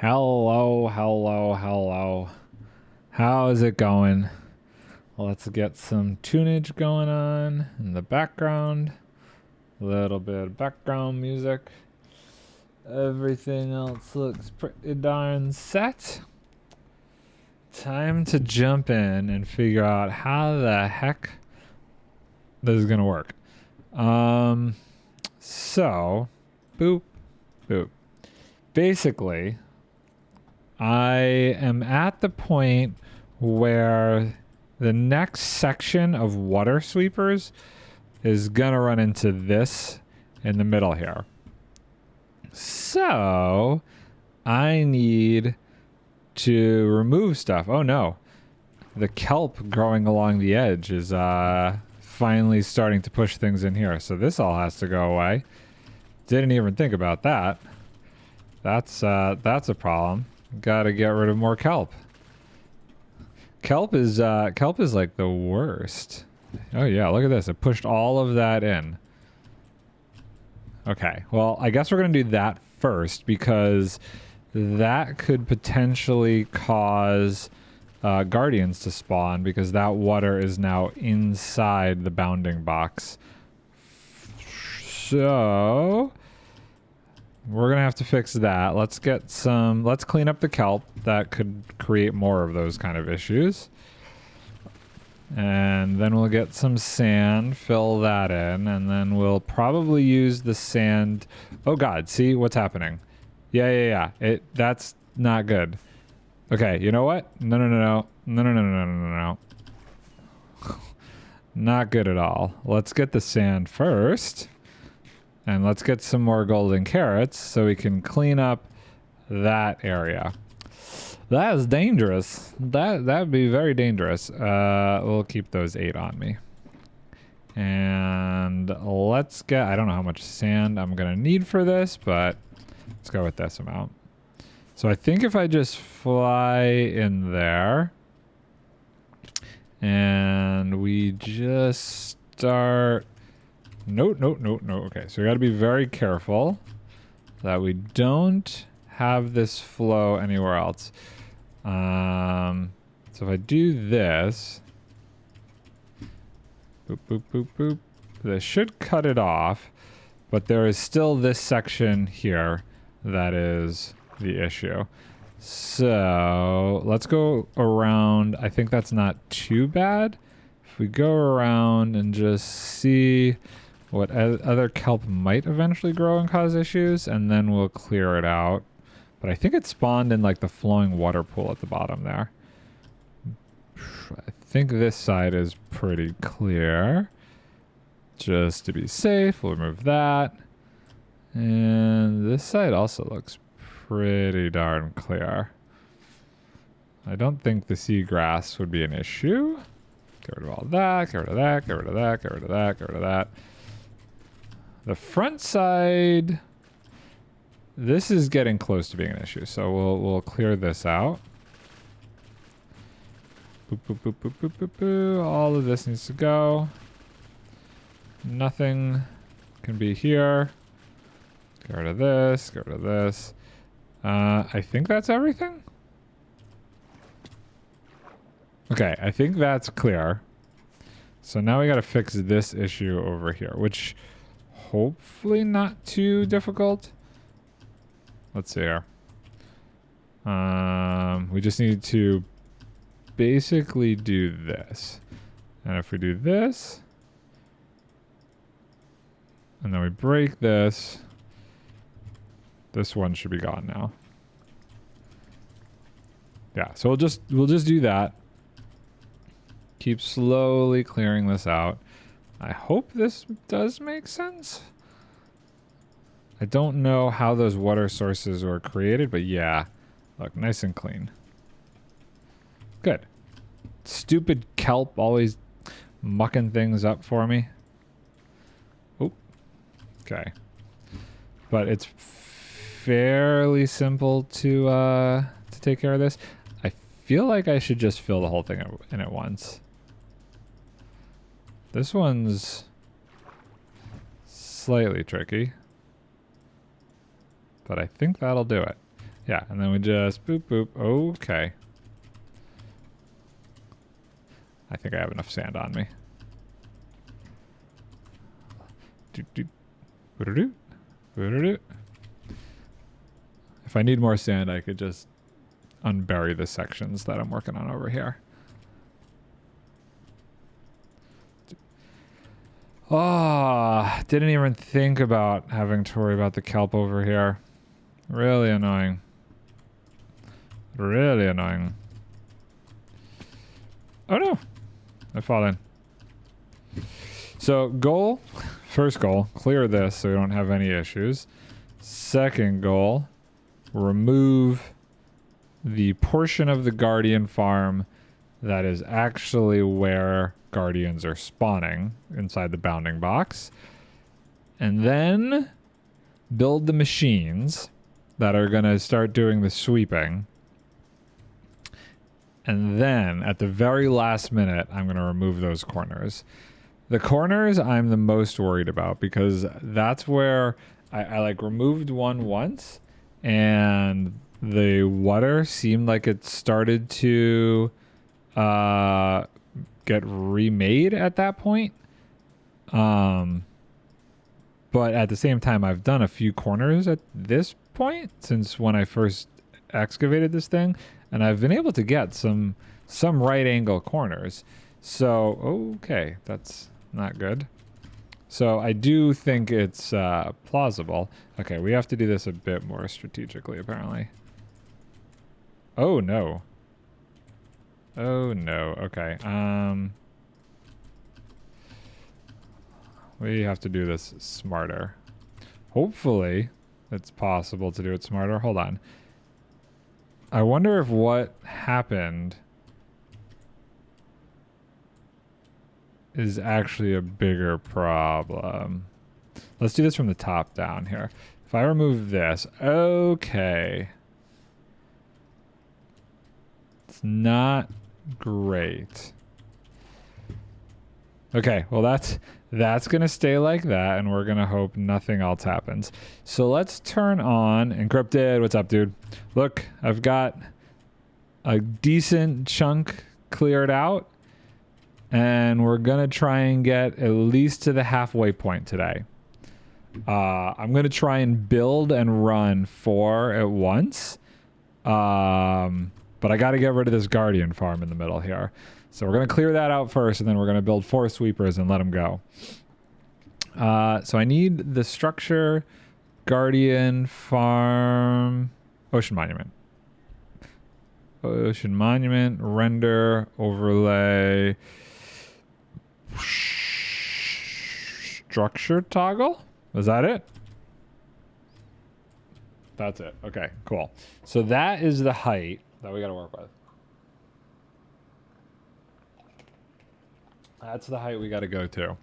Hello, hello, hello. How's it going? Let's get some tunage going on in the background. A little bit of background music. Everything else looks pretty darn set. Time to jump in and figure out how the heck this is gonna work. So, boop, boop. Basically, I am at the point where the next section of water sweepers is gonna run into this in the middle here. So I need to remove stuff. Oh no, the kelp growing along the edge is finally starting to push things in here. So this all has to go away. Didn't even think about that. That's a problem. Gotta get rid of more kelp. Kelp is like the worst. Oh yeah, look at this. It pushed all of that in. Okay, well, I guess we're gonna do that first because that could potentially cause guardians to spawn because that water is now inside the bounding box. So we're gonna have to fix that. Let's clean up the kelp. That could create more of those kind of issues. And then we'll get some sand, fill that in, and then we'll probably use the sand. Oh god, see what's happening? Yeah. That's not good. Okay, you know what? No. Not good at all. Let's get the sand first. And let's get some more golden carrots so we can clean up that area. That is dangerous. That'd be very dangerous. We'll keep those 8 on me. And let's get, I don't know how much sand I'm gonna need for this, but let's go with this amount. So I think if I just fly in there and we just start. No. Okay, so we got to be very careful that we don't have this flow anywhere else. So if I do this, boop, this should cut it off, but there is still this section here that is the issue. So let's go around. I think that's not too bad. If we go around and just see what other kelp might eventually grow and cause issues, and then we'll clear it out. But I think it spawned in like the flowing water pool at the bottom there. I think this side is pretty clear. Just to be safe, we'll remove that. And this side also looks pretty darn clear. I don't think the seagrass would be an issue. Get rid of all that, get rid of that, get rid of that, get rid of that, get rid of that. The front side, this is getting close to being an issue, so we'll clear this out. Boop. All of this needs to go. Nothing can be here. Get rid of this, get rid of this. I think that's everything. Okay, I think that's clear. So now we gotta fix this issue over here, which hopefully not too difficult. Let's see here. We just need to basically do this. And if we do this, and then we break this, this one should be gone now. Yeah, so we'll just do that. Keep slowly clearing this out. I hope this does make sense. I don't know how those water sources were created, but yeah. Look, nice and clean. Good. Stupid kelp always mucking things up for me. Oh. Okay. But it's fairly simple to take care of this. I feel like I should just fill the whole thing in at once. This one's slightly tricky, but I think that'll do it. Yeah, and then we just boop, boop. Okay. I think I have enough sand on me. If I need more sand, I could just unbury the sections that I'm working on over here. Oh, didn't even think about having to worry about the kelp over here. Really annoying. Really annoying. Oh no, I fall in. So goal, first goal, clear this so we don't have any issues. Second goal, remove the portion of the Guardian farm that is actually where Guardians are spawning inside the bounding box. And then build the machines that are going to start doing the sweeping. And then at the very last minute, I'm going to remove those corners. The corners I'm the most worried about because that's where I like removed one once and the water seemed like it started to get remade at that point. But at the same time, I've done a few corners at this point since when I first excavated this thing, and I've been able to get some right angle corners. So, okay, that's not good. So I do think it's plausible. Okay, we have to do this a bit more strategically, apparently. Oh, no. Oh, no. Okay. We have to do this smarter. Hopefully, it's possible to do it smarter. Hold on. I wonder if what happened is actually a bigger problem. Let's do this from the top down here. If I remove this, okay. It's not great. Okay, well that's gonna stay like that, and we're gonna hope nothing else happens. So let's turn on encrypted. What's up, dude? Look, I've got a decent chunk cleared out, and we're gonna try and get at least to the halfway point today. I'm gonna try and build and run 4 at once, but I got to get rid of this Guardian farm in the middle here. So we're going to clear that out first, and then we're going to build 4 sweepers and let them go. So I need the structure, Guardian farm, Ocean Monument. Ocean Monument, render, overlay, structure toggle. Was that it? That's it. Okay, cool. So that is the height that we got to work with. That's the height we got to go to.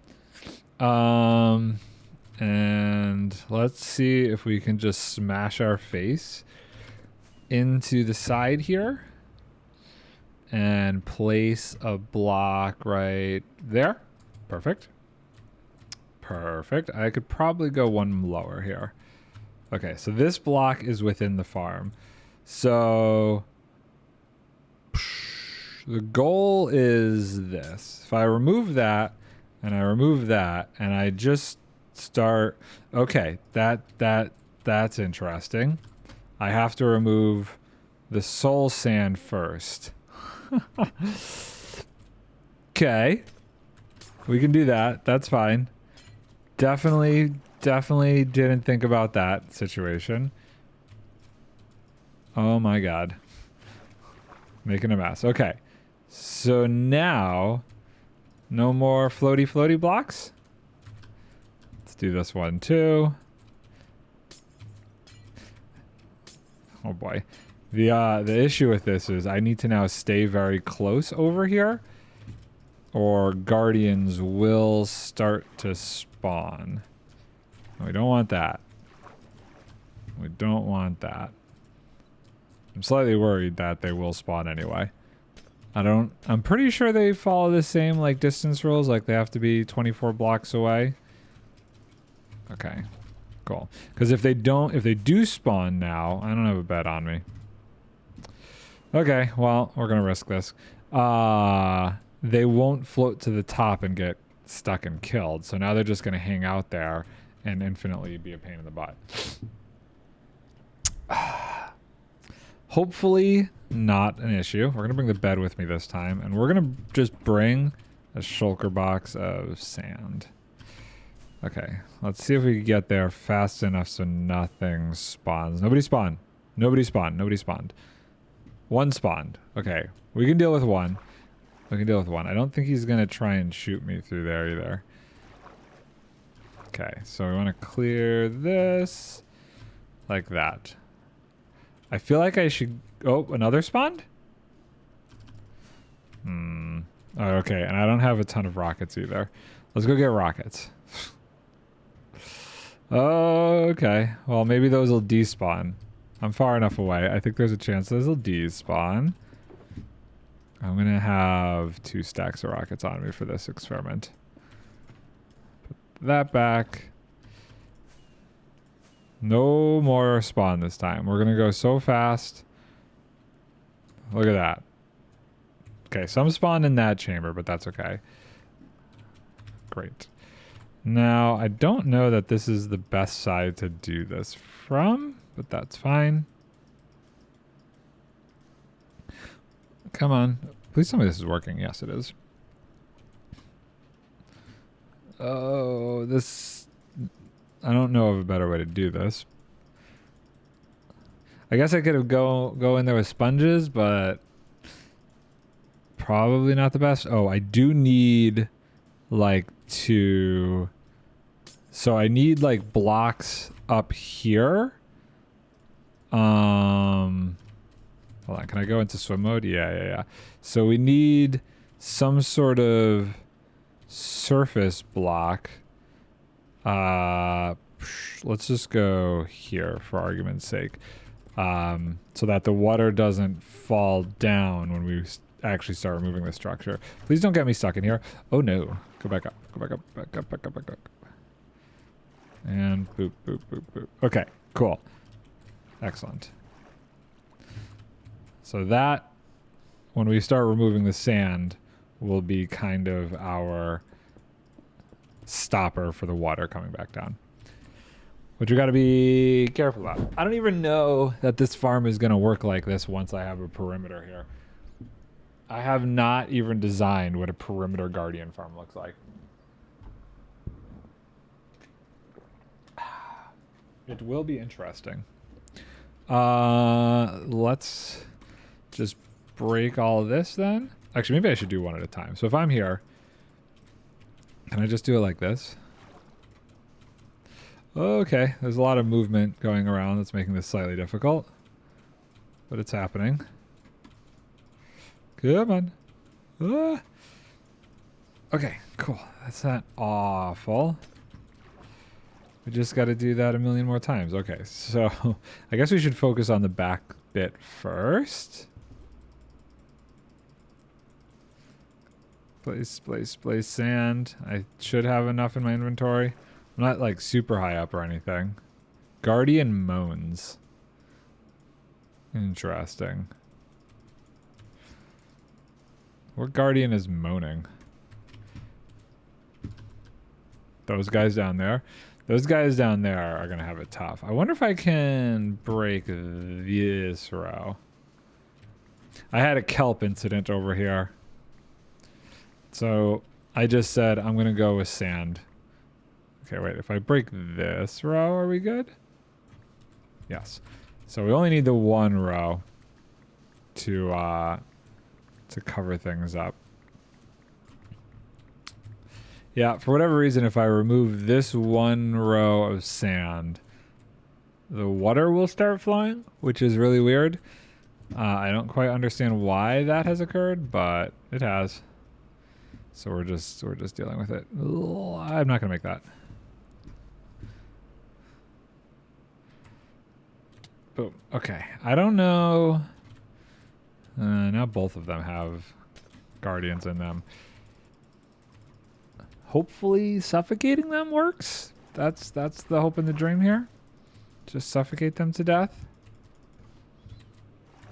And let's see if we can just smash our face into the side here and place a block right there. Perfect. Perfect. I could probably go one lower here. Okay, so this block is within the farm. So the goal is this. If I remove that and I remove that and I just start, okay, that's interesting. I have to remove the soul sand first. Okay. We can do that. That's fine. Definitely didn't think about that situation. Oh my god. Making a mess. Okay. So now, no more floaty blocks. Let's do this one too. Oh boy. The issue with this is I need to now stay very close over here, or guardians will start to spawn. We don't want that. We don't want that. I'm slightly worried that they will spawn anyway. I'm pretty sure they follow the same like distance rules, like they have to be 24 blocks away. Okay. Cool. Because if they do spawn now, I don't have a bed on me. Okay, well, we're gonna risk this. They won't float to the top and get stuck and killed. So now they're just gonna hang out there and infinitely be a pain in the butt. Hopefully not an issue. We're gonna bring the bed with me this time, and we're gonna just bring a shulker box of sand. Okay, let's see if we can get there fast enough so nothing spawns. Nobody spawned. Nobody spawned. Nobody spawned. One spawned. Okay, we can deal with one. We can deal with one. I don't think he's gonna try and shoot me through there either. Okay, so we want to clear this like that. I feel like I should... Oh, another spawned? Oh, okay, and I don't have a ton of rockets either. Let's go get rockets. Okay, well, maybe those will despawn. I'm far enough away. I think there's a chance those will despawn. I'm going to have 2 stacks of rockets on me for this experiment. Put that back. No more spawn this time. We're going to go so fast. Look at that. Okay, some spawned in that chamber, but that's okay. Great. Now, I don't know that this is the best side to do this from, but that's fine. Come on. Please tell me this is working. Yes, it is. Oh, this... I don't know of a better way to do this. I guess I could have go in there with sponges, but probably not the best. Oh, I do need like to... So I need like blocks up here. Hold on, can I go into swim mode? Yeah. So we need some sort of surface block. Let's just go here for argument's sake. So that the water doesn't fall down when we actually start removing the structure. Please don't get me stuck in here. Oh no. Go back up. Go back up. Back up. Back up. Back up. And boop, boop, boop, boop. Okay, cool. Excellent. So that, when we start removing the sand, will be kind of our stopper for the water coming back down. Which we got to be careful about. I don't even know that this farm is going to work like this once I have a perimeter here. I have not even designed what a perimeter guardian farm looks like. It will be interesting. Let's just break all of this then. Actually, maybe I should do one at a time. So if I'm here, can I just do it like this? Okay, there's a lot of movement going around that's making this slightly difficult. But it's happening. Come on. Ah. Okay, cool. That's not awful. We just got to do that a million more times. Okay, so I guess we should focus on the back bit first. Place sand. I should have enough in my inventory. I'm not like super high up or anything. Guardian moans. Interesting. What guardian is moaning? Those guys down there. Those guys down there are going to have it tough. I wonder if I can break this row. I had a kelp incident over here. So I just said I'm going to go with sand. Okay, wait. If I break this row, are we good? Yes. So we only need the one row to cover things up. Yeah, for whatever reason, if I remove this one row of sand, the water will start flowing, which is really weird. I don't quite understand why that has occurred, but it has. So we're just dealing with it. Ugh, I'm not gonna make that. Boom. Okay. I don't know. Now both of them have guardians in them. Hopefully suffocating them works. That's the hope and the dream here? Just suffocate them to death?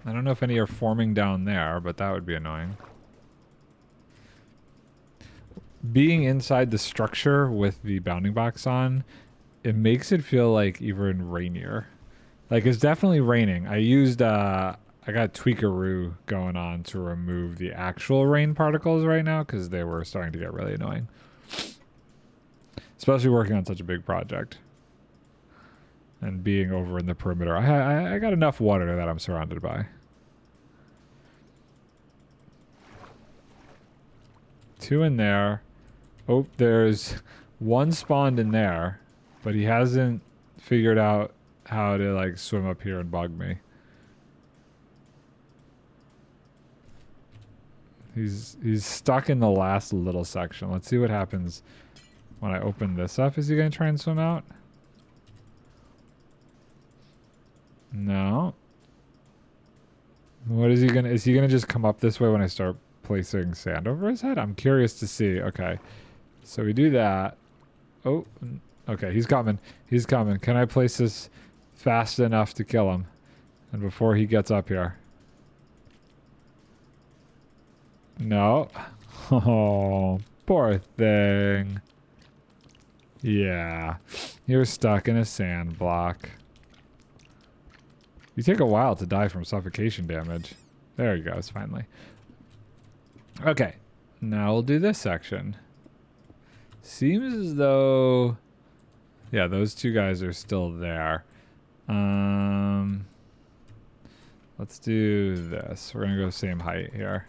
I don't know if any are forming down there, but that would be annoying. Being inside the structure with the bounding box on, it makes it feel like even rainier. Like, it's definitely raining. I used, I got Tweakaroo going on to remove the actual rain particles right now because they were starting to get really annoying. Especially working on such a big project. And being over in the perimeter. I got enough water that I'm surrounded by. 2 in there. Oh, there's 1 spawned in there. But he hasn't figured out how to, like, swim up here and bug me. He's stuck in the last little section. Let's see what happens when I open this up. Is he going to try and swim out? No. What is he going to... Is he going to just come up this way when I start placing sand over his head? I'm curious to see. Okay. So we do that. Oh, okay. He's coming. He's coming. Can I place this fast enough to kill him? And before he gets up here. No. Oh, poor thing. Yeah. You're stuck in a sand block. You take a while to die from suffocation damage. There he goes, finally. Okay. Now we'll do this section. Seems as though... Yeah, those 2 guys are still there. Let's do this. We're going to go same height here.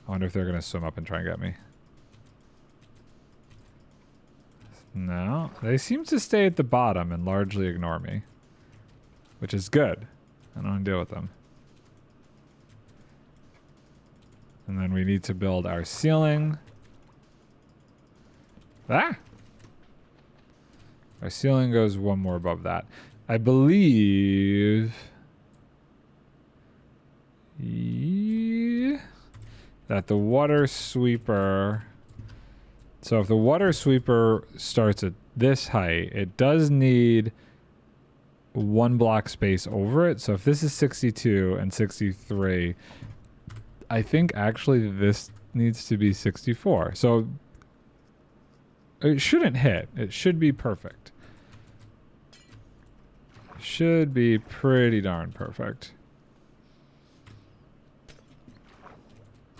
I wonder if they're going to swim up and try and get me. No. They seem to stay at the bottom and largely ignore me. Which is good. I don't want to deal with them. And then we need to build our ceiling. Ah! Our ceiling goes 1 more above that. I believe... Yeah, that the water sweeper... So if the water sweeper starts at this height, it does need 1 block space over it. So if this is 62 and 63, I think actually this needs to be 64. So it shouldn't hit. It should be perfect. Should be pretty darn perfect.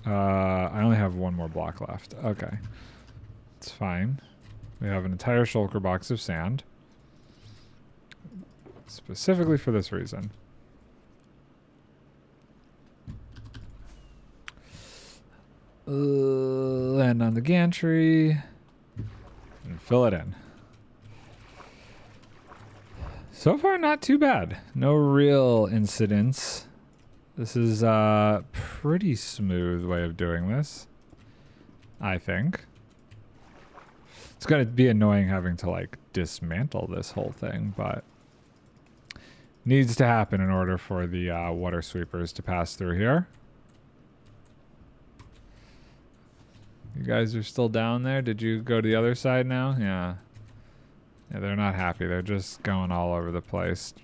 I only have 1 more block left. Okay. It's fine. We have an entire shulker box of sand. Specifically for this reason. Land on the gantry. And fill it in. So far, not too bad. No real incidents. This is a pretty smooth way of doing this, I think. It's going to be annoying having to, like, dismantle this whole thing, but needs to happen in order for the water sweepers to pass through here. You guys are still down there? Did you go to the other side now? Yeah. Yeah, they're not happy. They're just going all over the place.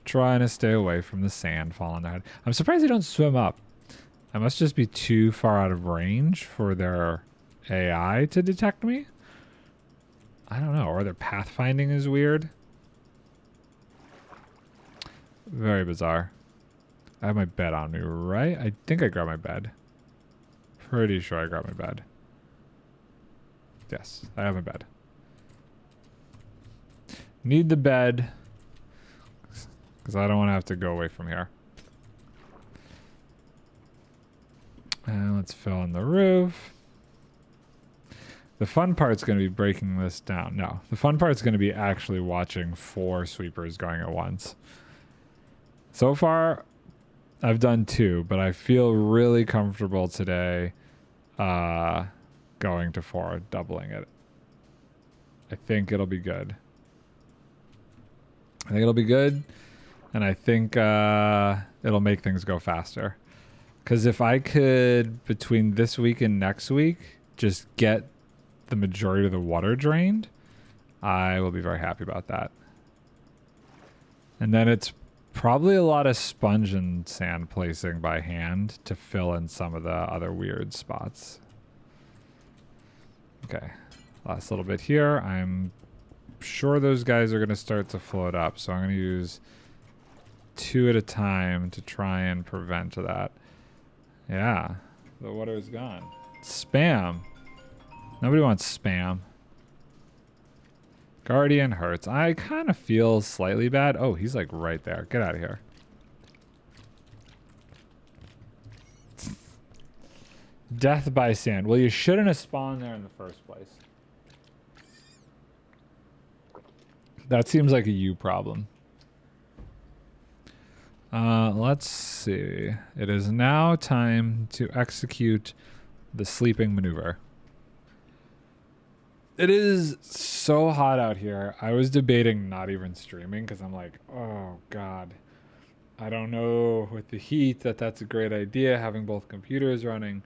Trying to stay away from the sand falling on their head. I'm surprised they don't swim up. I must just be too far out of range for their AI to detect me. I don't know. Or their pathfinding is weird. Very bizarre. I have my bed on me, right? I think I grabbed my bed. Pretty sure I grabbed my bed. Yes, I have my bed. Need the bed. Because I don't want to have to go away from here. And let's fill in the roof. The fun part's going to be breaking this down. No, the fun part's going to be actually watching 4 sweepers going at once. So far, I've done 2, but I feel really comfortable today going to 4, doubling it. I think it'll be good. I think it'll be good, and I think it'll make things go faster. Because if I could, between this week and next week, just get the majority of the water drained, I will be very happy about that. And then it's probably a lot of sponge and sand placing by hand to fill in some of the other weird spots. Okay, last little bit here. I'm sure those guys are going to start to float up, so I'm going to use 2 at a time to try and prevent that. Yeah, the water is gone. Spam. Nobody wants spam. Guardian hurts. I kind of feel slightly bad. Oh, he's like right there. Get out of here. Death by sand. Well, you shouldn't have spawned there in the first place. That seems like a you problem. Let's see. It is now time to execute the sleeping maneuver. It is so hot out here. I was debating not even streaming because I'm like, oh God, I don't know with the heat that's a great idea, having both computers running.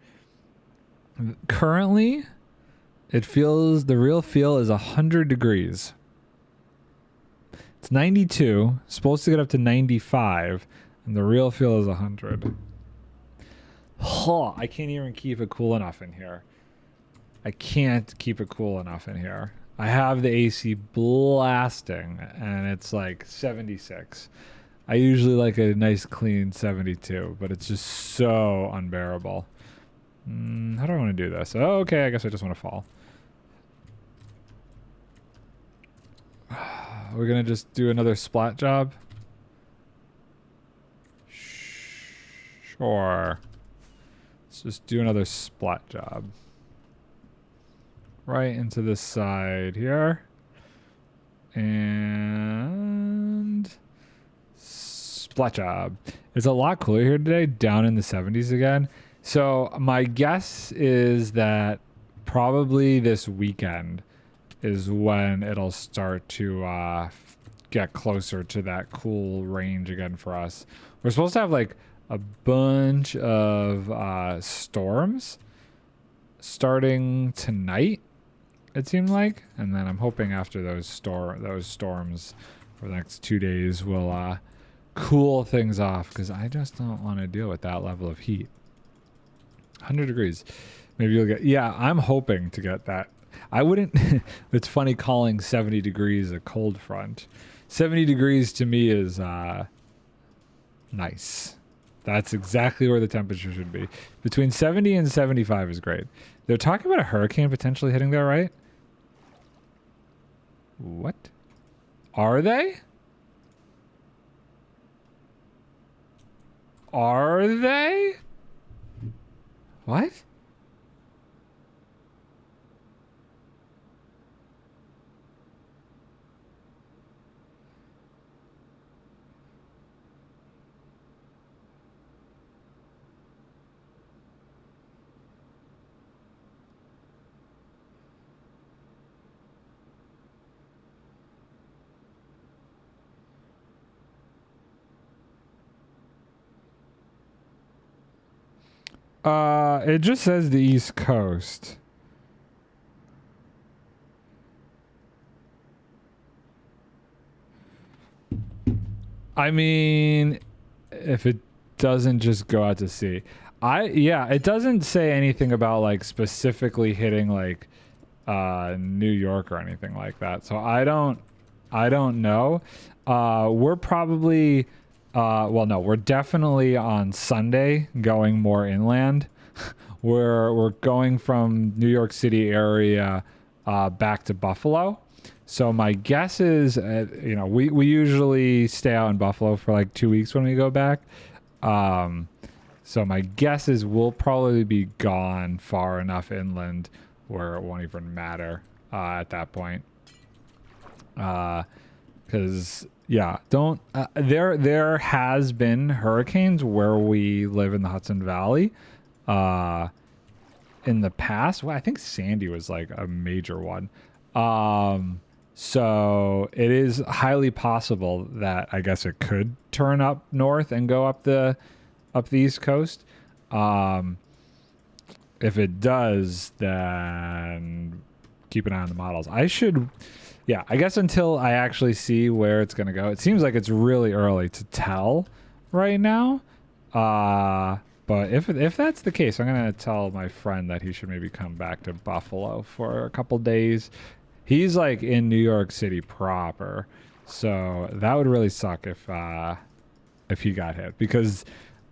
Currently, it feels, the real feel is 100 degrees. It's 92, supposed to get up to 95, and the real feel is 100. Oh, I can't even keep it cool enough in here. I can't keep it cool enough in here. I have the AC blasting, and it's like 76. I usually like a nice clean 72, but it's just so unbearable. How do I want to do this? Oh, okay, I guess I just want to fall. We're going to just do another splat job. Sure. Let's just do another splat job. Right into this side here. And splat job. It's a lot cooler here today, down in the 70s again. So my guess is that probably this weekend is when it'll start to get closer to that cool range again for us. We're supposed to have like a bunch of storms starting tonight, it seemed like, and then I'm hoping after those storms for the next 2 days will cool things off, because I just don't want to deal with that level of heat. 100 degrees. Maybe you'll get, yeah, I'm hoping to get that. I wouldn't, it's funny calling 70 degrees a cold front. 70 degrees to me is nice. That's exactly where the temperature should be. Between 70 and 75 is great. They're talking about a hurricane potentially hitting there, right? What? Are they? Are they? What? It just says the East Coast. I mean, if it doesn't just go out to sea. Yeah, it doesn't say anything about like specifically hitting like New York or anything like that. So I don't know. We're probably well, no, we're definitely on Sunday going more inland. We're going from New York City area back to Buffalo. So my guess is, you know, we usually stay out in Buffalo for like 2 weeks when we go back. So my guess is we'll probably be gone far enough inland where it won't even matter at that point. Because yeah, there has been hurricanes where we live in the Hudson Valley in the past. Well, I think Sandy was like a major one. So it is highly possible that I guess it could turn up north and go up the East Coast. If it does, then keep an eye on the models. I should, yeah, I guess until I actually see where it's going to go. It seems like it's really early to tell right now. But if that's the case, I'm going to tell my friend that he should maybe come back to Buffalo for a couple days. He's like in New York City proper. So that would really suck if he got hit, because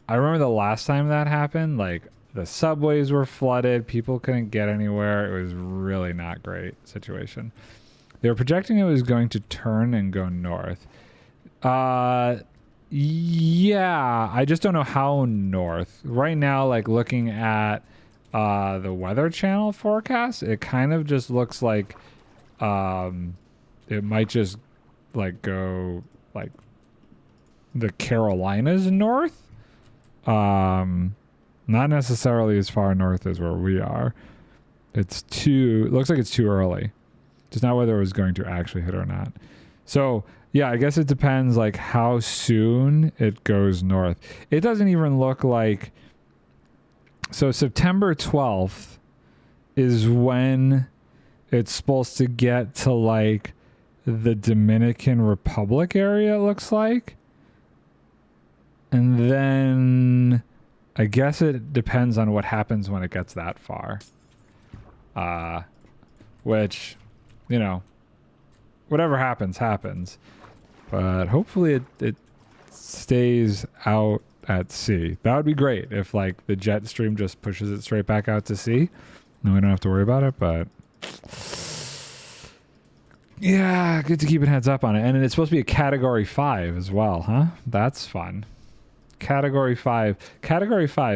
I remember the last time that happened, like the subways were flooded, people couldn't get anywhere. It was really not great situation. They were projecting it was going to turn and go north. Yeah, I just don't know how north. Right now, like looking at the Weather Channel forecast, it kind of just looks like it might just like go like the Carolinas north. Not necessarily as far north as where we are. It looks like it's too early. Just not whether it was going to actually hit or not. So yeah, I guess it depends like how soon it goes north. It doesn't even look like, so September 12th is when it's supposed to get to like the Dominican Republic area, it looks like. And then I guess it depends on what happens when it gets that far. Which, you know, whatever happens. But hopefully it stays out at sea. That would be great if like the jet stream just pushes it straight back out to sea. No, we don't have to worry about it, but yeah, good to keep a heads up on it. And it's supposed to be a category 5 as well, huh? That's fun. Category 5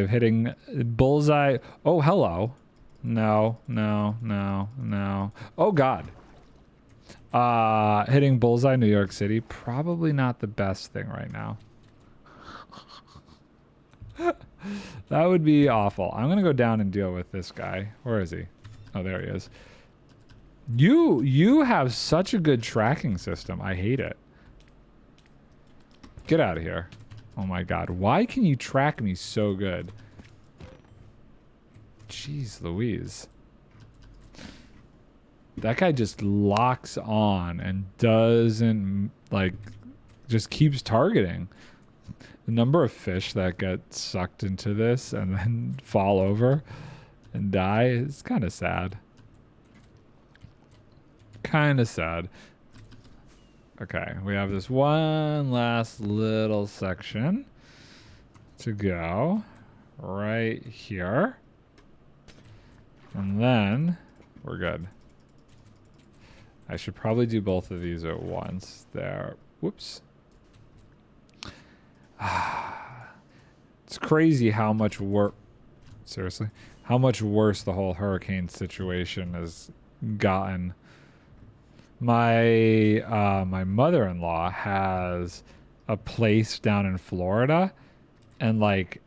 hitting bullseye. Oh, hello. No. Oh God. Hitting bullseye New York City, probably not the best thing right now. That would be awful. I'm gonna go down and deal with this guy. Where is he? Oh, there he is. You have such a good tracking system. I hate it. Get out of here. Oh my God. Why can you track me so good? Jeez Louise. That guy just locks on and doesn't, like, just keeps targeting. The number of fish that get sucked into this and then fall over and die is kind of sad. Kind of sad. Okay, we have this one last little section to go right here. And then we're good. I should probably do both of these at once. There. Whoops. It's crazy how much worse, seriously, how much worse the whole hurricane situation has gotten. My mother-in-law has a place down in Florida, and like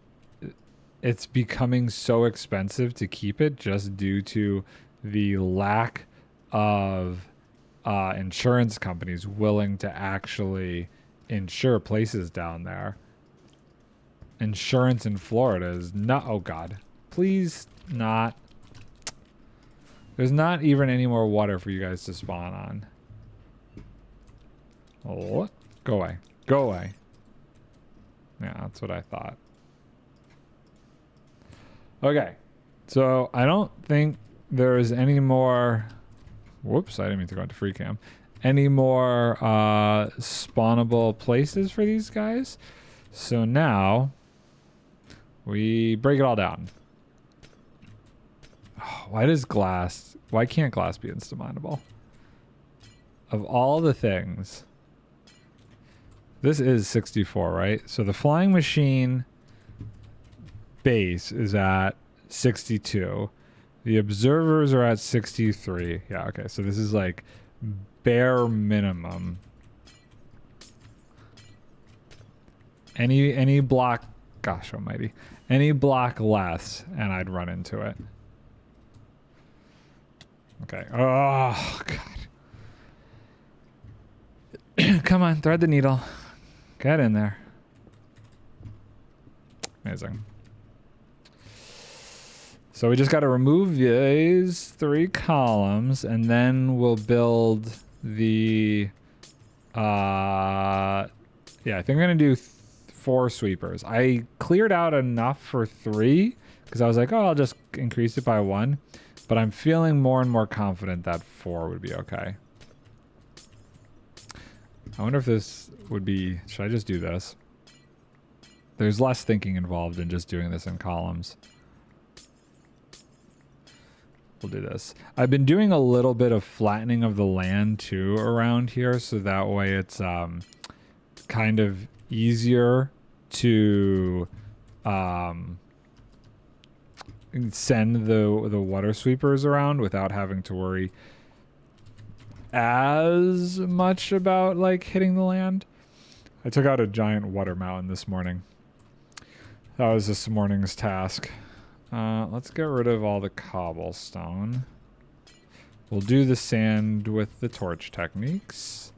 it's becoming so expensive to keep it just due to the lack of insurance companies willing to actually insure places down there. Insurance in Florida is not, oh God, please not. There's not even any more water for you guys to spawn on. Oh, go away. Go away. Yeah, that's what I thought. Okay. So I don't think there is any more... Whoops, I didn't mean to go into free cam. Any more spawnable places for these guys. So now we break it all down. Why can't glass be insta-mineable? Of all the things, this is 64, right? So the flying machine base is at 62. The observers are at 63. Yeah, okay. So this is like bare minimum. Any block, gosh almighty, any block less and I'd run into it. Okay. Oh, God. Come on, thread the needle. Get in there. Amazing. So we just got to remove these 3 columns, and then we'll build the, yeah, I think we're going to do 4 sweepers. I cleared out enough for 3 because I was like, oh, I'll just increase it by 1. But I'm feeling more and more confident that 4 would be okay. I wonder if this would be, should I just do this? There's less thinking involved in just doing this in columns. We'll do this. I've been doing a little bit of flattening of the land too around here, so that way it's kind of easier to send the water sweepers around without having to worry as much about like hitting the land. I took out a giant water mountain this morning. That was this morning's task. Let's get rid of all the cobblestone. We'll do the sand with the torch techniques.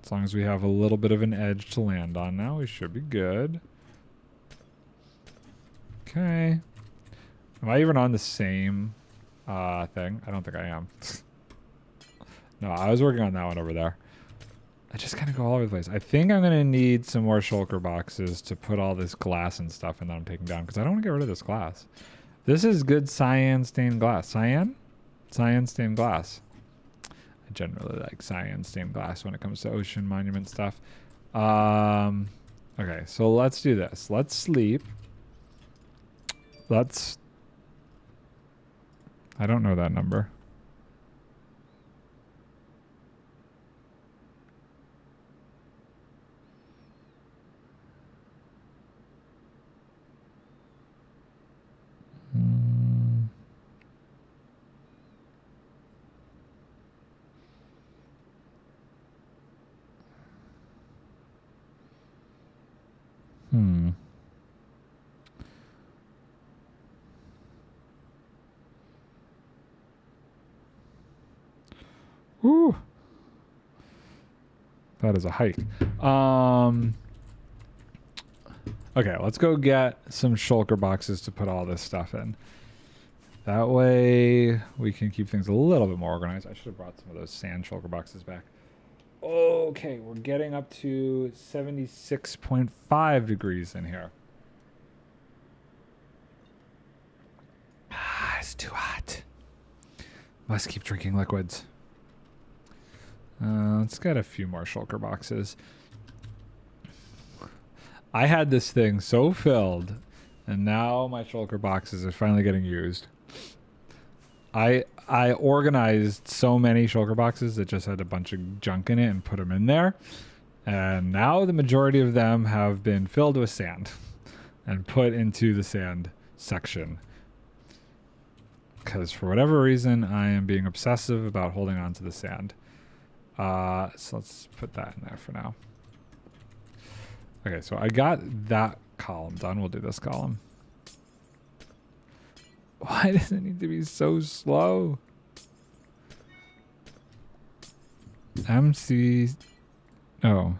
As long as we have a little bit of an edge to land on now, we should be good. Okay. Am I even on the same thing? I don't think I am. No, I was working on that one over there. I just kind of go all over the place. I think I'm going to need some more shulker boxes to put all this glass and stuff in that I'm taking down, because I don't want to get rid of this glass. This is good cyan stained glass. Cyan? Cyan stained glass. I generally like cyan stained glass when it comes to ocean monument stuff. Okay, so let's do this. Let's sleep. Let's... I don't know that number. Woo. That is a hike. Okay, let's go get some shulker boxes to put all this stuff in. That way we can keep things a little bit more organized. I should have brought some of those sand shulker boxes back. Okay, we're getting up to 76.5 degrees in here. It's too hot. Must keep drinking liquids. Let's get a few more shulker boxes. I had this thing so filled, and now my shulker boxes are finally getting used. I organized so many shulker boxes that just had a bunch of junk in it and put them in there. And now the majority of them have been filled with sand and put into the sand section. Because for whatever reason, I am being obsessive about holding on to the sand. So let's put that in there for now. Okay, so I got that column done. We'll do this column. Why does it need to be so slow? MC... Oh.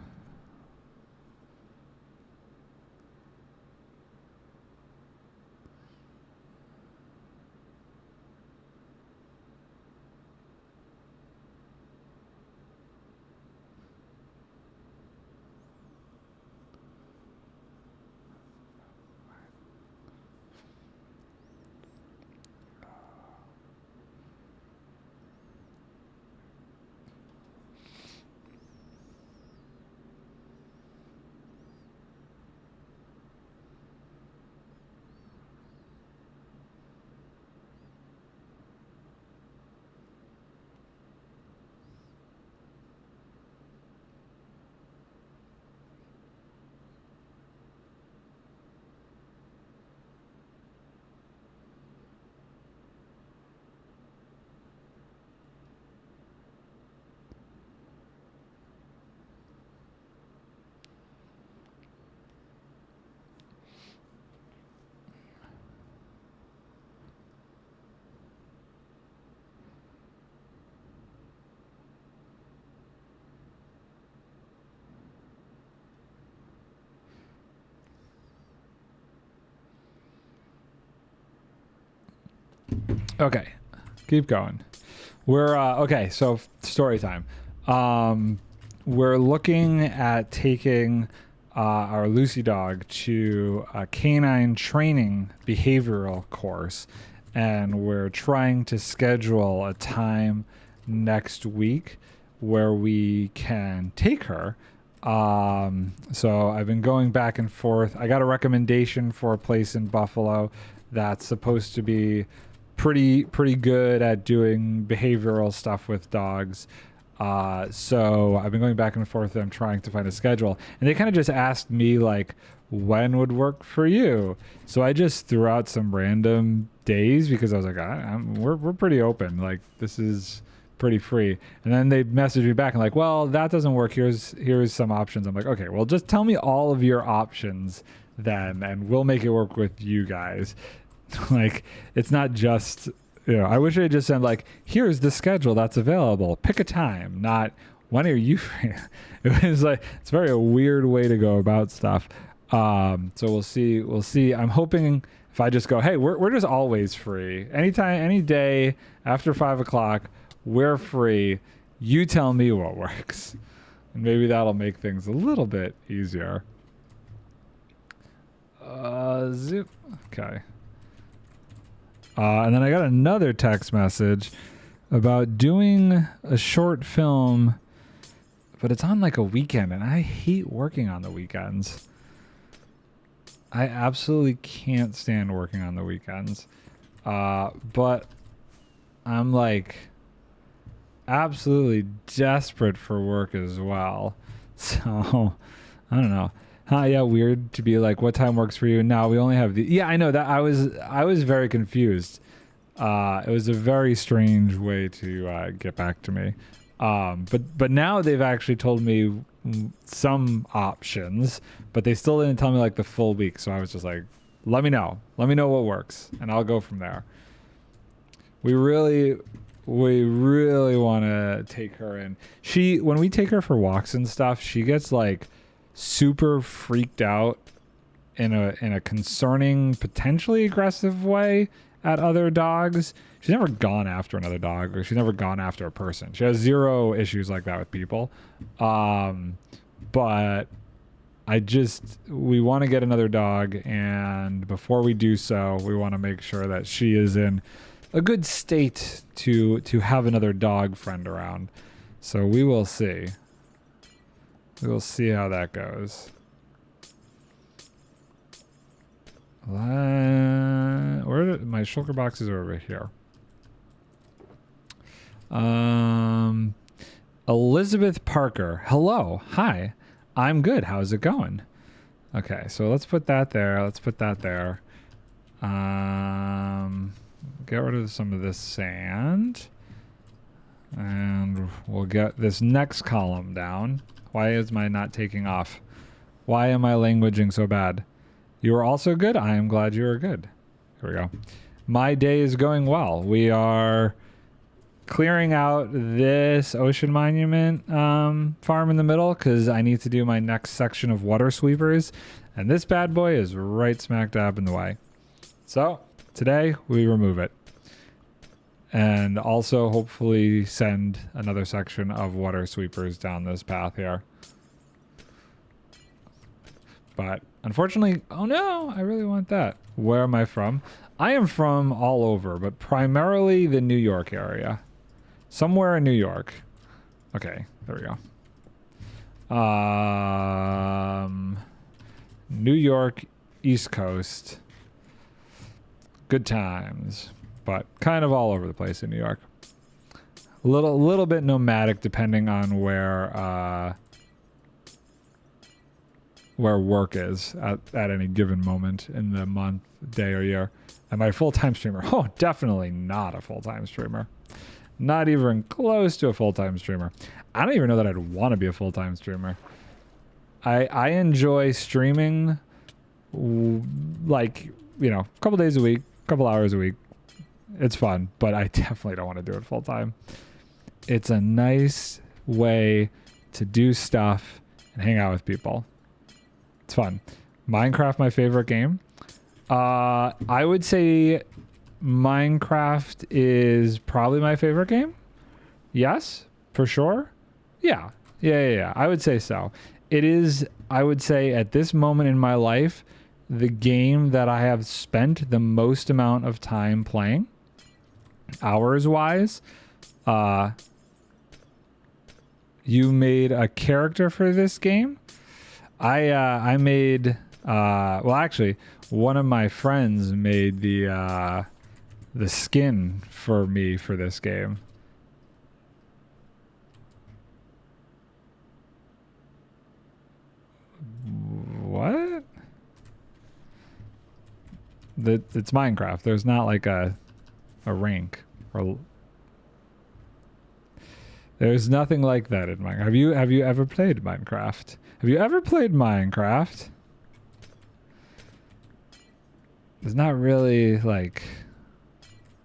Okay, keep going. We're okay. So story time. We're looking at taking our Lucy dog to a canine training behavioral course, and we're trying to schedule a time next week where we can take her. So I've been going back and forth. I got a recommendation for a place in Buffalo that's supposed to be pretty good at doing behavioral stuff with dogs. So I've been going back and forth with them trying to find a schedule, and they kind of just asked me like, when would work for you? So I just threw out some random days because I was like, we're pretty open. Like, this is pretty free. And then they messaged me back and like, well, that doesn't work. Here's some options. I'm like, okay, well, just tell me all of your options then, and we'll make it work with you guys. Like, it's not just, I wish I just said like, here's the schedule that's available. Pick a time, not when are you free? It was like, it's very a weird way to go about stuff. So we'll see. I'm hoping if I just go, hey, we're just always free. Anytime, any day after 5 o'clock, we're free. You tell me what works. And maybe that'll make things a little bit easier. Zip. Okay. And then I got another text message about doing a short film, but it's on like a weekend, and I hate working on the weekends. I absolutely can't stand working on the weekends. But I'm like absolutely desperate for work as well. So I don't know. Yeah, weird to be like, what time works for you? No, we only have yeah, I know that. I was very confused. It was a very strange way to get back to me. But now they've actually told me some options, but they still didn't tell me like the full week. So I was just like, let me know what works, and I'll go from there. We really want to take her in. When we take her for walks and stuff, she gets like super freaked out in a concerning, potentially aggressive way at other dogs. She's never gone after another dog, or she's never gone after a person. She has zero issues like that with people. But we want to get another dog, and before we do so, we want to make sure that she is in a good state to have another dog friend around. So we will see. We'll see how that goes. My shulker boxes are over here. Elizabeth Parker. Hello. Hi. I'm good. How's it going? Okay, so let's put that there. Get rid of some of this sand. And we'll get this next column down. Why is my not taking off? Why am I languaging so bad? You are also good? I am glad you are good. Here we go. My day is going well. We are clearing out this ocean monument farm in the middle because I need to do my next section of water sweepers. And this bad boy is right smack dab in the way. So today we remove it. And also hopefully send another section of water sweepers down this path here. But unfortunately, oh no, I really want that. Where am I from? I am from all over, but primarily the New York area. Somewhere in New York. Okay, there we go. New York, East Coast. Good times. But kind of all over the place in New York. A little bit nomadic depending on where work is at any given moment in the month, day, or year. Am I a full-time streamer? Oh, definitely not a full-time streamer. Not even close to a full-time streamer. I don't even know that I'd want to be a full-time streamer. I enjoy streaming like, a couple days a week, a couple hours a week. It's fun, but I definitely don't want to do it full time. It's a nice way to do stuff and hang out with people. It's fun. Minecraft, my favorite game. I would say Minecraft is probably my favorite game. Yes, for sure. Yeah. I would say so. It is, I would say, at this moment in my life, the game that I have spent the most amount of time playing, hours wise. You made a character for this game. I made well, actually, one of my friends made the skin for me for this game. What? It's Minecraft. There's not like a rank or there's nothing like that in Minecraft. Have you ever played Minecraft? Have you ever played Minecraft? There's not really like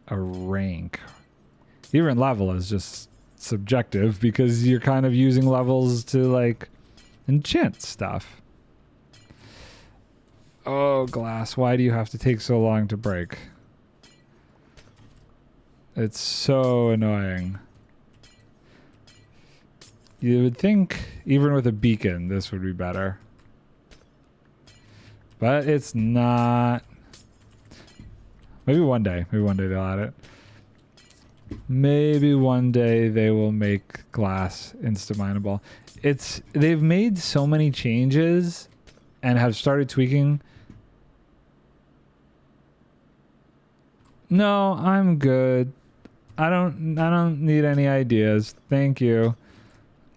a rank. Even level is just subjective because you're kind of using levels to like enchant stuff. Oh, glass, why do you have to take so long to break? It's so annoying. You would think even with a beacon this would be better. But it's not. Maybe one day they'll add it. Maybe one day they will make glass insta-mineable. They've made so many changes and have started tweaking. No, I'm good. I don't need any ideas. Thank you.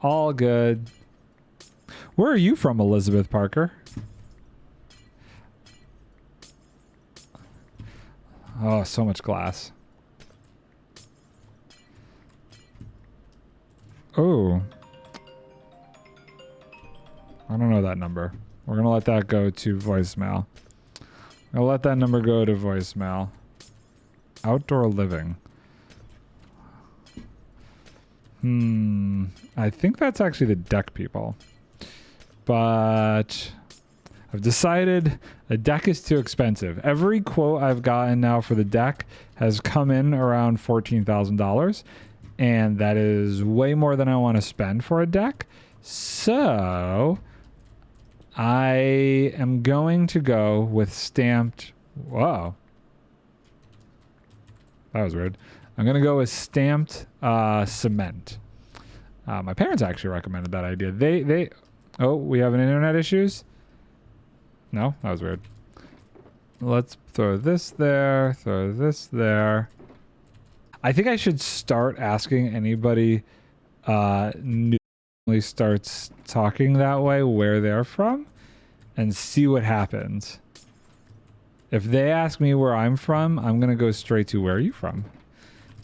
All good. Where are you from, Elizabeth Parker? Oh, so much glass. Oh. I don't know that number. We're going to let that go to voicemail. I'll let that number go to voicemail. Outdoor living. I think that's actually the deck people. But I've decided a deck is too expensive. Every quote I've gotten now for the deck has come in around $14,000. And that is way more than I want to spend for a deck. So I am going to go with stamped. Whoa. That was weird. I'm going to go with stamped cement. My parents actually recommended that idea. Oh, we have an internet issues? No? That was weird. Let's throw this there, throw this there. I think I should start asking anybody newly starts talking that way where they're from and see what happens. If they ask me where I'm from, I'm going to go straight to where are you from?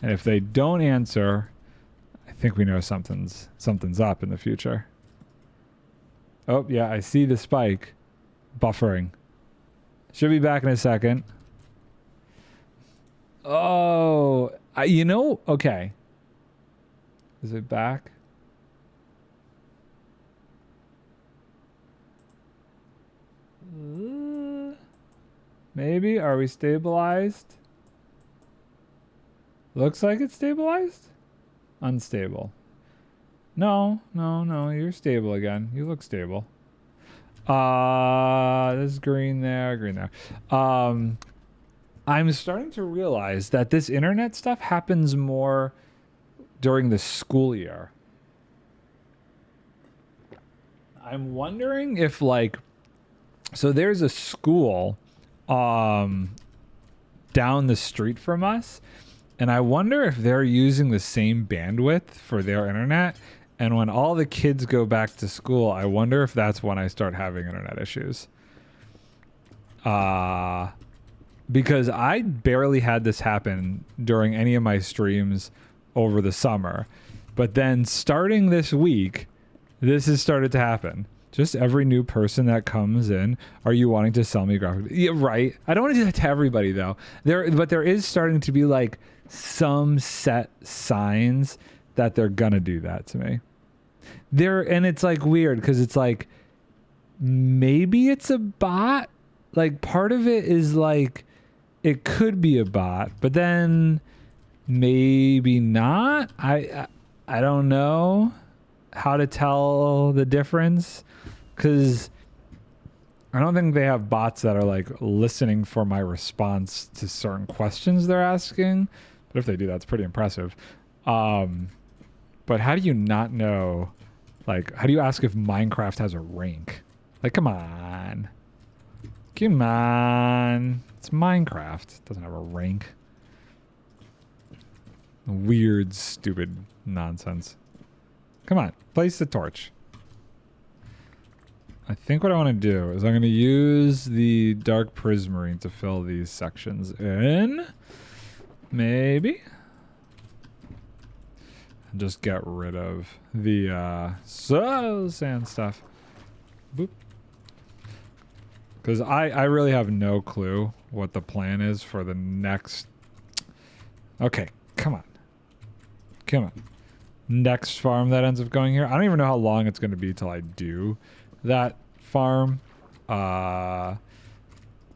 And if they don't answer, I think we know something's up in the future. Oh, yeah, I see the spike. Buffering. Should be back in a second. Oh, you know, okay. Is it back? Maybe. Are we stabilized? Looks like it's stabilized. Unstable. No. You're stable again. You look stable. There's green there, green there. I'm starting to realize that this internet stuff happens more during the school year. I'm wondering if like, so there's a school down the street from us, and I wonder if they're using the same bandwidth for their internet, and when all the kids go back to school, I wonder if that's when I start having internet issues. Because I barely had this happen during any of my streams over the summer, but then starting this week, this has started to happen. Just every new person that comes in, are you wanting to sell me graphic? Yeah, right. I don't want to do that to everybody though. But there is starting to be like some set signs that they're gonna do that to me. And it's like weird because it's like maybe it's a bot. Like part of it is like it could be a bot, but then maybe not. I don't know how to tell the difference, because I don't think they have bots that are like listening for my response to certain questions they're asking. But if they do, that's pretty impressive. But how do you not know? Like, how do you ask if Minecraft has a rank? Like, come on. Come on. It's Minecraft. It doesn't have a rank. Weird, stupid nonsense. Come on. Place the torch. I think what I want to do is I'm going to use the dark prismarine to fill these sections in. Maybe. And just get rid of the sand stuff. Boop. Because I really have no clue what the plan is for the next... Okay, come on. Come on. Next farm that ends up going here. I don't even know how long it's going to be till I do that farm,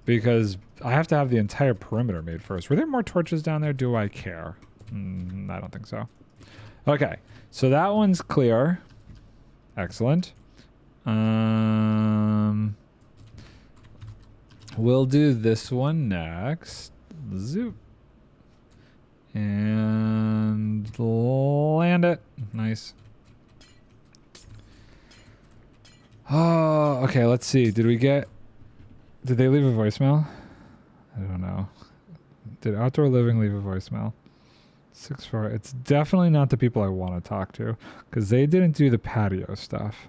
because I have to have the entire perimeter made first. Were there more torches down there? Do I care? I don't think so. Okay, so that one's clear. Excellent. We'll do this one next. Zoop. And land it. Nice. Oh, okay, let's see. Did they leave a voicemail? I don't know. Did Outdoor Living leave a voicemail? 6-4. It's definitely not the people I want to talk to, because they didn't do the patio stuff.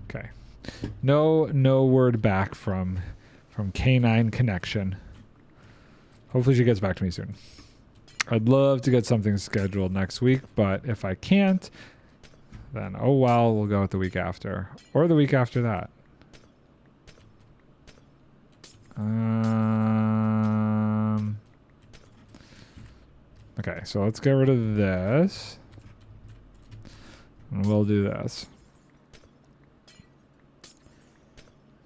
Okay. No word back from K9 Connection. Hopefully she gets back to me soon. I'd love to get something scheduled next week, but if I can't, then oh well, we'll go with the week after. Or the week after that. Okay, so let's get rid of this. And we'll do this.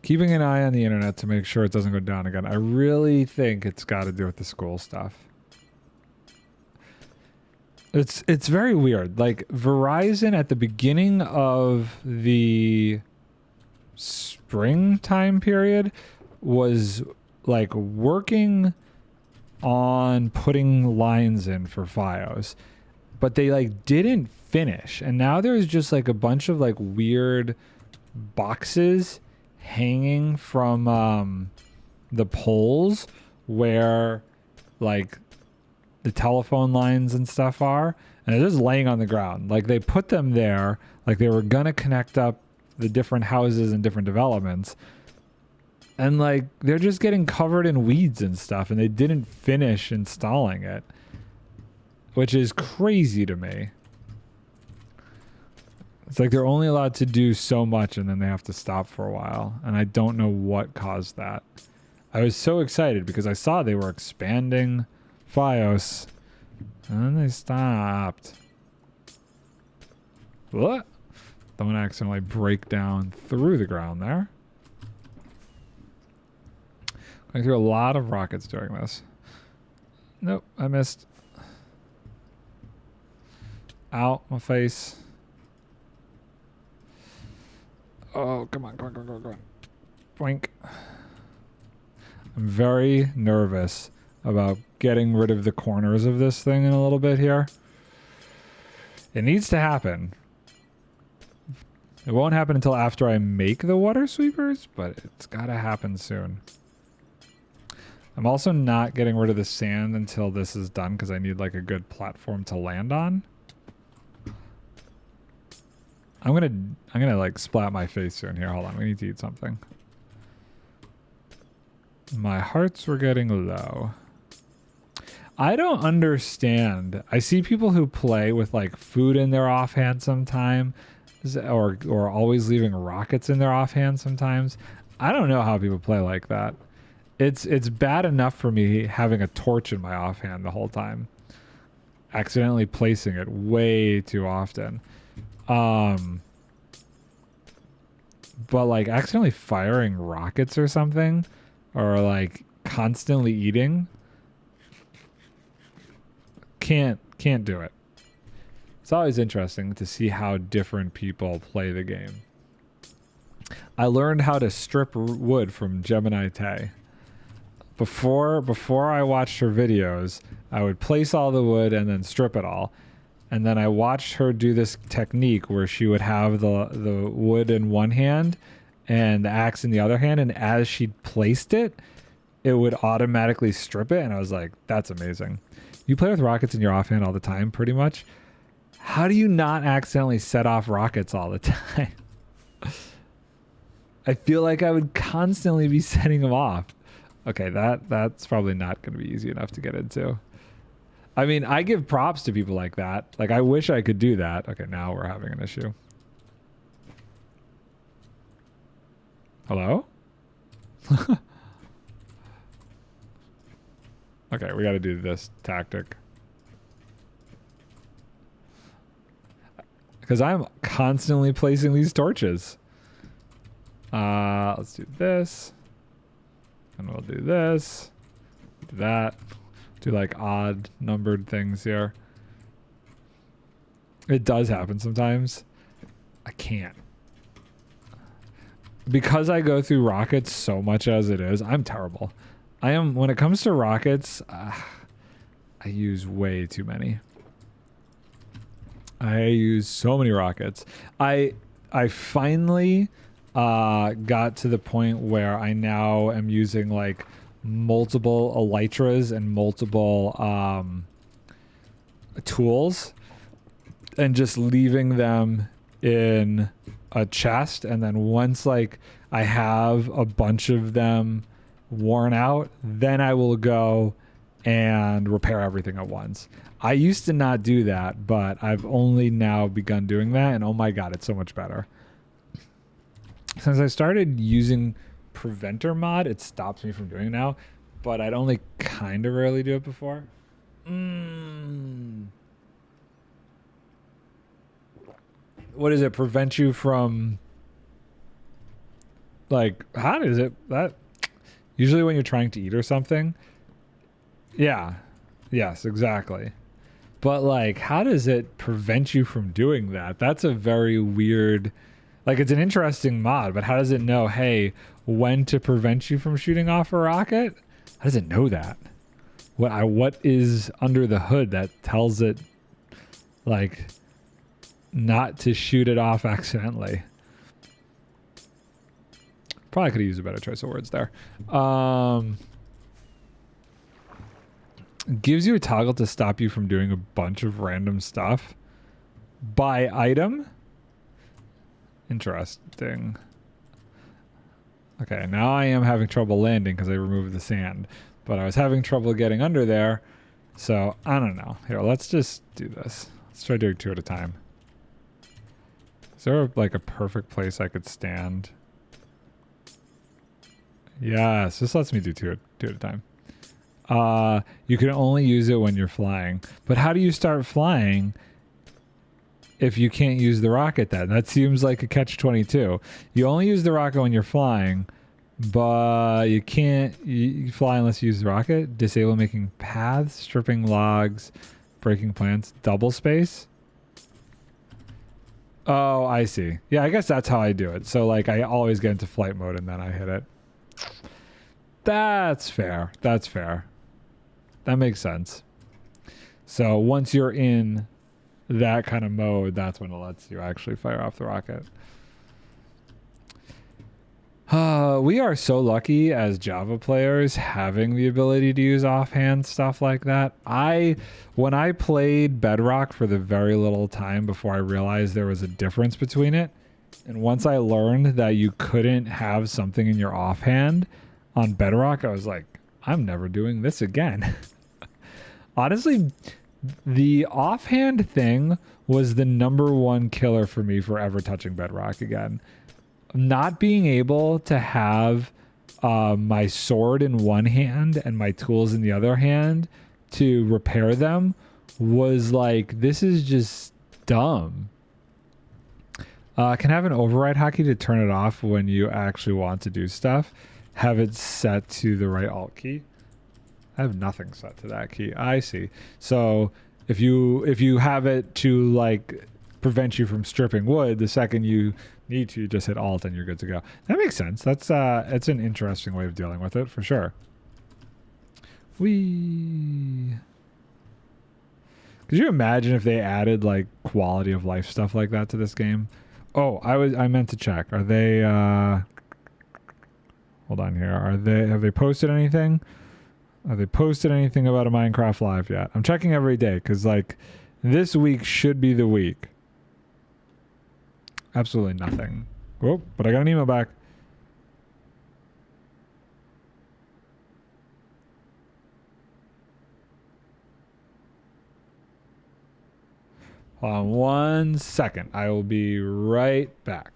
Keeping an eye on the internet to make sure it doesn't go down again. I really think it's got to do with the school stuff. It's very weird. Like, Verizon at the beginning of the springtime period was like working on putting lines in for FiOS, but they like didn't finish, and now there's just like a bunch of like weird boxes hanging from the poles where like the telephone lines and stuff are, and they're just laying on the ground. Like, they put them there like they were gonna connect up the different houses and different developments, and like they're just getting covered in weeds and stuff, and they didn't finish installing it, which is crazy to me. It's like they're only allowed to do so much, and then they have to stop for a while. And I don't know what caused that. I was so excited because I saw they were expanding FiOS, and then they stopped. What? Don't accidentally break down through the ground there. Going through a lot of rockets doing this. Nope, I missed. Ow, my face. Oh, come on. Boink. I'm very nervous about getting rid of the corners of this thing in a little bit here. It needs to happen. It won't happen until after I make the water sweepers, but it's got to happen soon. I'm also not getting rid of the sand until this is done, because I need like a good platform to land on. I'm gonna like splat my face soon here. Hold on, we need to eat something. My hearts were getting low. I don't understand. I see people who play with like food in their offhand sometimes, or always leaving rockets in their offhand sometimes. I don't know how people play like that. It's bad enough for me having a torch in my offhand the whole time, accidentally placing it way too often. But like accidentally firing rockets or something, or like constantly eating, can't do it. It's always interesting to see how different people play the game. I learned how to strip wood from Gemini Tay. Before I watched her videos, I would place all the wood and then strip it all. And then I watched her do this technique where she would have the wood in one hand and the axe in the other hand, and as she placed it, it would automatically strip it, and I was like, that's amazing. You play with rockets in your offhand all the time, pretty much. How do you not accidentally set off rockets all the time? I feel like I would constantly be setting them off. Okay, that's probably not going to be easy enough to get into. I mean, I give props to people like that. Like, I wish I could do that. Okay, now we're having an issue. Hello? Okay, we got to do this tactic. Because I'm constantly placing these torches. Let's do this. And we'll do this. Do that. Do like odd numbered things here. It does happen sometimes. I can't. Because I go through rockets so much as it is, I'm terrible. I am, when it comes to rockets, I use way too many. I use so many rockets. I finally got to the point where I now am using like multiple elytras and multiple tools and just leaving them in a chest, and then once like I have a bunch of them worn out, then I will go and repair everything at once. I used to not do that, but I've only now begun doing that, and oh my god, it's so much better. Since I started using Preventer mod, it stops me from doing it now, but I'd only kind of rarely do it before. What does it prevent you from, like, how does it, that, usually when you're trying to eat or something? Yeah. Yes, exactly. But like, how does it prevent you from doing that? That's a very weird, like, it's an interesting mod, but how does it know, hey, when to prevent you from shooting off a rocket? How does it know that? What is under the hood that tells it, like, not to shoot it off accidentally? Probably could have used a better choice of words there. Gives you a toggle to stop you from doing a bunch of random stuff. By item? Interesting. Okay, now I am having trouble landing because I removed the sand. But I was having trouble getting under there. So, I don't know. Here, let's just do this. Let's try doing 2 at a time. Is there like a perfect place I could stand? Yes, this lets me do two at a time. You can only use it when you're flying. But how do you start flying if you can't use the rocket then? That seems like a catch-22. You only use the rocket when you're flying, but you can't you fly unless you use the rocket. Disable making paths, stripping logs, breaking plants, double space. Oh, I see. Yeah, I guess that's how I do it. So like I always get into flight mode and then I hit it. That's fair. That's fair. That makes sense. So once you're in that kind of mode, that's when it lets you actually fire off the rocket. We are so lucky as Java players having the ability to use offhand stuff like that. When I played Bedrock for the very little time before I realized there was a difference between it, and once I learned that you couldn't have something in your offhand on Bedrock, I was like, I'm never doing this again. Honestly, the offhand thing was the #1 killer for me for ever touching Bedrock again. Not being able to have my sword in one hand and my tools in the other hand to repair them was like, this is just dumb. Can have an override hotkey to turn it off when you actually want to do stuff. Have it set to the right alt key. I have nothing set to that key. I see. So if you have it to like prevent you from stripping wood, the second you need to, just hit alt and you're good to go. That makes sense. That's it's an interesting way of dealing with it for sure. Could you imagine if they added like quality of life stuff like that to this game? Oh, I meant to check. Are they hold on here. Have they posted anything? Have they posted anything about a Minecraft Live yet? I'm checking every day because like this week should be the week. Absolutely nothing. Oh, but I got an email back. Hold on 1 second. I will be right back.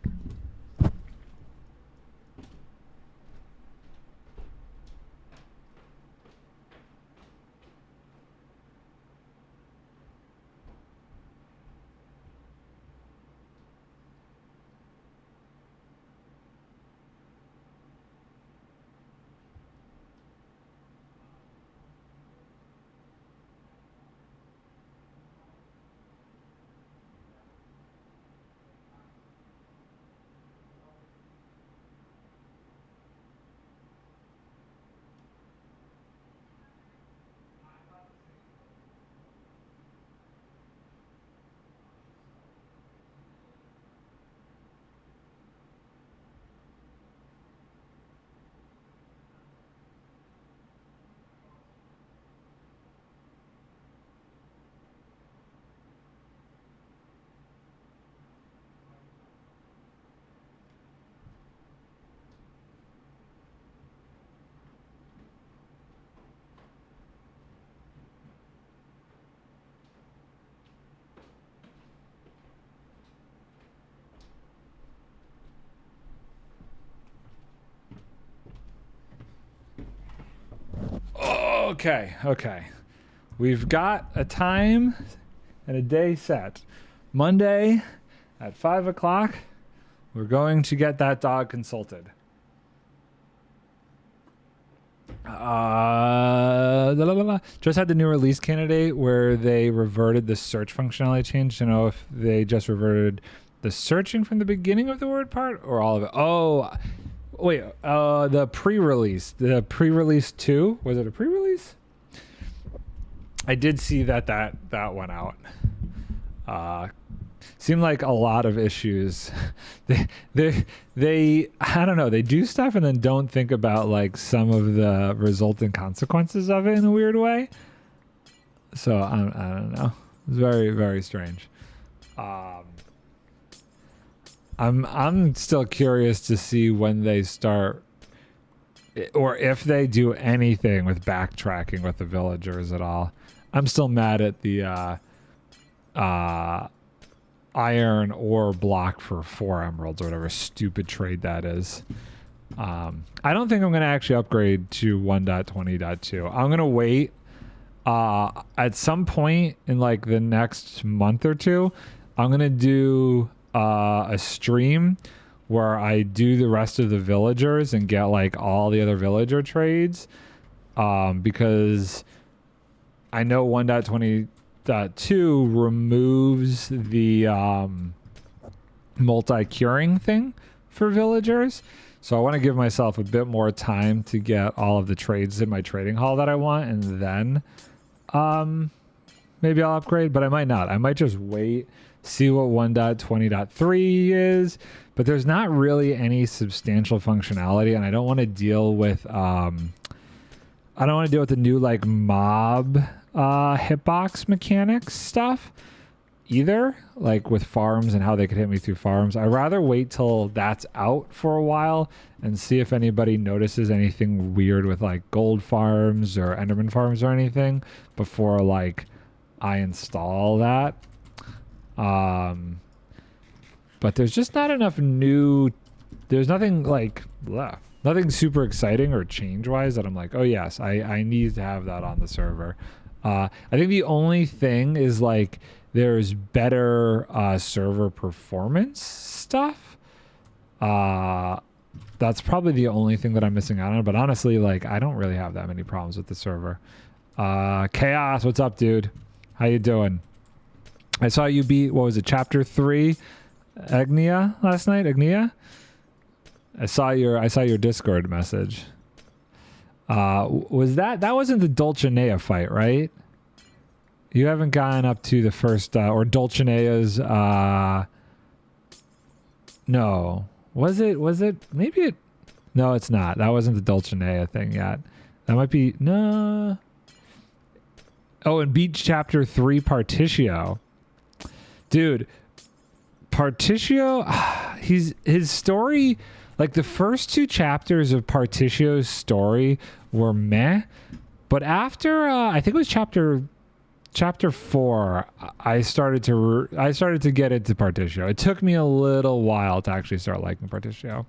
Okay. We've got a time and a day set. Monday at 5 o'clock, we're going to get that dog consulted. Just had the new release candidate where they reverted the search functionality change to know if they just reverted the searching from the beginning of the word part or all of it. Oh, wait, the pre-release 2, was it a pre-release? I did see that went out. Seemed like a lot of issues. they I don't know, they do stuff and then don't think about like some of the resultant consequences of it in a weird way. So I don't know. It's very, very strange. I'm still curious to see when they start, or if they do anything with backtracking with the villagers at all. I'm still mad at the iron ore block for 4 emeralds or whatever stupid trade that is. I don't think I'm going to actually upgrade to 1.20.2. I'm going to wait at some point in like the next month or two. I'm going to do a stream where I do the rest of the villagers and get like all the other villager trades, because I know 1.20.2 removes the multi-curing thing for villagers, so I want to give myself a bit more time to get all of the trades in my trading hall that I want, and then maybe I'll upgrade, but I might not. I might just wait, see what 1.20.3 is, but there's not really any substantial functionality, and I don't want to deal with the new like mob hitbox mechanics stuff either, like with farms and how they could hit me through farms. I'd rather wait till that's out for a while and see if anybody notices anything weird with like gold farms or enderman farms or anything before like I install that. But there's just not enough there's nothing like Nothing super exciting or change-wise that I'm like, oh yes, I need to have that on the server. I think the only thing is like there's better server performance stuff. That's probably the only thing that I'm missing out on. But honestly, like I don't really have that many problems with the server. Chaos, what's up, dude? How you doing? I saw you beat, what was it, chapter 3 Agnia last night? Agnia? I saw your Discord message. Was that wasn't the Dulcinea fight, right? You haven't gotten up to the first or Dulcinea's no. Was it maybe it no, it's not. That wasn't the Dulcinea thing yet. That might be no. Oh, and beat chapter 3 Partitio. Dude, Partitio, his story, like the first 2 chapters of Partitio's story were meh, but after I think it was chapter 4, I started to get into Partitio. It took me a little while to actually start liking Partitio.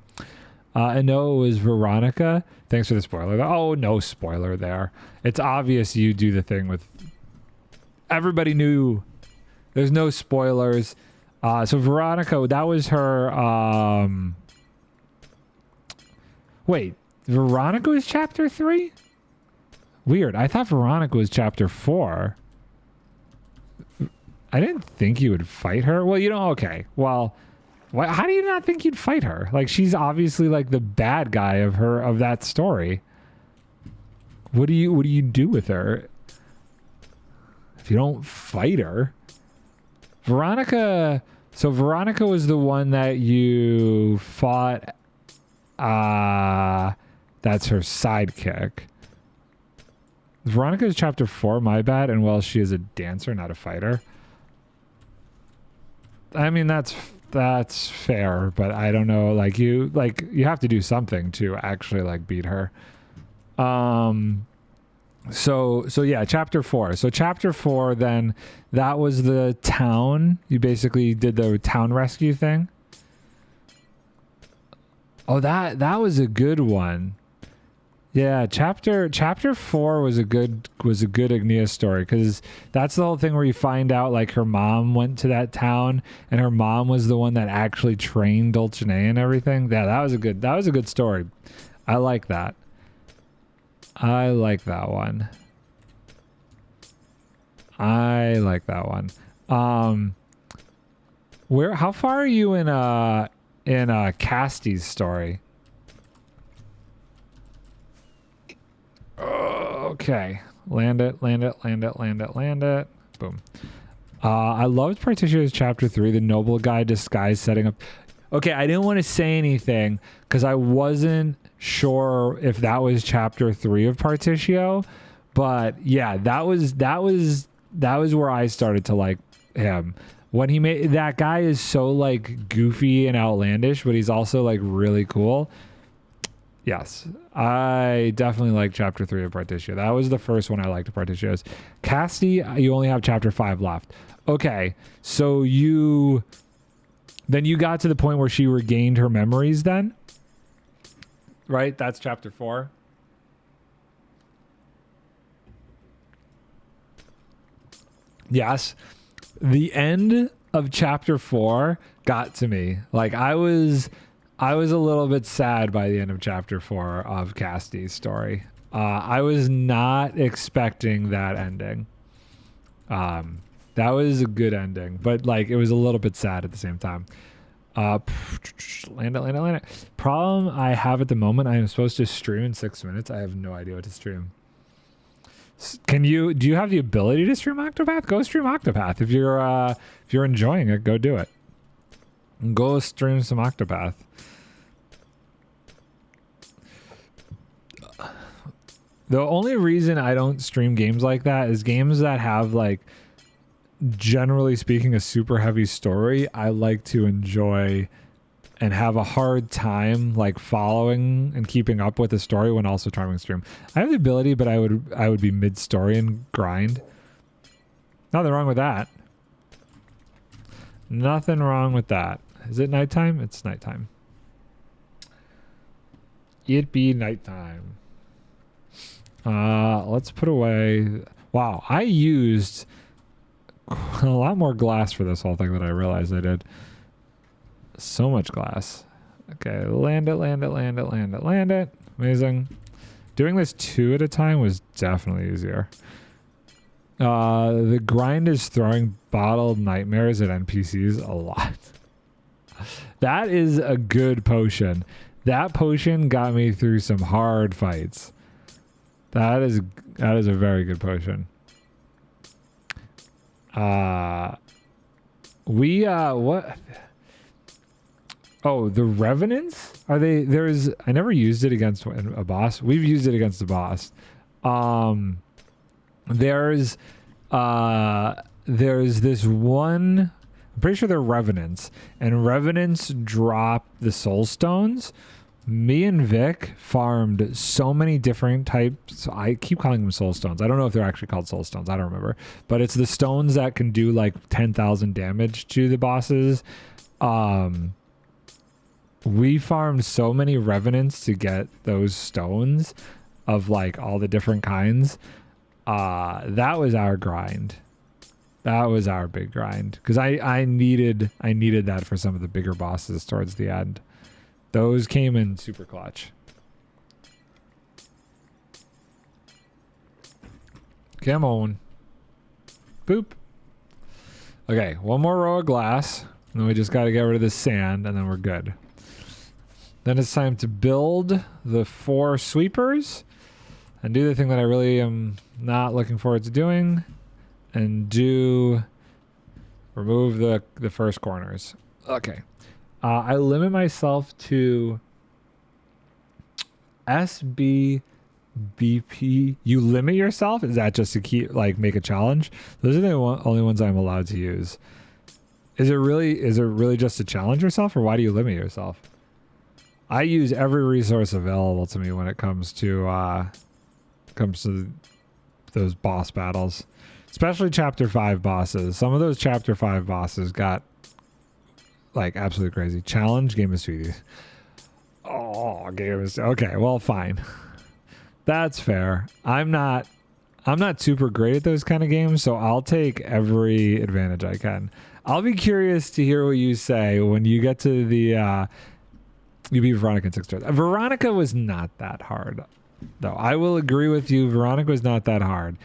I know it was Veronica. Thanks for the spoiler. Oh, no spoiler there. It's obvious you do the thing with everybody knew. There's no spoilers. So Veronica, that was her. Wait, Veronica was chapter 3? Weird. I thought Veronica was chapter 4. I didn't think you would fight her. Well, you know, okay. Well, how do you not think you'd fight her? Like, she's obviously like the bad guy of that story. What do you do with her if you don't fight her? Veronica. So Veronica was the one that you fought. That's her sidekick. Veronica is chapter 4. My bad. And well, she is a dancer, not a fighter. I mean, that's fair, but I don't know. Like you have to do something to actually like beat her. So yeah, chapter 4. So chapter 4, then that was the town. You basically did the town rescue thing. Oh, that was a good one. Yeah, chapter 4 was a good Agnia story, because that's the whole thing where you find out like her mom went to that town and her mom was the one that actually trained Dulcinea and everything. Yeah, that was a good story. I like that. I like that one. How far are you in Casty's story? Okay. Land it. Boom. I loved Partitio's chapter 3, the noble guy disguise setting up. Okay, I didn't want to say anything because I wasn't sure if that was chapter 3 of Partitio, but yeah, that was where I started to like him. When he made that guy is so like goofy and outlandish, but he's also like really cool. Yes, I definitely like chapter 3 of Partitio. That was the first one I liked of Partitio's. Casty, you only have chapter 5 left. Okay, so you got to the point where she regained her memories then? Right? That's chapter 4. Yes. The end of chapter 4 got to me. Like I was a little bit sad by the end of chapter 4 of Casty's story. I was not expecting that ending. That was a good ending, but like it was a little bit sad at the same time. Land it. Problem I have at the moment, I am supposed to stream in 6 minutes. I have no idea what to stream. Do you have the ability to stream Octopath? Go stream Octopath. If you're enjoying it, go do it. Go stream some Octopath. The only reason I don't stream games like that is games that have like, generally speaking, a super heavy story. I like to enjoy and have a hard time like following and keeping up with the story when also trying to stream. I have the ability, but I would be mid-story and grind. Nothing wrong with that. Nothing wrong with that. Is it nighttime? It's nighttime. It be nighttime. Let's put away. Wow, I used a lot more glass for this whole thing than I realized I did. So much glass. Okay, land it, land it, land it, land it, land it. Amazing. Doing this 2 at a time was definitely easier. The grind is throwing bottled nightmares at NPCs a lot. That is a good potion. That potion got me through some hard fights. That is a very good potion. What? Oh, the Revenants? Are they, I never used it against a boss. We've used it against a boss. There's this one, I'm pretty sure they're Revenants, and Revenants drop the soul stones. Me and Vic farmed so many different types. I keep calling them soul stones. I don't know if they're actually called soul stones. I don't remember. But it's the stones that can do like 10,000 damage to the bosses. We farmed so many Revenants to get those stones of like all the different kinds. That was our grind. That was our big grind. Because I needed that for some of the bigger bosses towards the end. Those came in super clutch. Come on. Boop. Okay, one more row of glass. And then we just got to get rid of this sand, and then we're good. Then it's time to build the 4 sweepers and do the thing that I really am not looking forward to doing, and remove the first corners. Okay. I limit myself to SBBP. You limit yourself? Is that just to keep make a challenge? Those are the only ones I'm allowed to use. Is it really just to challenge yourself, or why do you limit yourself? I use every resource available to me when it comes to those boss battles, especially chapter 5 bosses. Some of those chapter 5 bosses got like absolutely crazy. Challenge, Game of Sweeties. Oh, Game of okay, well, fine. That's fair. I'm not super great at those kind of games, so I'll take every advantage I can. I'll be curious to hear what you say when you get to the you beat Veronica in 6 turns. Veronica was not that hard, though. I will agree with you. Veronica was not that hard.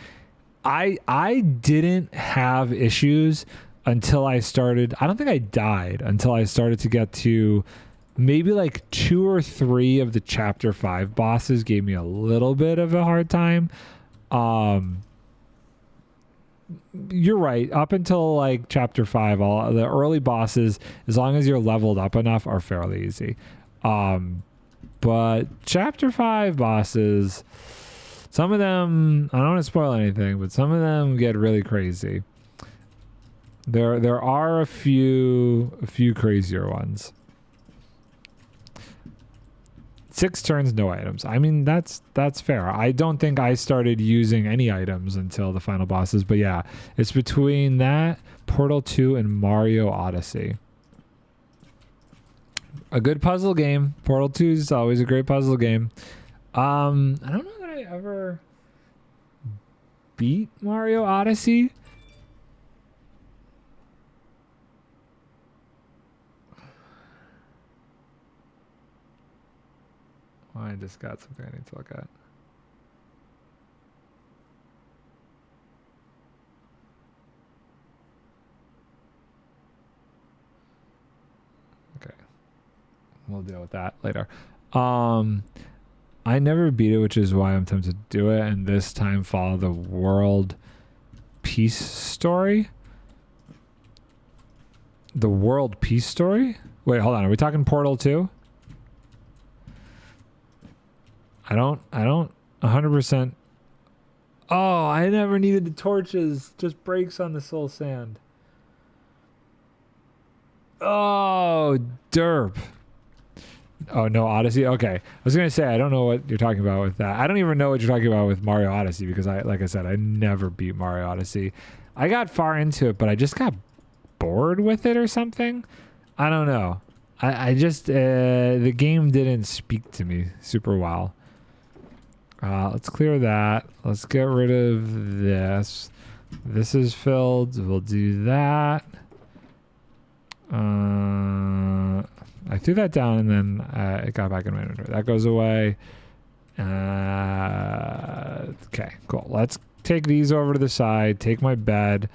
I didn't have issues until I started. I don't think I died until I started to get to maybe like 2 or 3 of the chapter 5 bosses gave me a little bit of a hard time. You're right. Up until like chapter 5, all the early bosses, as long as you're leveled up enough, are fairly easy. But chapter 5 bosses, some of them, I don't want to spoil anything, but some of them get really crazy. There are a few crazier ones. 6 turns, no items. I mean, that's fair. I don't think I started using any items until the final bosses, but yeah, it's between that, Portal 2, and Mario Odyssey. A good puzzle game. Portal 2 is always a great puzzle game. I don't know that I ever beat Mario Odyssey. Oh, I just got something I need to look at. Okay. We'll deal with that later. I never beat it, which is why I'm tempted to do it, and this time follow the world peace story. The world peace story? Wait, hold on. Are we talking Portal 2? I don't 100%. Oh, I never needed the torches. Just breaks on the soul sand. Oh, derp. Oh, no, Odyssey? Okay. I was going to say, I don't know what you're talking about with that. I don't even know what you're talking about with Mario Odyssey because, like I said, I never beat Mario Odyssey. I got far into it, but I just got bored with it or something. I don't know. I just the game didn't speak to me super well. Let's clear that. Let's get rid of this. This is filled. We'll do that. I threw that down and then it got back in my inventory. That goes away. Okay, cool. Let's take these over to the side. Take my bed.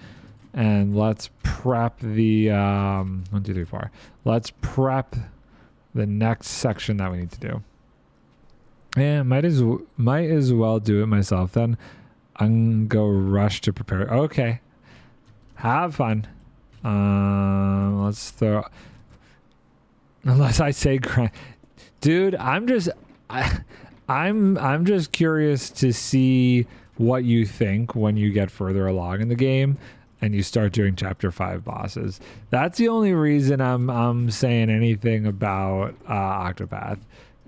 And let's prep the 1, 2, 3, 4. Let's prep the next section that we need to do. And might as well do it myself then. I'm go rush to prepare. Okay, have fun. Let's throw. Unless I say grind, dude. I'm just curious to see what you think when you get further along in the game and you start doing chapter 5 bosses. That's the only reason I'm saying anything about Octopath.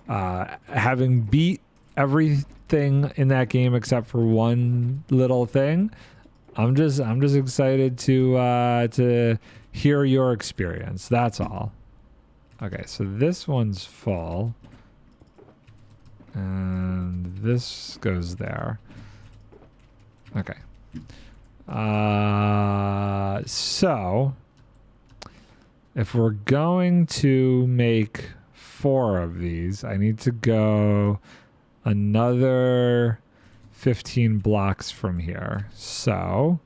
Having beat everything in that game except for one little thing, I'm just excited to hear your experience. That's all. Okay, so this one's full, and this goes there. Okay. So if we're going to make 4 of these, I need to go another 15 blocks from here. So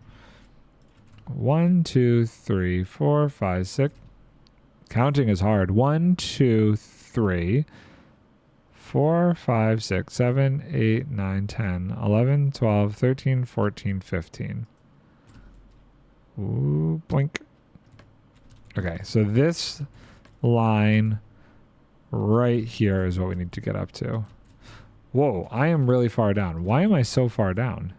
1, 2, 3, 4, 5, 6. Counting is hard. 1, 2, 3, 4, 5, 6, 7, 8, 9, 10, 11, 12, 13, 14, 15. Ooh, blink. Okay, so this line right here is what we need to get up to. Whoa, I am really far down. Why am I so far down?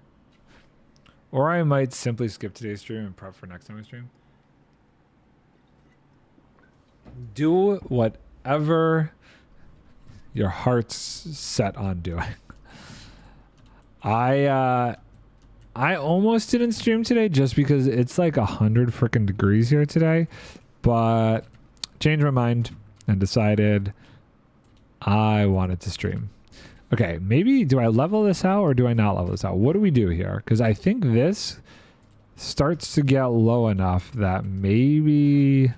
Or I might simply skip today's stream and prep for next time I stream. Do whatever your heart's set on doing. I almost didn't stream today just because it's like 100 freaking degrees here today, but changed my mind and decided I wanted to stream. Okay, maybe do I level this out or do I not level this out? What do we do here? Because I think this starts to get low enough that maybe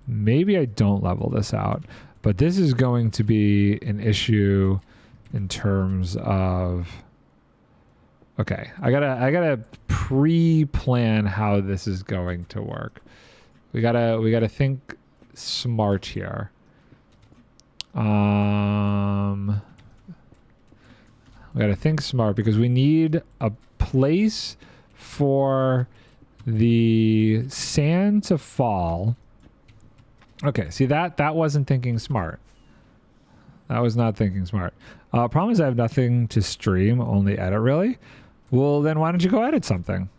I don't level this out. But this is going to be an issue in terms of... Okay, I gotta pre-plan how this is going to work. We gotta think smart here. We gotta think smart because we need a place for the sand to fall. Okay, see that wasn't thinking smart. That was not thinking smart. Problem is I have nothing to stream, only edit really. Well, then why don't you go edit something?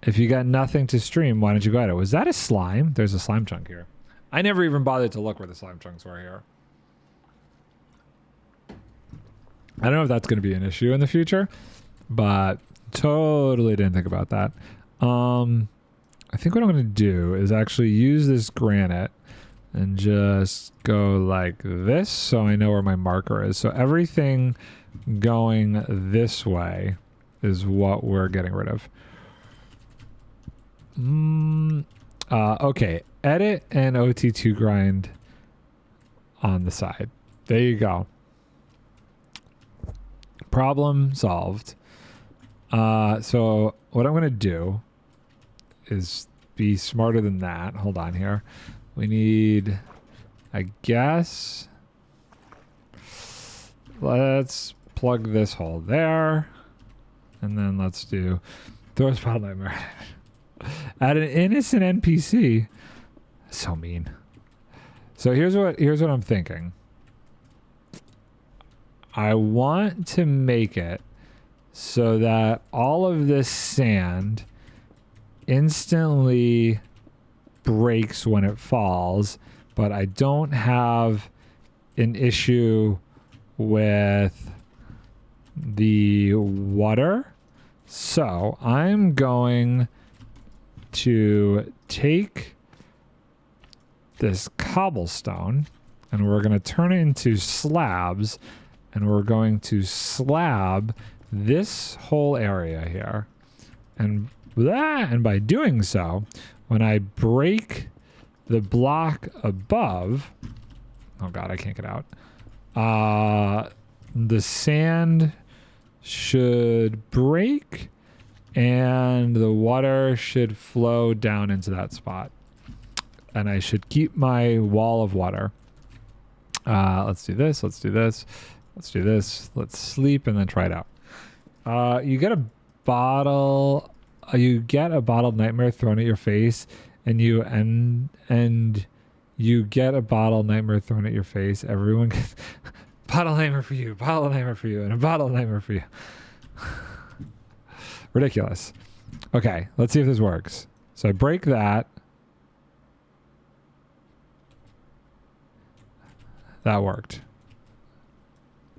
If you got nothing to stream, why don't you go edit? Was that a slime? There's a slime chunk here. I never even bothered to look where the slime chunks were here. I don't know if that's going to be an issue in the future, but totally didn't think about that. I think what I'm going to do is actually use this granite and just go like this so I know where my marker is. So everything going this way is what we're getting rid of. Okay, edit and OT2 grind on the side. There you go. Problem solved. So what I'm going to do is be smarter than that. Hold on here. We need, I guess, let's plug this hole there. And then let's do throw spot nightmare. Add an innocent NPC. So mean. So here's what I'm thinking. I want to make it so that all of this sand instantly breaks when it falls, but I don't have an issue with the water. So I'm going to take this cobblestone, and we're going to turn it into slabs, and we're going to slab this whole area here. And by doing so, when I break the block above, oh god, I can't get out. The sand should break and the water should flow down into that spot. And I should keep my wall of water. Let's do this. Let's do this. Let's do this. Let's sleep and then try it out. You get a bottle. You get a bottled nightmare thrown at your face, and you get a bottle nightmare thrown at your face. Everyone gets bottle nightmare for you, bottle nightmare for you, and a bottle nightmare for you. Ridiculous. Okay, let's see if this works. So I break that. That worked.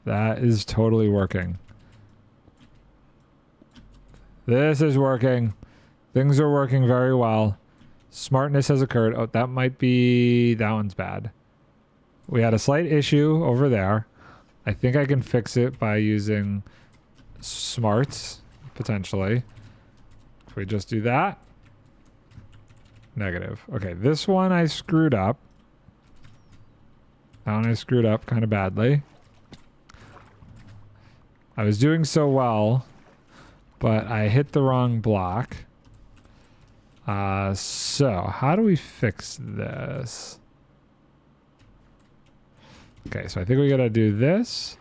That is totally working. This is working. Things are working very well. Smartness has occurred. Oh, that one's bad. We had a slight issue over there. I think I can fix it by using smarts, potentially. If we just do that. Negative. Okay, this one I screwed up. That one I screwed up kind of badly. I was doing so well, but I hit the wrong block. So how do we fix this? Okay, so I think we gotta do this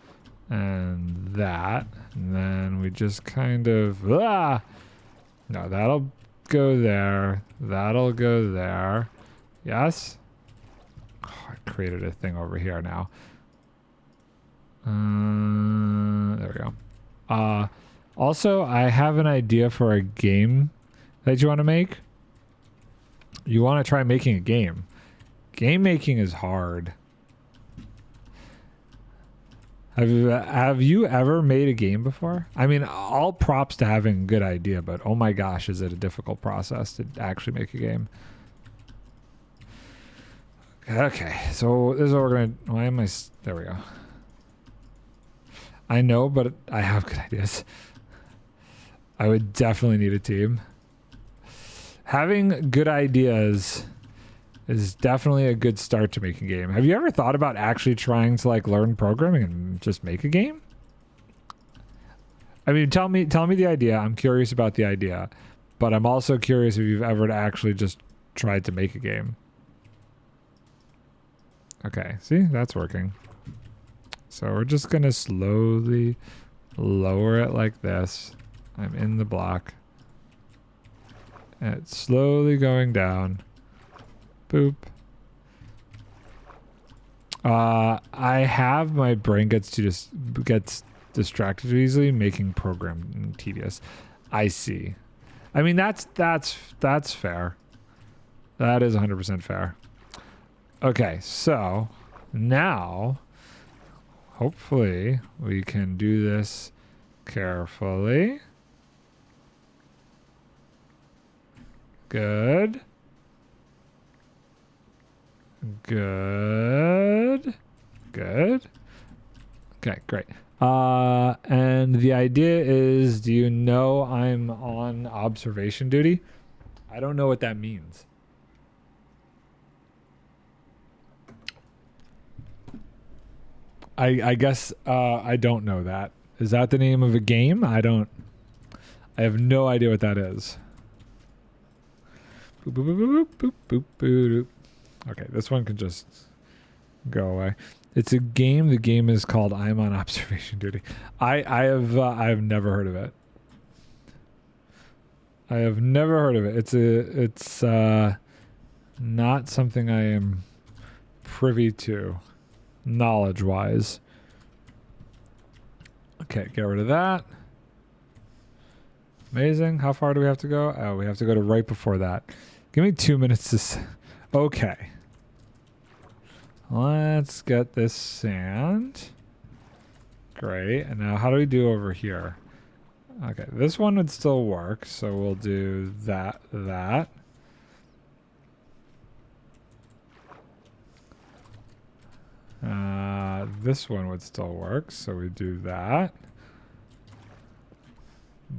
and that, and then we just kind of no, that'll go there, that'll go there. Yes. Oh, I created a thing over here now. There we go. Also, I have an idea for a game that you want to make. You want to try making a game. Game making is hard. Have you ever made a game before? I mean, all props to having a good idea, but oh my gosh, is it a difficult process to actually make a game. Okay, so this is what we're going to... Why am I... There we go. I know, but I have good ideas. I would definitely need a team. Having good ideas is definitely a good start to making a game. Have you ever thought about actually trying to like learn programming and just make a game? I mean, tell me the idea. I'm curious about the idea, but I'm also curious if you've ever actually just tried to make a game. Okay, see, that's working. So we're just gonna slowly lower it like this. I'm in the block. And it's slowly going down. Boop. I have my brain gets distracted easily, making programming tedious. I see. I mean, that's fair. That is 100% fair. Okay, so now hopefully we can do this carefully. Good. Good. Good. Okay, great. And the idea is, do you know I'm on observation duty? I don't know what that means. I guess I don't know that. Is that the name of a game? I have no idea what that is. Boop, boop, boop, boop, boop, boop, boop. Okay, this one can just go away. It's a game. The game is called I'm on Observation Duty. I have never heard of it. I have never heard of it. It's not something I am privy to, knowledge-wise. Okay, get rid of that. Amazing. How far do we have to go? Oh, we have to go to right before that. Give me 2 minutes to... Okay. Let's get this sand. Great. And now how do we do over here? Okay, this one would still work, so we'll do that. This one would still work, so we do that.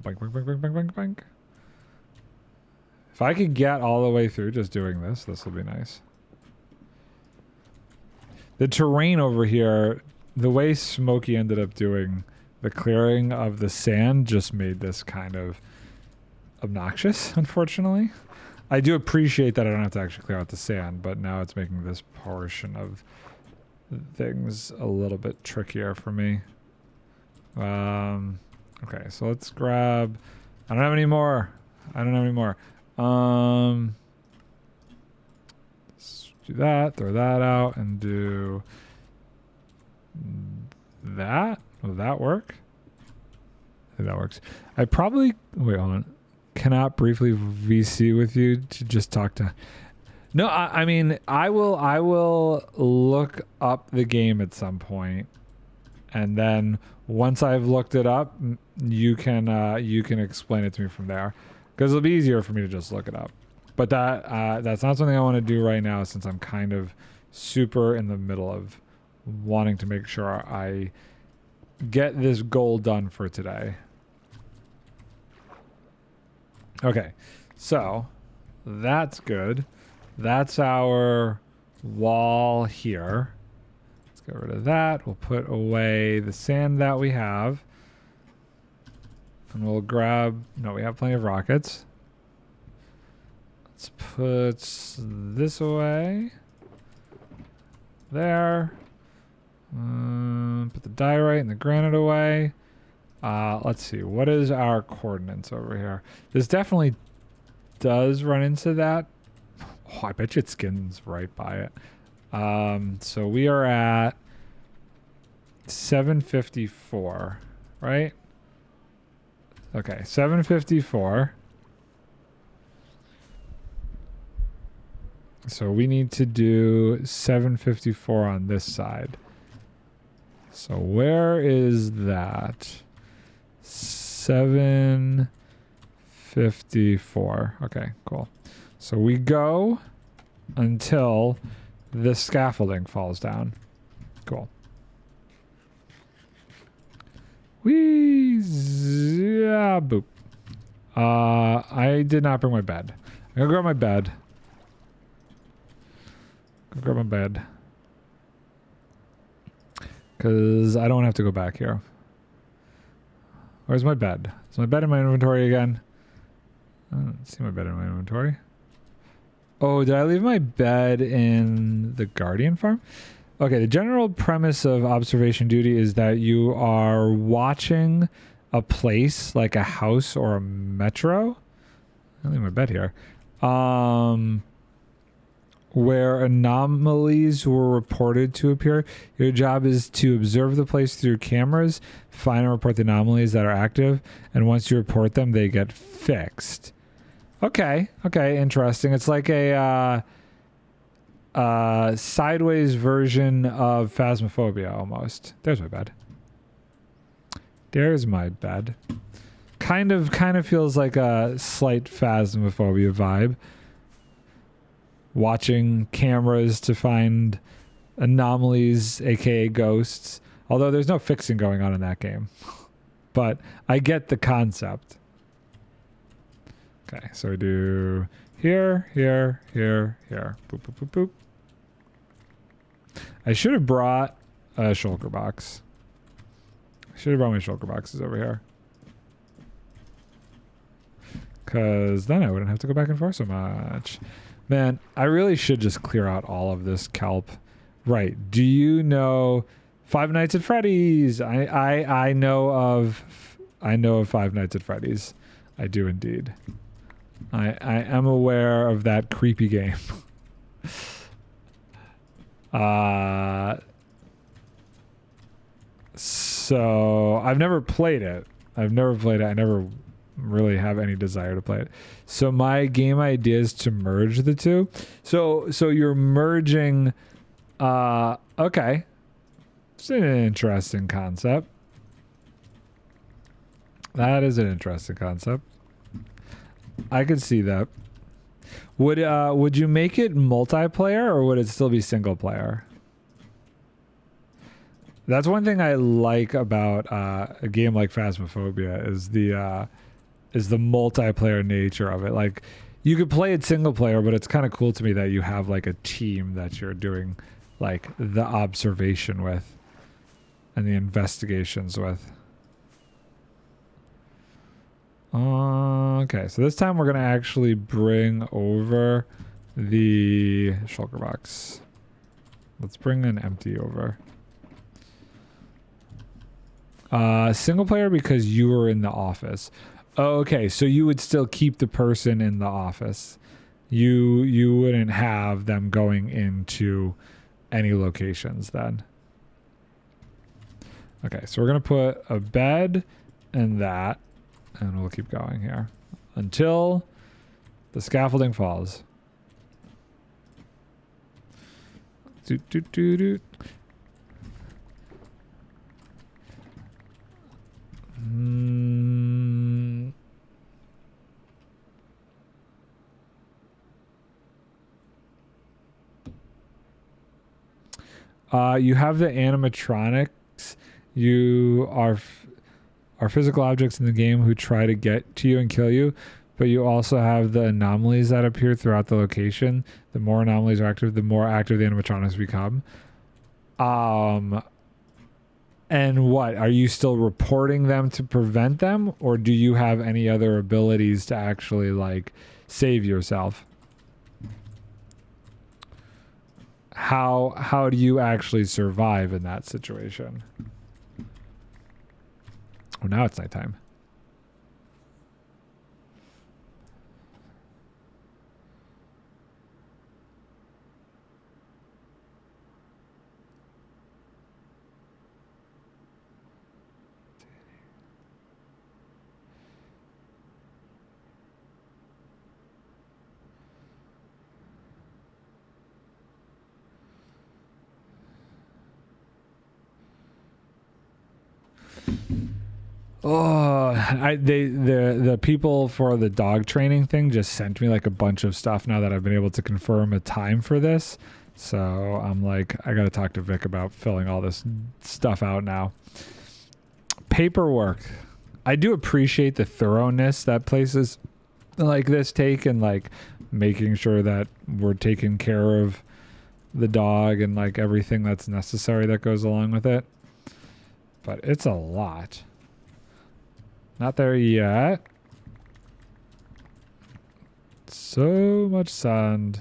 Boink, boink, boink, boink, boink, boink, boink. If I could get all the way through just doing this, this will be nice. The terrain over here, the way Smokey ended up doing the clearing of the sand just made this kind of obnoxious, unfortunately. I do appreciate that I don't have to actually clear out the sand, but now it's making this portion of things a little bit trickier for me. Okay, so let's grab... I don't have any more. I don't have any more. Let's do that, throw that out, and do that. Will that work? I think that works. I probably... Wait, hold on. Cannot briefly VC with you to just talk to... No, I mean, I will look up the game at some point, and then once I've looked it up, you can explain it to me from there, because it'll be easier for me to just look it up. But that's not something I want to do right now, since I'm kind of super in the middle of wanting to make sure I get this goal done for today. Okay, so that's good. That's our wall here. Let's get rid of that. We'll put away the sand that we have. And we'll grab... No, we have plenty of rockets. Let's put this away. There. Put the diorite and the granite away. Let's see. What is our coordinates over here? This definitely does run into that. Oh, I bet you it skins right by it. So we are at 754, right? Okay, 754. So we need to do 754 on this side. So where is that? 754. Okay, cool. So we go until this scaffolding falls down. Cool. Whee! Yeah, boop. I did not bring my bed. I'm gonna grab my bed. Go grab my bed. Because I don't have to go back here. Where's my bed? Is my bed in my inventory again? I don't see my bed in my inventory. Oh, did I leave my bed in the Guardian farm? Okay, the general premise of observation duty is that you are watching a place like a house or a metro. I leave my bed here. Where anomalies were reported to appear. Your job is to observe the place through cameras, find and report the anomalies that are active, and once you report them, they get fixed. Okay, interesting. It's like a sideways version of Phasmophobia almost. There's my bed. There's my bed. Kind of feels like a slight Phasmophobia vibe. Watching cameras to find anomalies, aka ghosts. Although there's no fixing going on in that game. But I get the concept. Okay, so we do here, here, here, here. Boop, boop, boop, boop. I should have brought a shulker box. I should have brought my shulker boxes over here. Because then I wouldn't have to go back and forth so much. Man, I really should just clear out all of this kelp. Right. Do you know Five Nights at Freddy's? I know of Five Nights at Freddy's. I do indeed. I am aware of that creepy game. So I've never played it. I never really have any desire to play it. So my game idea is to merge the two. So you're merging. Okay. It's an interesting concept. That is an interesting concept. I could see that. Would you make it multiplayer or would it still be single player? That's one thing I like about a game like Phasmophobia is the multiplayer nature of it. Like, you could play it single player, but it's kind of cool to me that you have like a team that you're doing like the observation with and the investigations with. Okay, so this time we're gonna actually bring over the shulker box. Let's bring an empty over. Single player because you were in the office. Oh, okay, so you would still keep the person in the office. You wouldn't have them going into any locations then. Okay, so we're gonna put a bed and that, and we'll keep going here until the scaffolding falls. Doot, doot, doot, doot. You have the animatronics. You are physical objects in the game who try to get to you and kill you, but you also have the anomalies that appear throughout the location. The more anomalies are active, the more active the animatronics become. And what? Are you still reporting them to prevent them, or do you have any other abilities to actually, like, save yourself? How do you actually survive in that situation? Oh, now it's nighttime. Oh, the people for the dog training thing just sent me like a bunch of stuff now that I've been able to confirm a time for this. So I'm like, I got to talk to Vic about filling all this stuff out now. Paperwork. I do appreciate the thoroughness that places like this take, and like making sure that we're taking care of the dog and like everything that's necessary that goes along with it. But it's a lot. Not there yet. So much sand.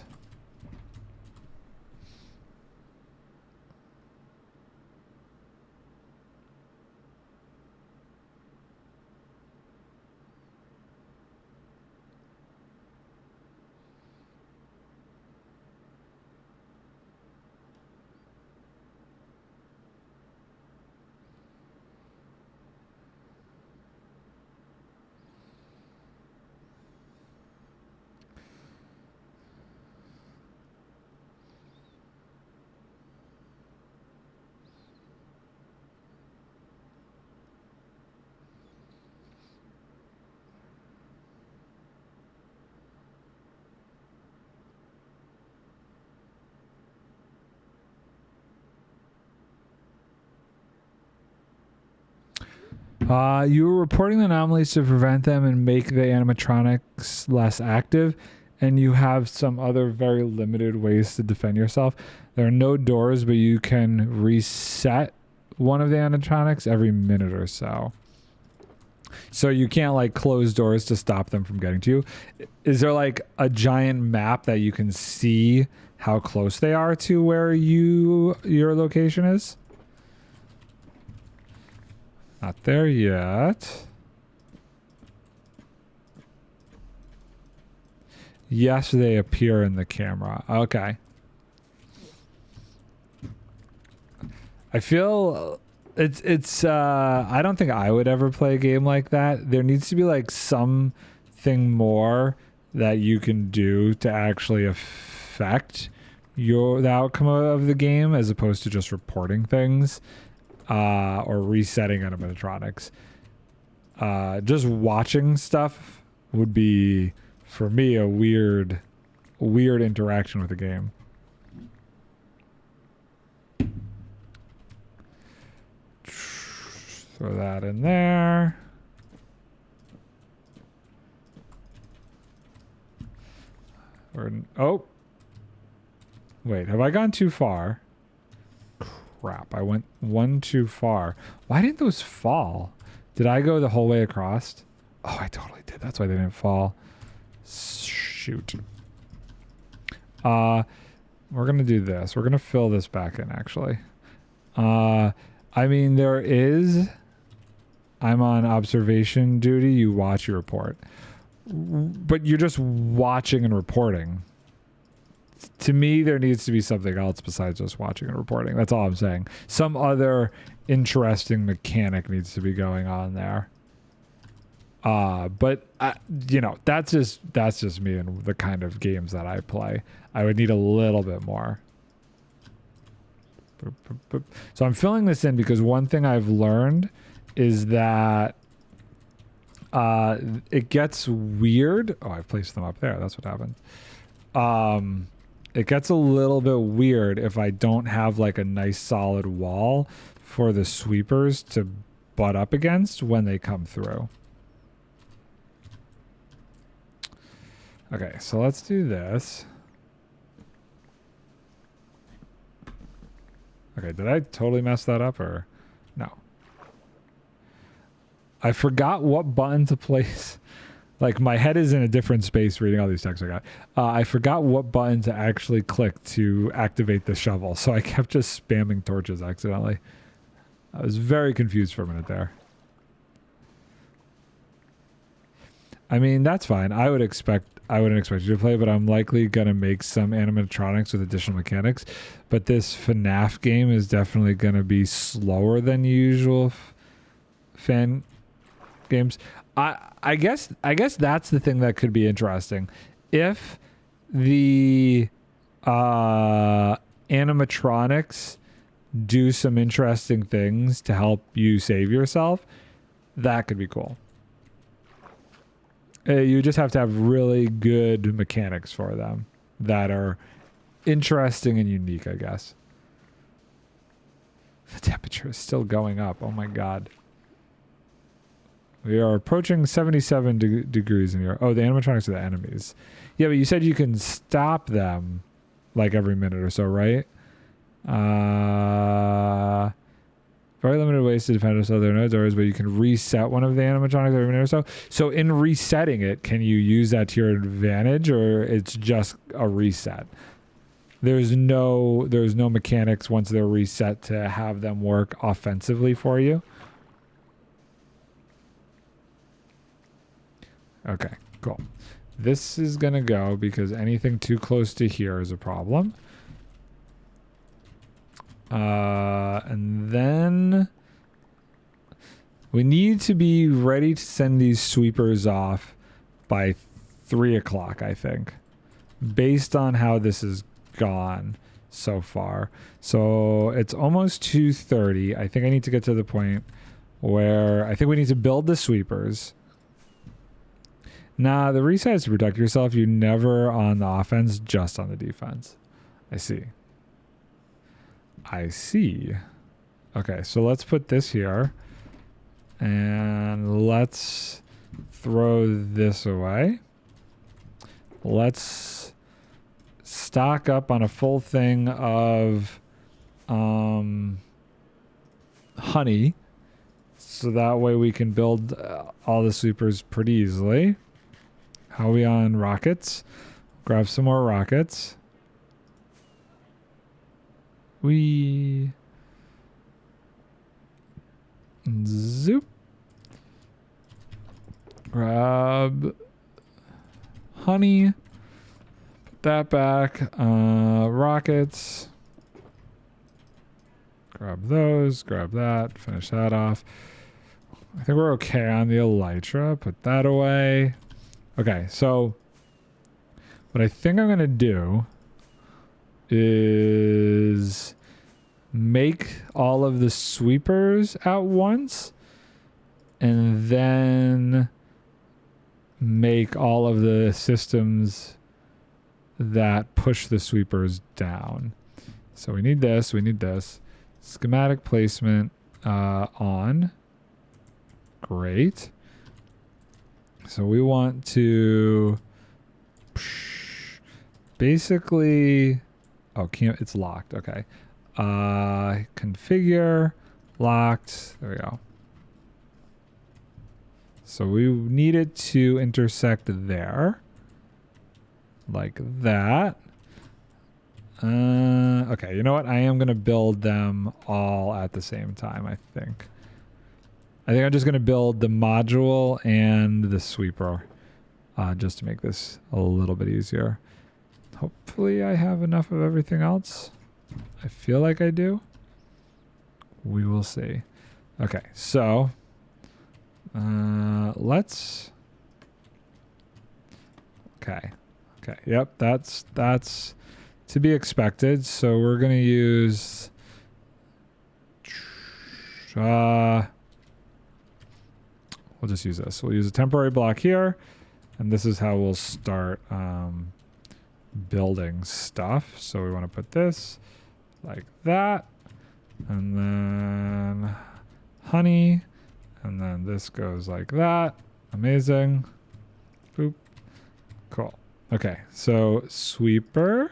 You were reporting the anomalies to prevent them and make the animatronics less active, and you have some other very limited ways to defend yourself. There are no doors, but you can reset one of the animatronics every minute or so. So you can't like close doors to stop them from getting to you. Is there like a giant map that you can see how close they are to where your location is? Not there yet. Yes, they appear in the camera. Okay. I feel it's I don't think I would ever play a game like that. There needs to be like something more that you can do to actually affect the outcome of the game, as opposed to just reporting things. Or resetting animatronics. Just watching stuff would be, for me, a weird interaction with the game. Throw that in there. Oh. Wait, have I gone too far? Crap, I went one too far. Why didn't those fall? Did I go the whole way across? Oh, I totally did. That's why they didn't fall. Shoot. We're going to do this. We're going to fill this back in, actually. I mean, there is... I'm on observation duty. You watch, you report. But you're just watching and reporting. To me, there needs to be something else besides just watching and reporting. That's all I'm saying. Some other interesting mechanic needs to be going on there. But you know, that's just me and the kind of games that I play. I would need a little bit more. Boop, boop, boop. So I'm filling this in because one thing I've learned is that it gets weird. Oh, I've placed them up there. That's what happened. It gets a little bit weird if I don't have like a nice solid wall for the sweepers to butt up against when they come through. Okay, so let's do this. Okay, did I totally mess that up or no? I forgot what button to place. Like my head is in a different space reading all these texts I got. I forgot what button to actually click to activate the shovel. So I kept just spamming torches accidentally. I was very confused for a minute there. I mean, that's fine. I wouldn't expect you to play, but I'm likely going to make some animatronics with additional mechanics. But this FNAF game is definitely going to be slower than usual fan games. I guess that's the thing that could be interesting. If the animatronics do some interesting things to help you save yourself, that could be cool. You just have to have really good mechanics for them that are interesting and unique, I guess. The temperature is still going up. Oh my god. We are approaching 77 degrees in here. Oh, the animatronics are the enemies. Yeah, but you said you can stop them like every minute or so, right? Very limited ways to defend us. There are no doors, but you can reset one of the animatronics every minute or so. So in resetting it, can you use that to your advantage, or it's just a reset? There's no mechanics once they're reset to have them work offensively for you. Okay, cool. This is going to go because anything too close to here is a problem. And then we need to be ready to send these sweepers off by 3 o'clock, I think, based on how this has gone so far. So it's almost 2:30. I think I need to get to the point where I think we need to build the sweepers. Nah, the reset is to protect yourself. You're never on the offense, just on the defense. I see. Okay, so let's put this here. And let's throw this away. Let's stock up on a full thing of honey. So that way we can build all the sweepers pretty easily. How are we on rockets? Grab some more rockets. Zoop. Grab honey. Put that back. Rockets. Grab those. Grab that. Finish that off. I think we're okay on the elytra. Put that away. Okay, so what I think I'm going to do is make all of the sweepers at once and then make all of the systems that push the sweepers down. So we need this, we need this. Schematic placement on. Great. So we want to basically, oh, can't, it's locked. Okay. Configure, locked. There we go. So we need it to intersect there. Like that. Okay, you know what? I am going to build them all at the same time, I think. I think I'm just going to build the module and the sweeper just to make this a little bit easier. Hopefully I have enough of everything else. I feel like I do. We will see. Okay, so let's... Okay. Okay, yep, that's to be expected. So we're going to use... we'll just use this. We'll use a temporary block here. And this is how we'll start building stuff. So we want to put this like that. And then honey. And then this goes like that. Amazing. Boop. Cool. Okay, so sweeper.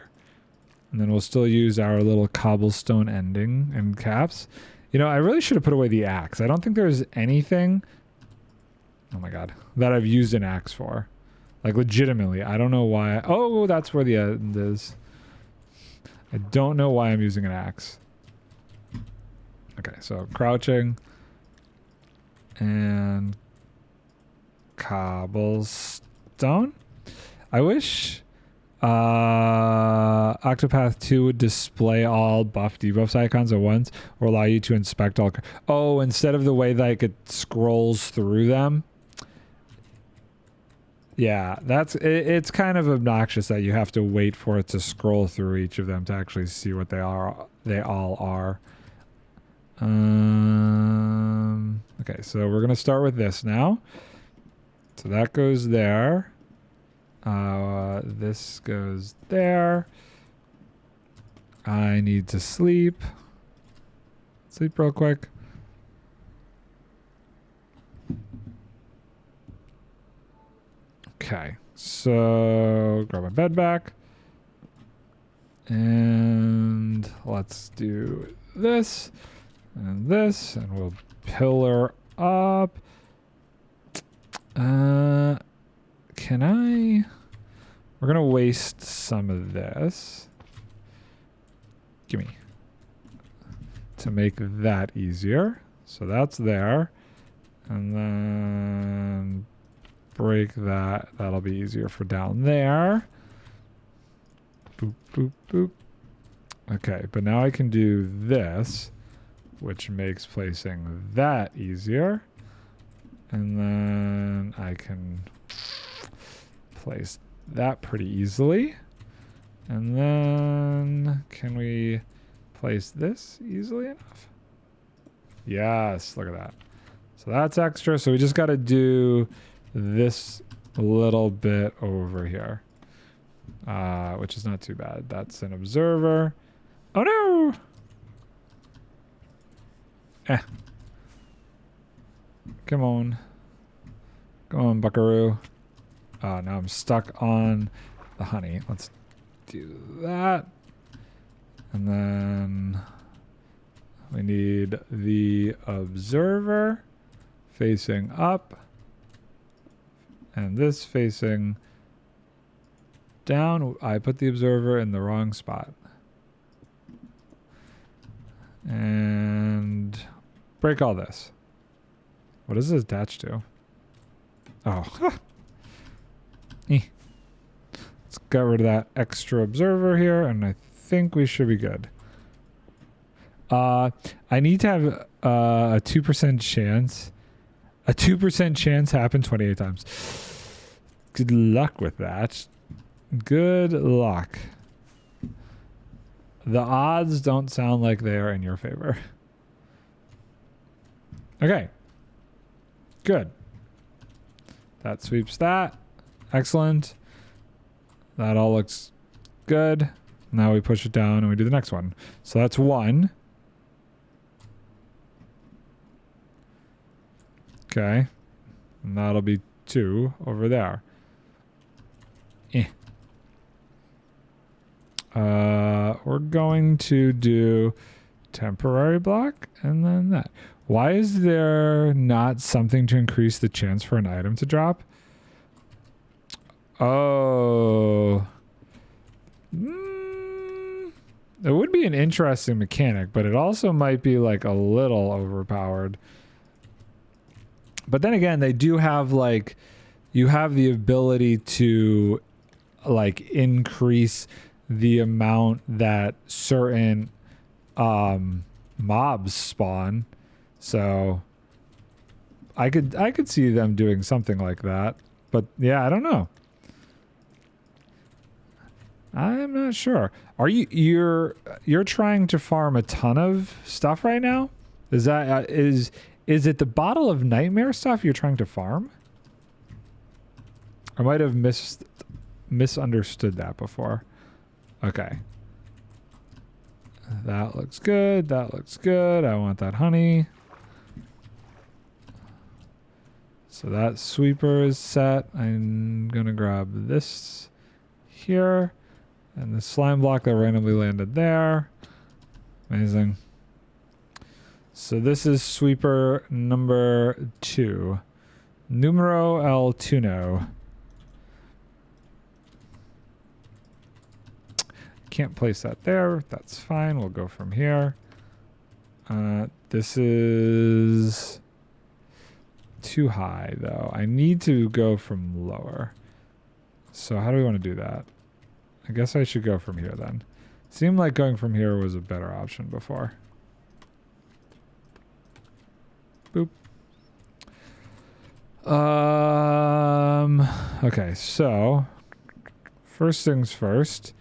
And then we'll still use our little cobblestone ending and caps. You know, I really should have put away the axe. I don't think there's anything... Oh my god. That I've used an axe for. Like, legitimately. I don't know why. Oh, that's where the end is. I don't know why I'm using an axe. Okay, so crouching. And cobblestone. I wish Octopath 2 would display all buff debuffs icons at once or allow you to inspect all. Oh, instead of the way like it scrolls through them. Yeah, it's kind of obnoxious that you have to wait for it to scroll through each of them to actually see what they all are. Okay, so we're gonna start with this now. So that goes there. This goes there. I need to sleep. Sleep real quick. Okay, so grab my bed back. And let's do this and this, and we'll pillar up. Can I... We're going to waste some of this. Gimme. To make that easier. So that's there. And then break that. That'll be easier for down there. Boop, boop, boop. Okay, but now I can do this, which makes placing that easier. And then I can place that pretty easily. And then can we place this easily enough? Yes, look at that. So that's extra. So we just got to do this little bit over here, which is not too bad. That's an observer. Oh no! Come on. Come on, buckaroo. Oh, now I'm stuck on the honey. Let's do that. And then we need the observer facing up. And this facing down. I put the observer in the wrong spot. And break all this. What is this attached to? Oh. Let's get rid of that extra observer here, and I think we should be good. I need to have a 2% chance. A 2% chance happened 28 times. Good luck with that. Good luck. The odds don't sound like they are in your favor. Okay. Good. That sweeps that. Excellent. That all looks good. Now we push it down and we do the next one. So that's one. Okay. And that'll be 2 over there. We're going to do temporary block and then that. Why is there not something to increase the chance for an item to drop? Oh. It would be an interesting mechanic, but it also might be like a little overpowered. But then again, they do have like, you have the ability to like increase the amount that certain mobs spawn. So I could see them doing something like that. But yeah, I don't know. I'm not sure. Are you're trying to farm a ton of stuff right now? Is that is it the bottle of nightmare stuff you're trying to farm? I might have misunderstood that before. Okay. That looks good. That looks good. I want that honey. So that sweeper is set. I'm gonna grab this here. And the slime block that randomly landed there. Amazing. So this is sweeper number 2. Numero el tuno. Can't place that there. That's fine. We'll go from here. This is too high, though. I need to go from lower. So how do we want to do that? I guess I should go from here then. Seemed like going from here was a better option before. Boop. Okay, so first things first.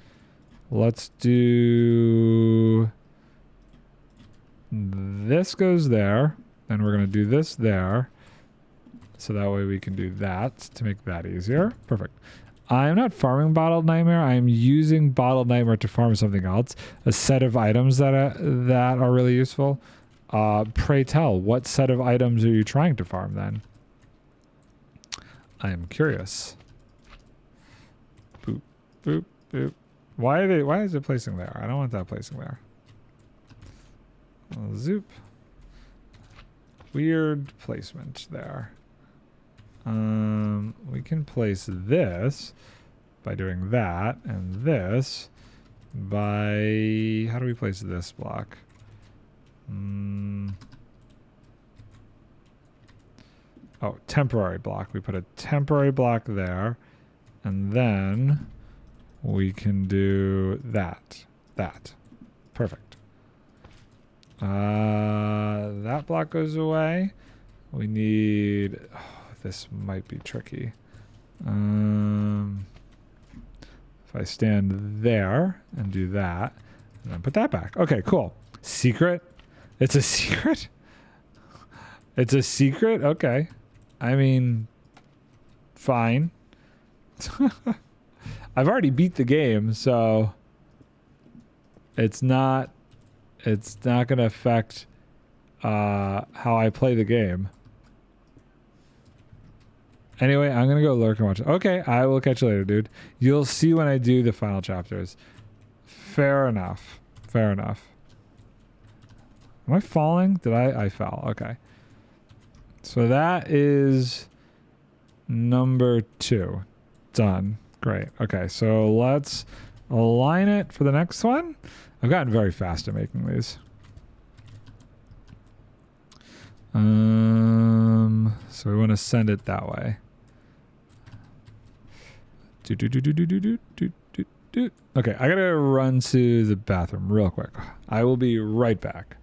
Let's do this goes there. Then we're going to do this there. So that way we can do that to make that easier. Perfect. I'm not farming Bottled Nightmare. I'm using Bottled Nightmare to farm something else. A set of items that are really useful. Pray tell, what set of items are you trying to farm then? I am curious. Boop, boop, boop. Why is it placing there? I don't want that placing there. Zoop. Weird placement there. We can place this by doing that, and this by, how do we place this block? Oh, temporary block. We put a temporary block there, and then we can do that. Perfect. That block goes away. We need, this might be tricky. If I stand there and do that, and then put that back. Okay, cool. Secret? It's a secret? It's a secret? Okay. I mean, fine. I've already beat the game, so it's not going to affect how I play the game. Anyway, I'm going to go lurk and watch it. Okay, I will catch you later, dude. You'll see when I do the final chapters. Fair enough. Fair enough. Am I falling? I fell. Okay. So that is number 2. Done. Great. Okay, so let's align it for the next one. I've gotten very fast at making these. So we want to send it that way. Okay, I gotta run to the bathroom real quick. I will be right back.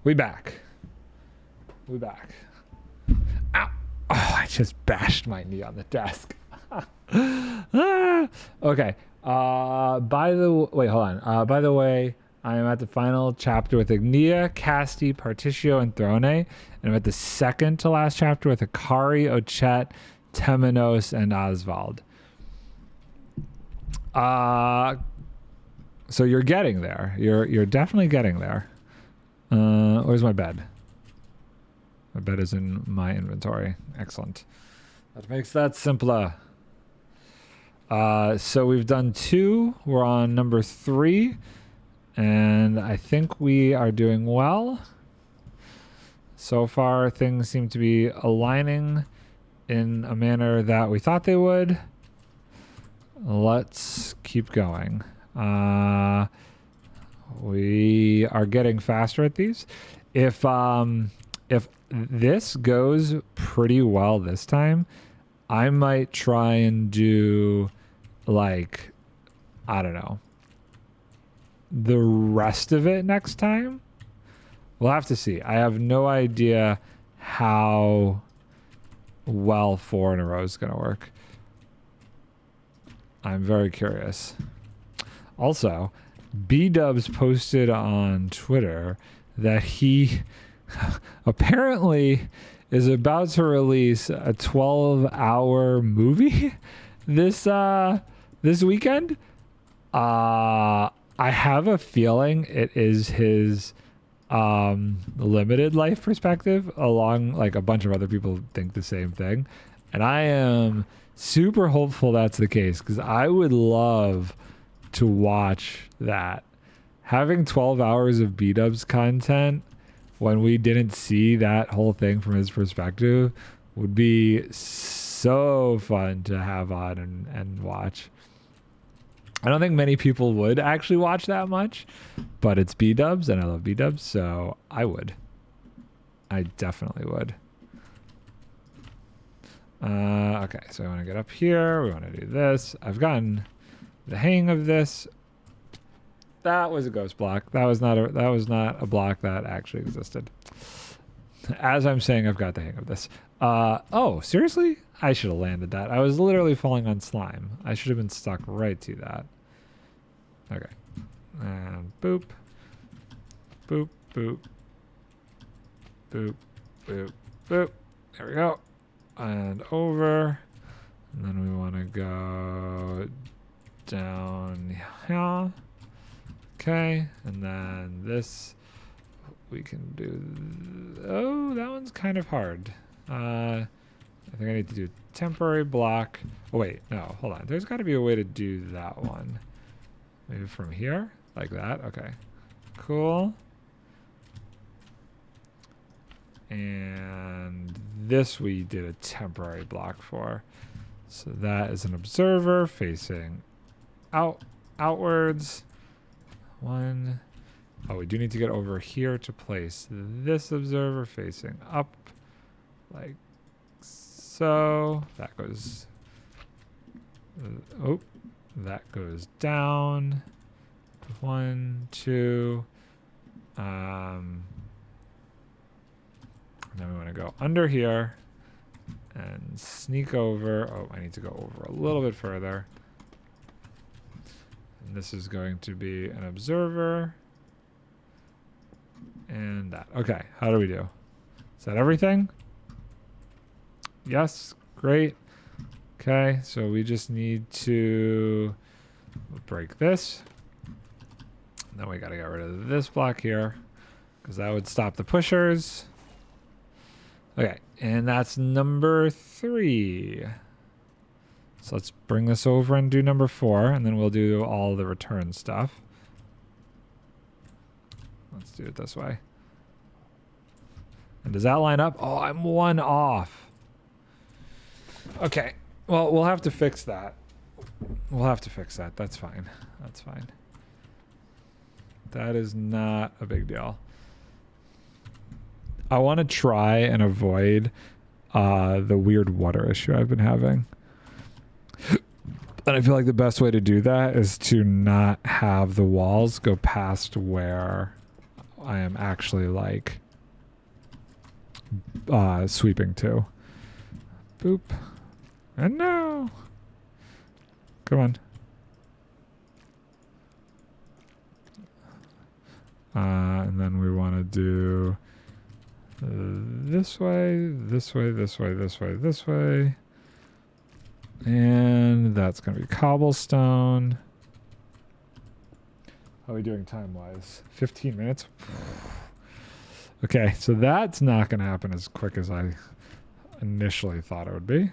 We back. Ow. Oh, I just bashed my knee on the desk. Okay. By the way, I am at the final chapter with Ignia, Casti, Particio, and Throne. And I'm at the second to last chapter with Akari, Ochet, Temenos, and Oswald. So you're getting there. You're definitely getting there. Where's my bed? My bed is in my inventory. Excellent. That makes that simpler. So we've done 2. We're on number 3. And I think we are doing well. So far, things seem to be aligning in a manner that we thought they would. Let's keep going. We are getting faster at these. If this goes pretty well this time, I might try and do like, I don't know, the rest of it next time. We'll have to see. I have no idea how well 4 in a row is going to work. I'm very curious. Also, B-Dubs posted on Twitter that he apparently is about to release a 12-hour movie this weekend. I have a feeling it is his limited life perspective, along like a bunch of other people think the same thing, and I am super hopeful that's the case, because I would love to watch that. Having 12 hours of B-Dubs content when we didn't see that whole thing from his perspective would be so fun to have on and watch. I don't think many people would actually watch that much, but it's B-Dubs and I love B-Dubs, so I would. I definitely would. Okay, so I want to get up here. We want to do this. I've gotten the hang of this. That was a ghost block. That was not a block that actually existed. As I'm saying, I've got the hang of this. Oh, seriously? I should have landed that. I was literally falling on slime. I should have been stuck right to that. Okay. And boop. Boop, boop. Boop, boop, boop. There we go. And over. And then we want to go down here. Okay. And then this we can do. Oh, that one's kind of hard. I think I need to do temporary block. Oh, wait. No, hold on. There's got to be a way to do that one. Maybe from here? Like that? Okay. Cool. And this we did a temporary block for. So that is an observer facing outwards. One. Oh, we do need to get over here to place this observer facing up. Like so. That goes... oh. That goes down. 1, 2. And then we want to go under here and sneak over. Oh, I need to go over a little bit further. And this is going to be an observer. And that. Okay, how do we do? Is that everything? Yes, great. Okay, so we just need to break this. And then we got to get rid of this block here, because that would stop the pushers. Okay, and that's number 3. So let's bring this over and do number 4, and then we'll do all the return stuff. Let's do it this way. And does that line up? Oh, I'm 1 off. Okay, well, we'll have to fix that. We'll have to fix that. That's fine. That's fine. That is not a big deal. I want to try and avoid the weird water issue I've been having. And I feel like the best way to do that is to not have the walls go past where I am actually like sweeping to. Boop. And no. Come on. And then we want to do this way, this way, this way, this way, this way. And that's going to be cobblestone. How are we doing time-wise? 15 minutes? Okay, so that's not going to happen as quick as I initially thought it would be.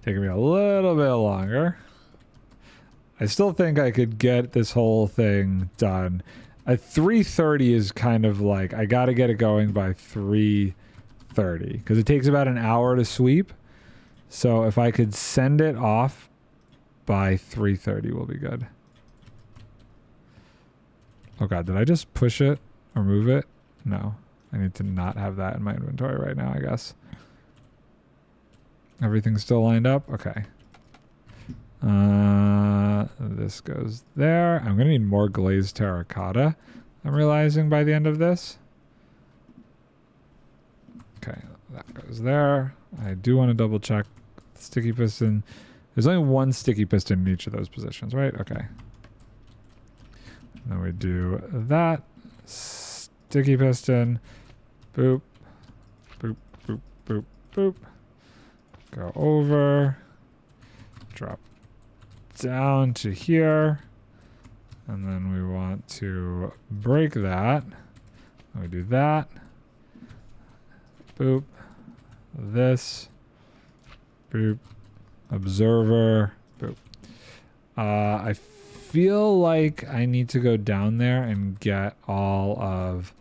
Taking me a little bit longer. I still think I could get this whole thing done. At 3:30 is kind of like, I got to get it going by 3:30 because it takes about an hour to sweep. So if I could send it off by 3:30 will be good. Oh God, did I just push it or move it? No, I need to not have that in my inventory right now, I guess. Everything's still lined up? Okay. This goes there. I'm going to need more glazed terracotta, I'm realizing by the end of this. Okay, that goes there. I do want to double check the sticky piston. There's only one sticky piston in each of those positions, right? Okay. Then we do that. Sticky piston. Boop. Boop, boop, boop, boop. Go over. Drop down to here. And then we want to break that. We do that. Boop. This. Boop. Observer. Boop. I feel like I need to go down there and get all of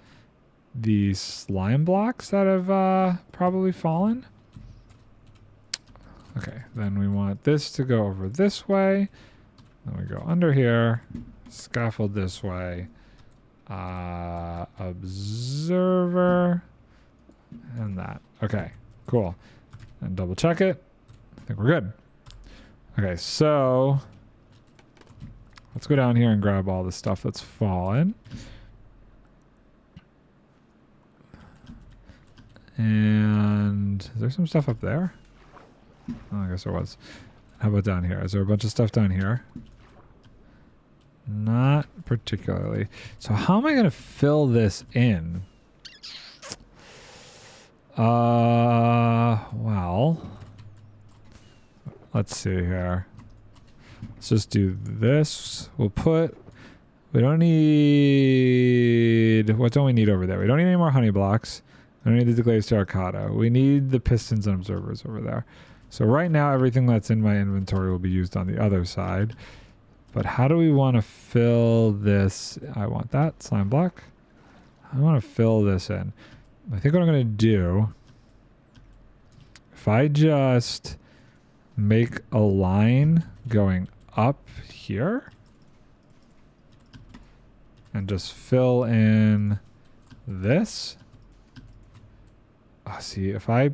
these slime blocks that have probably fallen. Okay, then we want this to go over this way. Then we go under here, scaffold this way, observer, and that. Okay, cool. And double check it. I think we're good. Okay, so let's go down here and grab all the stuff that's fallen. And is there some stuff up there? Oh, I guess there was. How about down here? Is there a bunch of stuff down here? Not particularly. So how am I going to fill this in? Well, let's see here. Let's just do this. We don't need, what don't we need over there? We don't need any more honey blocks. We don't need the glazed terracotta. We need the pistons and observers over there. So right now, everything that's in my inventory will be used on the other side. But how do we want to fill this? I want that slime block. I want to fill this in. I think what I'm going to do, if I just make a line going up here and just fill in this. See, if I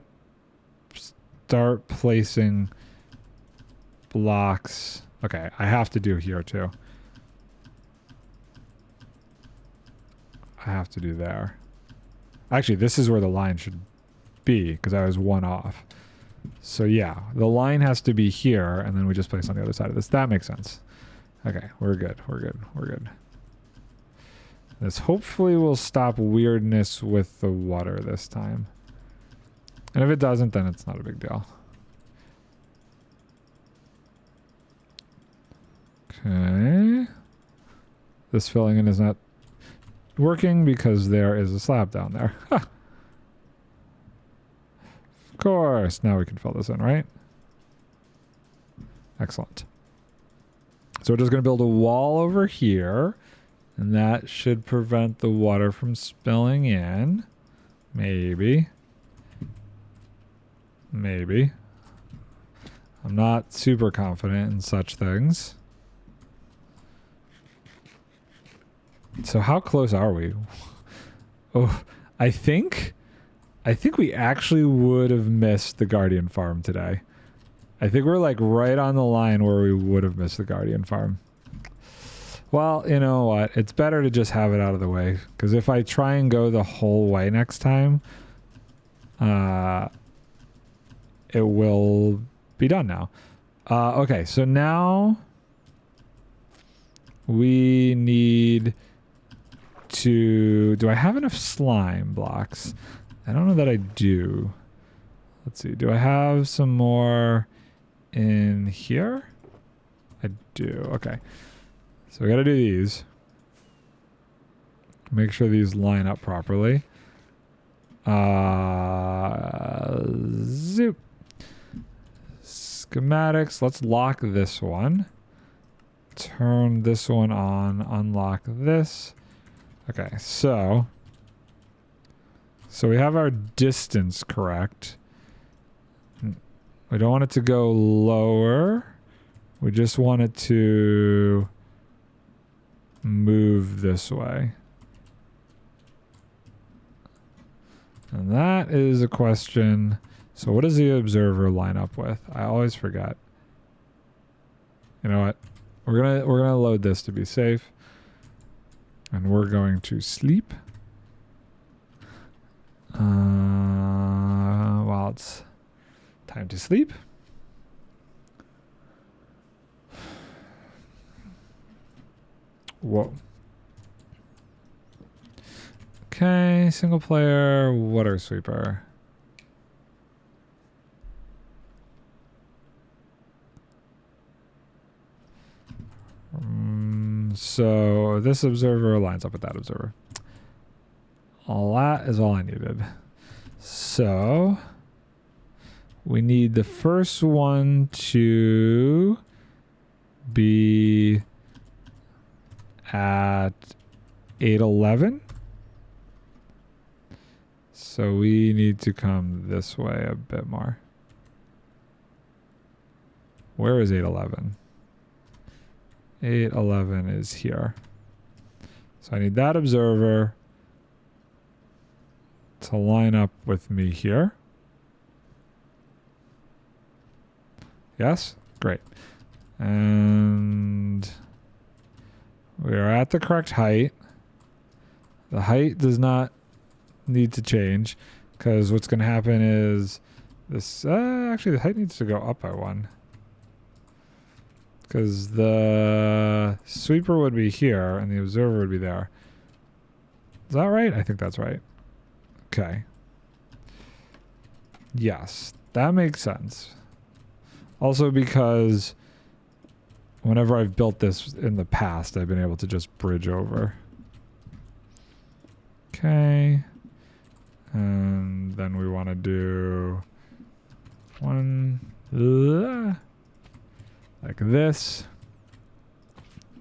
start placing blocks. Okay, I have to do here too. I have to do there. Actually, this is where the line should be because I was one off. So yeah, the line has to be here and then we just place on the other side of this. That makes sense. Okay, we're good. We're good. We're good. This hopefully will stop weirdness with the water this time. And if it doesn't, then it's not a big deal. Okay. This filling in is not working because there is a slab down there. Of course. Now we can fill this in, right? Excellent. So we're just going to build a wall over here. And that should prevent the water from spilling in. Maybe. Maybe. I'm not super confident in such things. So how close are we? Oh, I think we actually would have missed the Guardian farm today. I think we're like right on the line where we would have missed the Guardian farm. Well, you know what? It's better to just have it out of the way. Because if I try and go the whole way next time, it will be done now. Okay, so now we need to... Do I have enough slime blocks? I don't know that I do. Let's see. Do I have some more in here? I do. Okay. So we got to do these. Make sure these line up properly. Zoop. Schematics. Let's lock this one. Turn this one on. Unlock this. Okay, so we have our distance correct. We don't want it to go lower. We just want it to move this way. And that is a question. So what does the observer line up with? I always forget. You know what? We're gonna load this to be safe. And we're going to sleep. Well, it's time to sleep. Whoa. Okay, single player water sweeper. So this observer lines up with that observer. All that is all I needed. So we need the first one to be at 811. So we need to come this way a bit more. Where is 811? 811 is here. So I need that observer to line up with me here. Yes? Great. And we are at the correct height. The height does not need to change because what's going to happen is this... actually, the height needs to go up by 1. Because the sweeper would be here and the observer would be there. Is that right? I think that's right. Okay. Yes, that makes sense. Also because whenever I've built this in the past, I've been able to just bridge over. Okay. And then we want to do one... like this.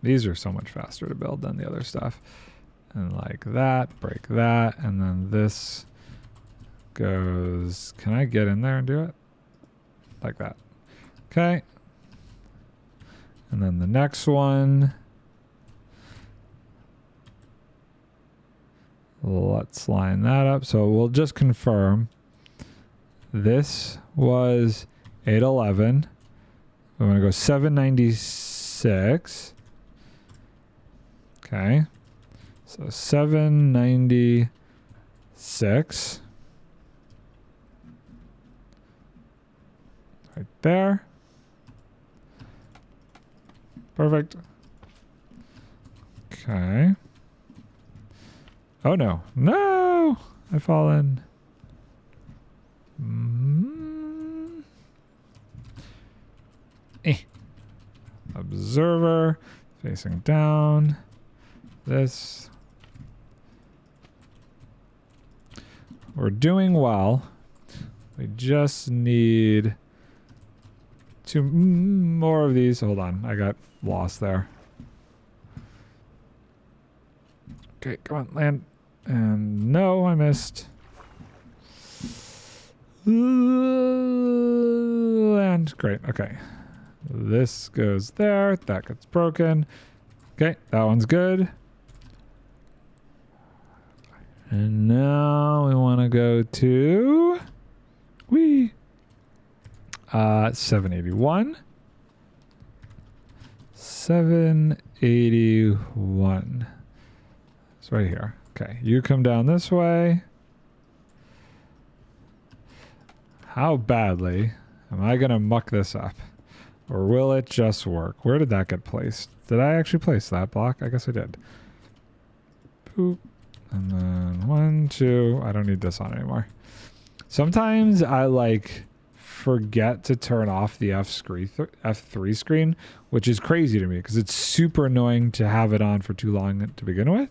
These are so much faster to build than the other stuff. And like that, break that, and then this goes... Can I get in there and do it? Like that. Okay. And then the next one. Let's line that up. So we'll just confirm. This was 811. I'm going to go 796. Okay. So 796. Right there. Perfect. Okay. Oh no. No! I've fallen. Observer facing down. This. We're doing well. We just need 2 more of these. Hold on. I got lost there. Okay, come on, land. And no, I missed. Land. Great. Okay. This goes there. That gets broken. Okay, that one's good. And now we want to go to 781. 781. It's right here. Okay, you come down this way. How badly am I gonna muck this up? Or will it just work? Where did that get placed? Did I actually place that block? I guess I did. Boop. And then 1, 2. I don't need this on anymore. Sometimes I like forget to turn off the F3 screen, which is crazy to me because it's super annoying to have it on for too long to begin with.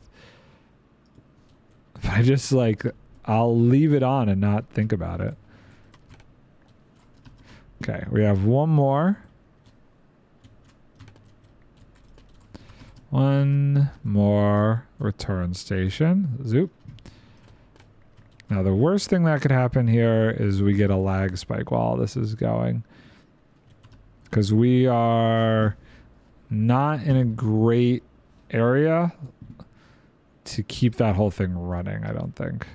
But I just like, I'll leave it on and not think about it. Okay, we have one more. One more return station. Zoop. Now the worst thing that could happen here is we get a lag spike while this is going. Because we are not in a great area to keep that whole thing running, I don't think.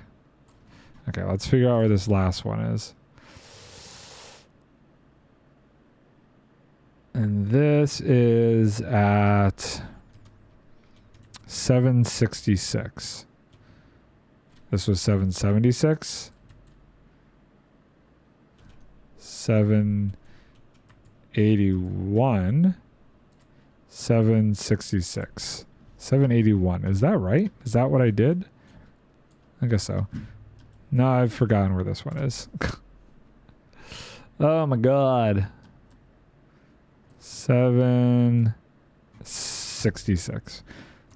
Okay, let's figure out where this last one is. And this is at 766. This was 776. 781. 766. 781. Is that right? Is that what I did? I guess so. No, I've forgotten where this one is. Oh my god. 766.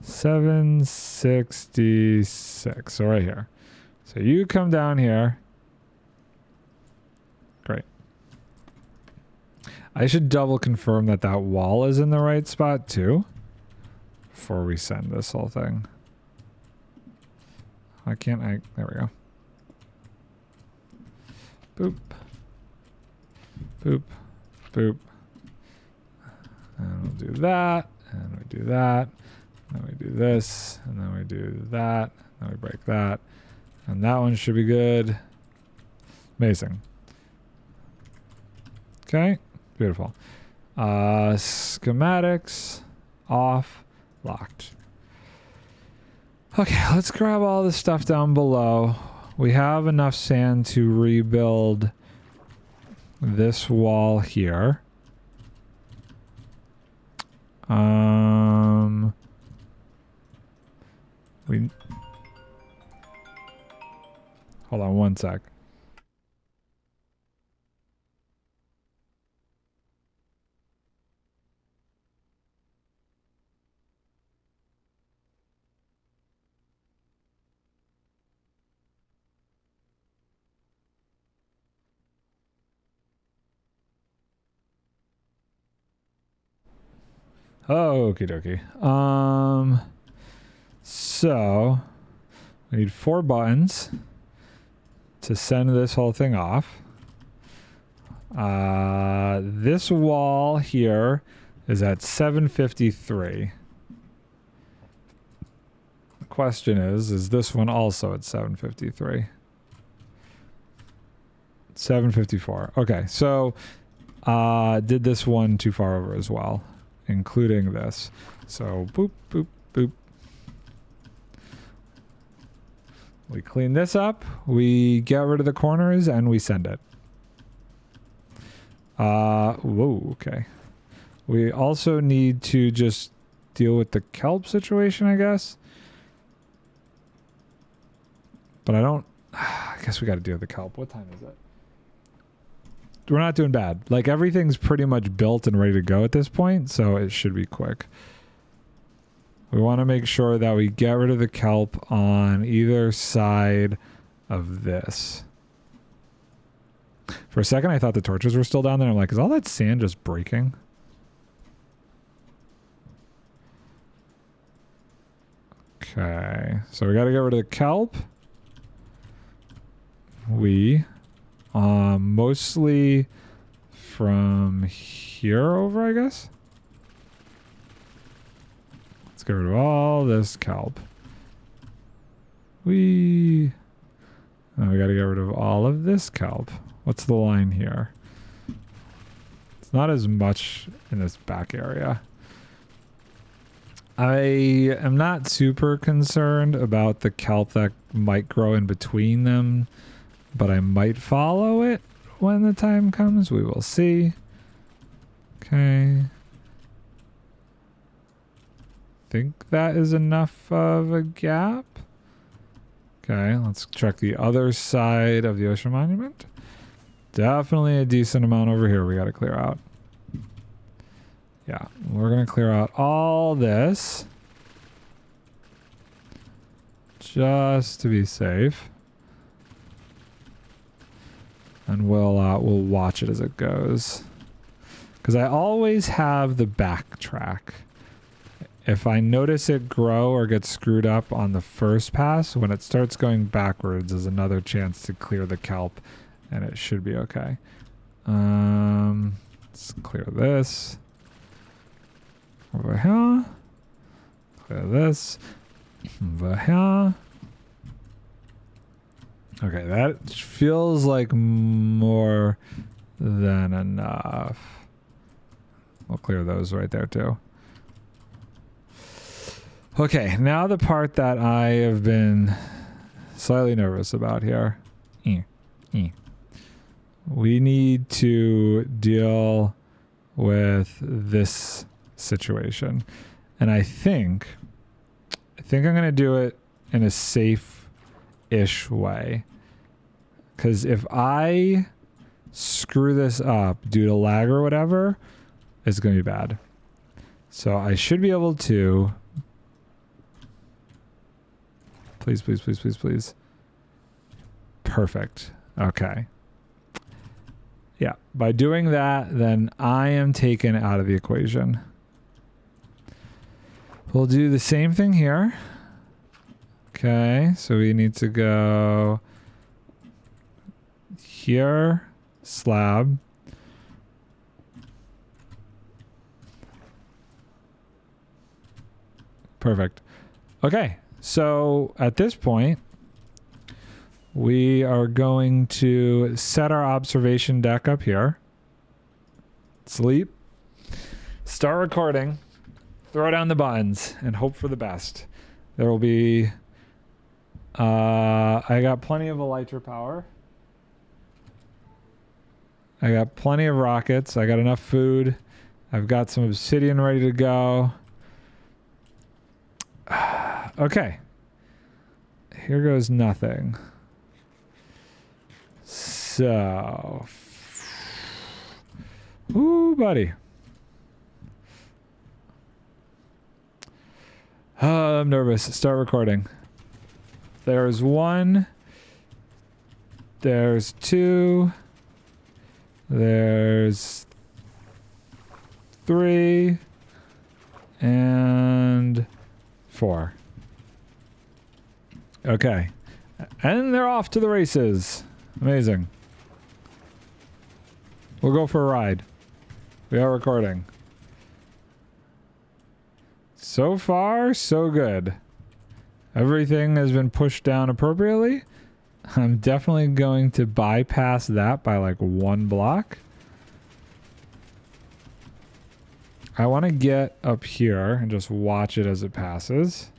766. So right here. So you come down here. Great. I should double confirm that that wall is in the right spot too before we send this whole thing. Why can't I? There we go. Boop. Boop. Boop. And we'll do that. And we do that. And then we do this. And then we do that. And then we break that. And that one should be good. Amazing. Okay. Beautiful. Schematics. Off. Locked. Okay, let's grab all this stuff down below. We have enough sand to rebuild this wall here. Hold on one sec. Oh, okie dokie. So we need 4 buttons to send this whole thing off. This wall here is at 753. The question is this one also at 753? 754. Okay, so did this one too far over as well, including this. So boop, boop, boop. We clean this up, we get rid of the corners, and we send it. Whoa, okay. We also need to just deal with the kelp situation, I guess. But I guess we got to deal with the kelp. What time is it? We're not doing bad. Like, everything's pretty much built and ready to go at this point, so it should be quick. We want to make sure that we get rid of the kelp on either side of this. For a second, I thought the torches were still down there. I'm like, is all that sand just breaking? Okay, so we got to get rid of the kelp. Mostly from here over, I guess. Let's get rid of all this kelp. We got to get rid of all of this kelp. What's the line here? It's not as much in this back area. I am not super concerned about the kelp that might grow in between them, but I might follow it when the time comes. We will see. Okay. Think that is enough of a gap. Okay, let's check the other side of the ocean monument. Definitely a decent amount over here we got to clear out. Yeah, we're going to clear out all this just to be safe. And we'll watch it as it goes. Because I always have the backtrack. If I notice it grow or get screwed up on the first pass, when it starts going backwards is another chance to clear the kelp, and it should be okay. Let's clear this. Over here. Clear this. Over here. Okay, that feels like more than enough. We'll clear those right there too. Okay, now the part that I have been slightly nervous about here. We need to deal with this situation. And I think I'm going to do it in a safe-ish way. Because if I screw this up due to lag or whatever, it's going to be bad. So I should be able to... Please, please, please, please, please. Perfect. Okay. Yeah, by doing that, then I am taken out of the equation. We'll do the same thing here. Okay, so we need to go here, slab. Perfect. Okay, so at this point, we are going to set our observation deck up here. Sleep. Start recording. Throw down the buttons and hope for the best. There will be... I got plenty of elytra power. I got plenty of rockets. I got enough food. I've got some obsidian ready to go. Okay. Here goes nothing. So... Ooh, buddy. I'm nervous. Start recording. There's 1. There's 2. There's 3. And 4. Okay. And they're off to the races. Amazing. We'll go for a ride. We are recording. So far, so good. Everything has been pushed down appropriately. I'm definitely going to bypass that by like 1 block. I want to get up here and just watch it as it passes.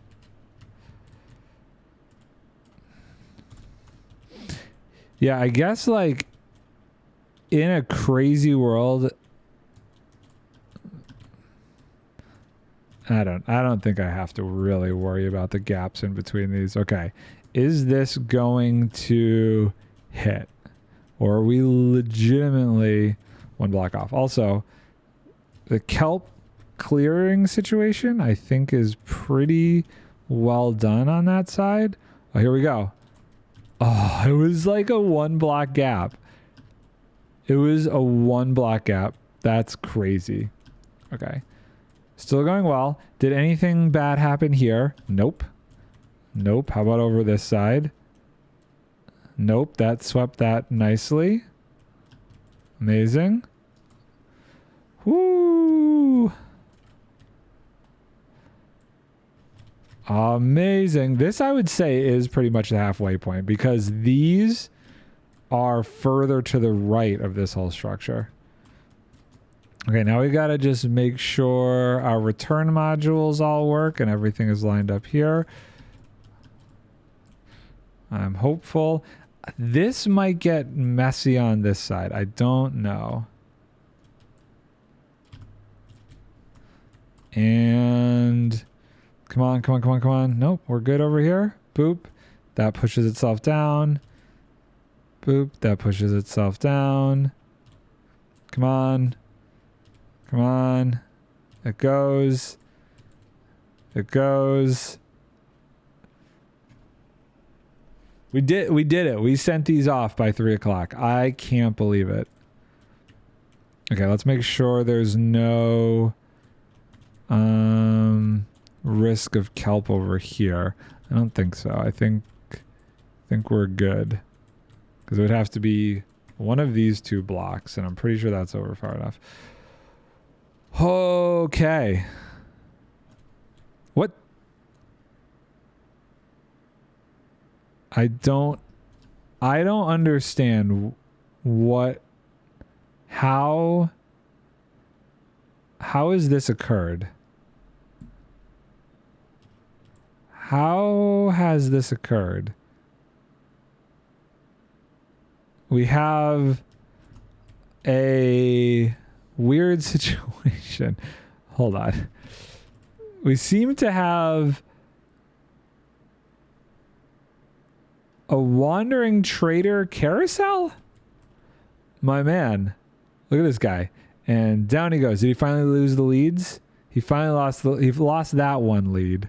Yeah, I guess like in a crazy world, I don't think I have to really worry about the gaps in between these. Okay. Is this going to hit? Or are we legitimately 1 block off? Also, the kelp clearing situation, I think, is pretty well done on that side. Oh, here we go. Oh, it was like a 1 block gap. It was a 1 block gap. That's crazy. Okay. Still going well. Did anything bad happen here? Nope. Nope. How about over this side? Nope. That swept that nicely. Amazing. Woo! Amazing. This, I would say, is pretty much the halfway point because these are further to the right of this whole structure. Okay, now we gotta just make sure our return modules all work and everything is lined up here. I'm hopeful. This might get messy on this side. I don't know. And come on, come on, come on, come on. Nope, we're good over here. Boop. That pushes itself down. Boop. That pushes itself down. Come on. Come on. It goes. It goes. We did it. We sent these off by 3 o'clock. I can't believe it. Okay, let's make sure there's no risk of kelp over here. I don't think so. I think we're good. Because it would have to be one of these 2 blocks, and I'm pretty sure that's over far enough. Okay. What? I don't understand what, how has this occurred? How has this occurred? We have a weird situation. Hold on. We seem to have a wandering trader carousel? My man. Look at this guy. And down he goes. Did he finally lose the leads? He finally lost that one lead.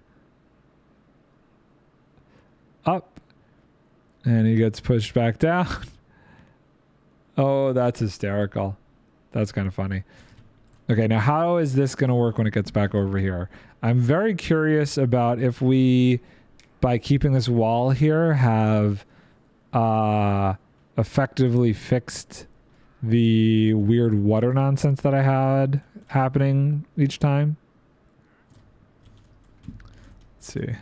Up. And he gets pushed back down. Oh, that's hysterical. That's kind of funny. Okay, now how is this going to work when it gets back over here? I'm very curious about if we, by keeping this wall here, have effectively fixed the weird water nonsense that I had happening each time. Let's see.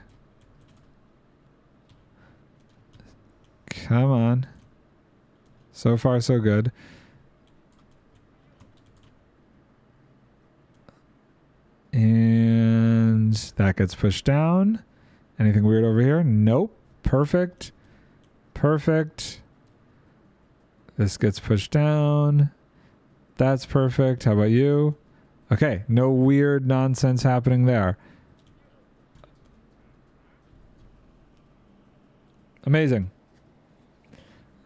Come on. So far, so good. And that gets pushed down. Anything weird over here? Nope. Perfect. Perfect. This gets pushed down. That's perfect. How about you? Okay. No weird nonsense happening there. Amazing.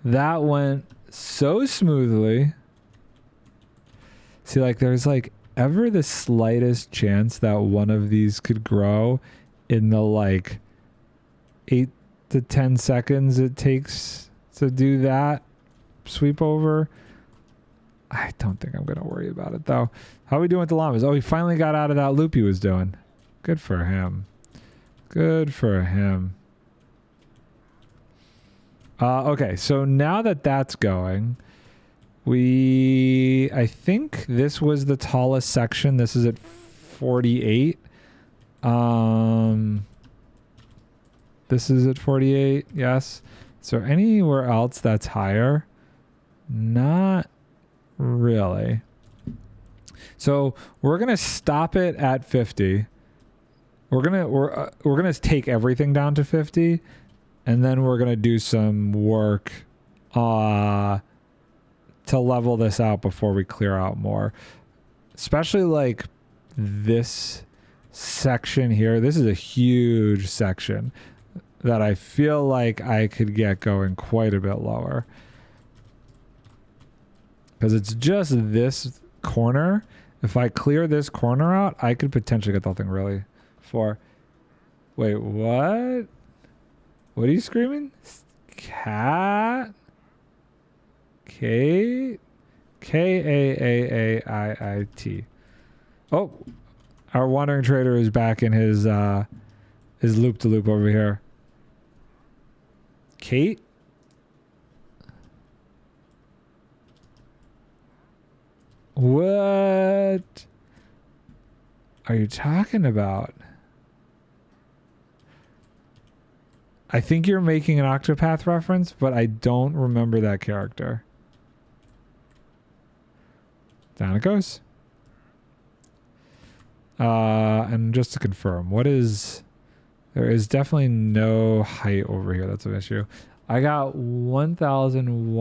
That went so smoothly. See, like, there's like ever the slightest chance that one of these could grow in the like 8 to 10 seconds it takes to do that sweep over. I don't think I'm going to worry about it though. How are we doing with the llamas? Oh, he finally got out of that loop he was doing. Good for him. Good for him. Okay, so now that that's going, I think this was the tallest section. This is at 48. This is at 48, yes. Is there anywhere else that's higher? Not really. So we're gonna stop it at 50. We're gonna take everything down to 50. And then we're going to do some work to level this out before we clear out more. Especially like this section here. This is a huge section that I feel like I could get going quite a bit lower. Because it's just this corner. If I clear this corner out, I could potentially get the whole thing really far. Wait, what? What are you screaming? Cat? K-A-A-A-I-I-T. Oh, our wandering trader is back in his loop-to-loop over here. Kate? What are you talking about? I think you're making an Octopath reference, but I don't remember that character. Down it goes. And just to confirm, there is definitely no height over here. That's an issue. I got 11,000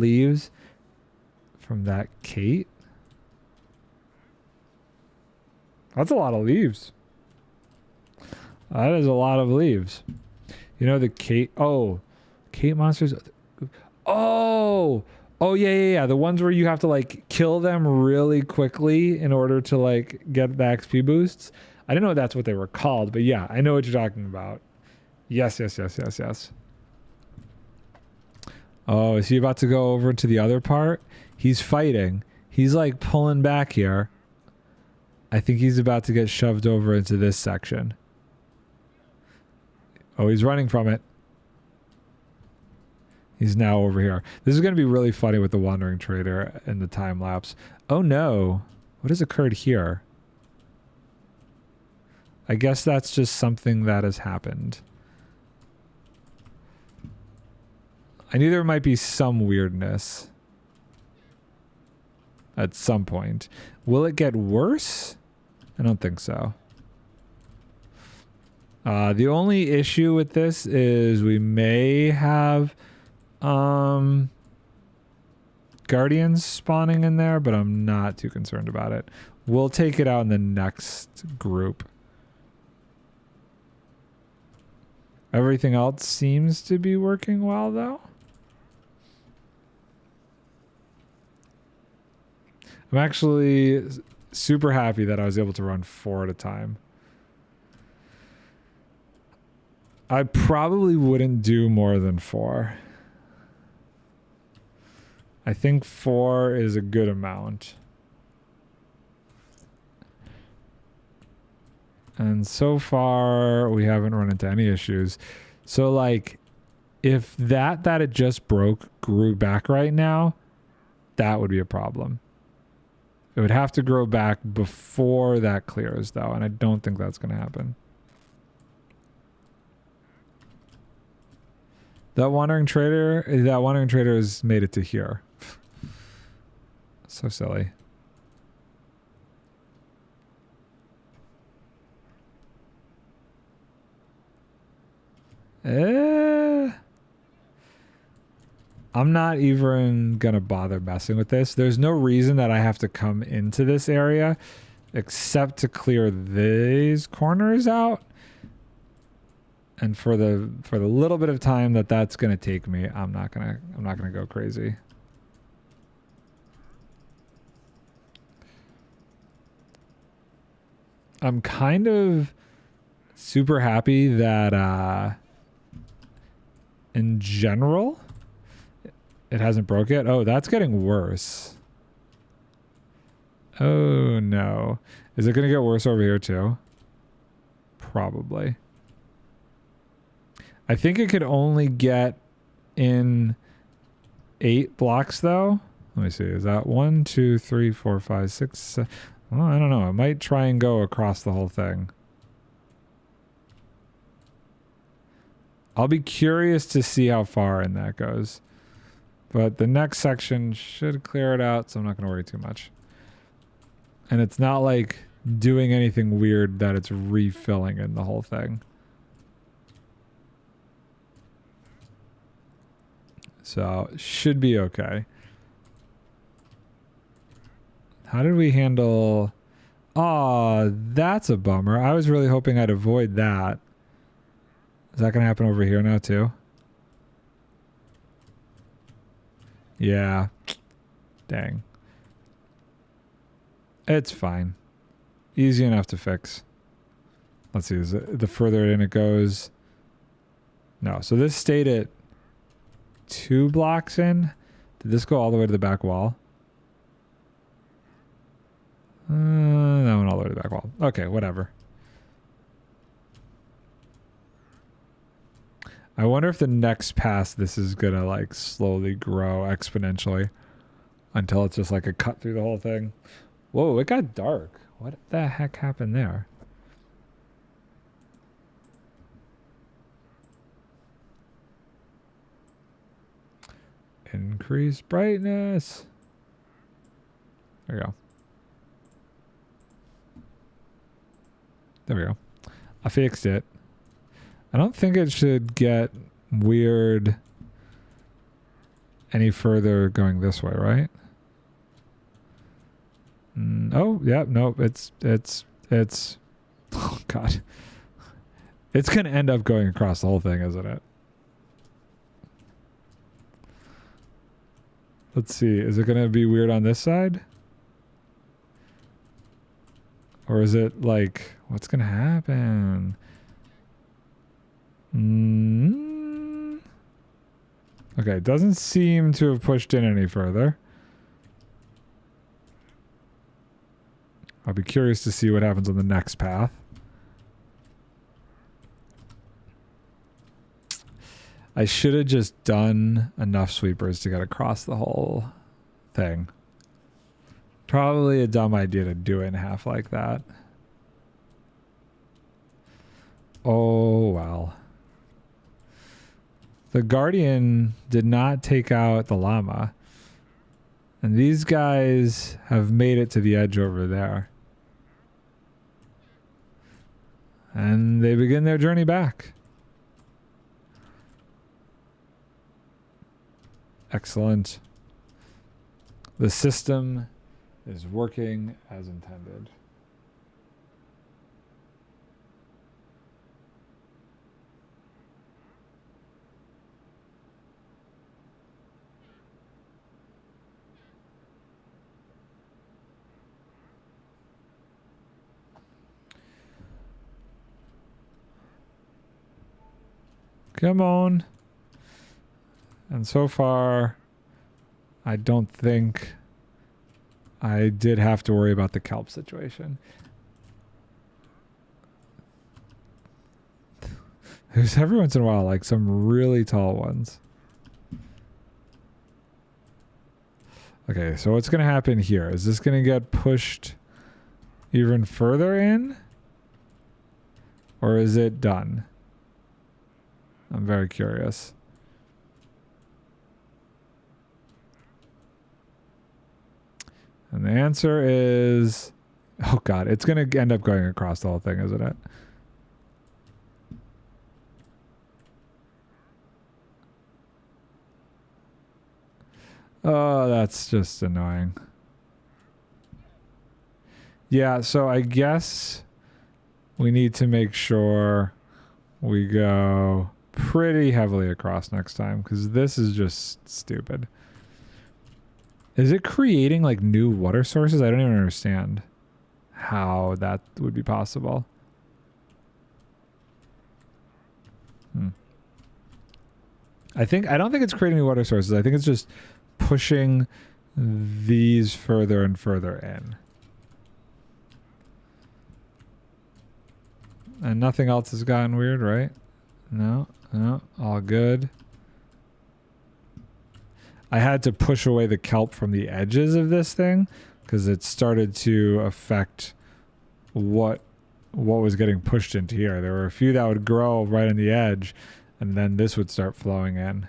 leaves from that Kate. That's a lot of leaves. That is a lot of leaves. You know the Kate monsters. Oh, yeah. The ones where you have to like kill them really quickly in order to like get the XP boosts. I didn't know that's what they were called, but yeah, I know what you're talking about. Yes. Oh, is he about to go over to the other part? He's fighting. He's like pulling back here. I think he's about to get shoved over into this section. Oh, he's running from it. He's now over here. This is going to be really funny with the Wandering Trader and the time lapse. Oh no. What has occurred here? I guess that's just something that has happened. I knew there might be some weirdness at some point. Will it get worse? I don't think so. The only issue with this is we may have guardians spawning in there, but I'm not too concerned about it. We'll take it out in the next group. Everything else seems to be working well, though. I'm actually super happy that I was able to run 4 at a time. I probably wouldn't do more than 4. I think 4 is a good amount. And so far, we haven't run into any issues. So, like, if that it just broke grew back right now, that would be a problem. It would have to grow back before that clears, though, and I don't think that's going to happen. That Wandering Trader has made it to here. So silly. I'm not even gonna bother messing with this. There's no reason that I have to come into this area except to clear these corners out. And for the little bit of time that's gonna take me, I'm not gonna go crazy. I'm kind of super happy that in general it hasn't broke yet. Oh, that's getting worse. Oh no. Is it gonna get worse over here too? Probably. I think it could only get in 8 blocks though. Let me see. Is that 1, 2, 3, 4, 5, 6, 7? Well, I don't know. I might try and go across the whole thing. I'll be curious to see how far in that goes. But the next section should clear it out, so I'm not going to worry too much. And it's not like doing anything weird that it's refilling in the whole thing. So, should be okay. How did we handle... Oh, that's a bummer. I was really hoping I'd avoid that. Is that going to happen over here now too? Yeah. Dang. It's fine. Easy enough to fix. Let's see. Is it, the further in it goes... No. So this stayed at 2 blocks in. Did this go all the way to the back wall? That went all the way to the back wall. Okay, whatever. I wonder if the next pass this is gonna like slowly grow exponentially until it's just like a cut through the whole thing. Whoa, it got dark. What the heck happened there? Increase brightness. There you go. There we go. I fixed it. I don't think it should get weird any further going this way, right? Oh, yeah, no, it's, oh God. It's going to end up going across the whole thing, isn't it? Let's see. Is it going to be weird on this side? Or is it like, what's going to happen? Okay, it doesn't seem to have pushed in any further. I'll be curious to see what happens on the next path. I should have just done enough sweepers to get across the whole thing. Probably a dumb idea to do it in half like that. Oh, well. The Guardian did not take out the llama. And these guys have made it to the edge over there. And they begin their journey back. Excellent. The system is working as intended. Come on. And so far, I don't think I did have to worry about the kelp situation. There's every once in a while, like some really tall ones. Okay, so what's going to happen here? Is this going to get pushed even further in? Or is it done? I'm very curious. And the answer is, oh God, it's going to end up going across the whole thing, isn't it? Oh, that's just annoying. Yeah, so I guess we need to make sure we go pretty heavily across next time, because this is just stupid. Is it creating like new water sources? I don't even understand how that would be possible. I don't think it's creating new water sources. I think it's just pushing these further and further in. And nothing else has gotten weird, right? No, all good. I had to push away the kelp from the edges of this thing because it started to affect what was getting pushed into here. There were a few that would grow right on the edge, and then this would start flowing in.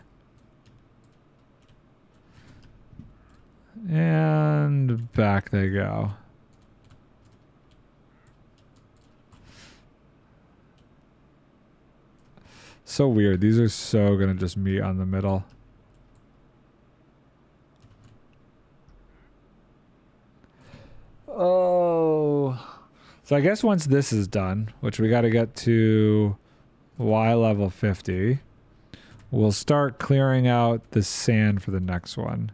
And back they go. So weird. These are so gonna just meet on the middle. Oh. So I guess once this is done, which we got to get to Y level 50, we'll start clearing out the sand for the next one.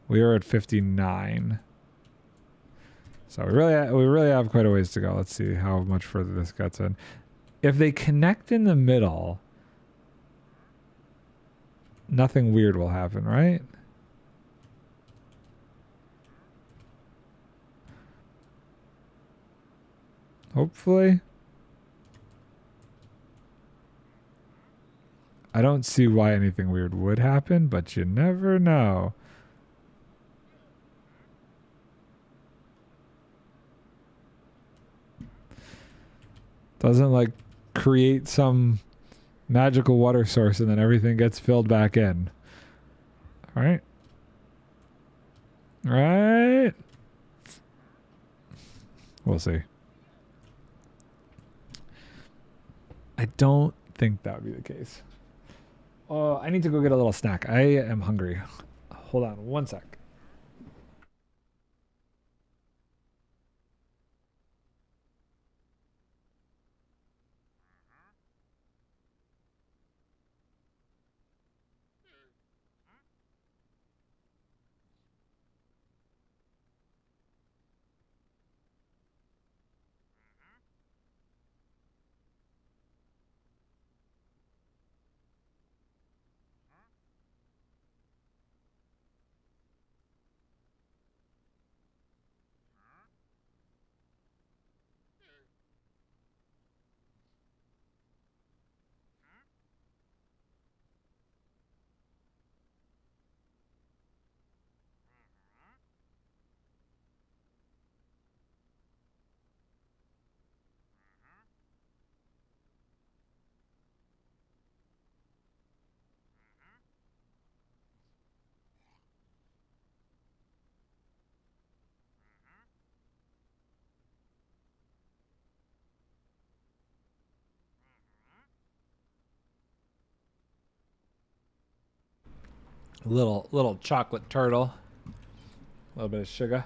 We are at 59. So we really have quite a ways to go. Let's see how much further this gets in. If they connect in the middle, nothing weird will happen, right? Hopefully. I don't see why anything weird would happen, but you never know. Doesn't like create some magical water source and then everything gets filled back in. All right. Right. We'll see. I don't think that would be the case. Oh, I need to go get a little snack. I am hungry. Hold on one sec. Little chocolate turtle. A little bit of sugar.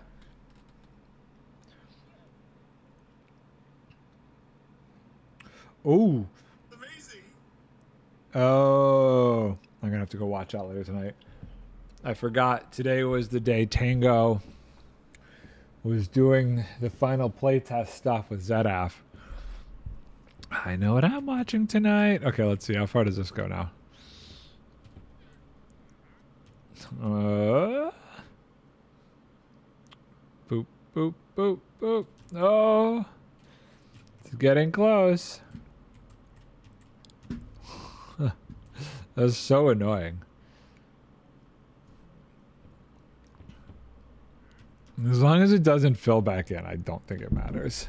Oh. Amazing. Oh. I'm going to have to go watch out later tonight. I forgot today was the day Tango was doing the final playtest stuff with ZF. I know what I'm watching tonight. Okay, let's see. How far does this go now? Boop, boop, boop, boop. Oh. It's getting close. That's so annoying. As long as it doesn't fill back in, I don't think it matters.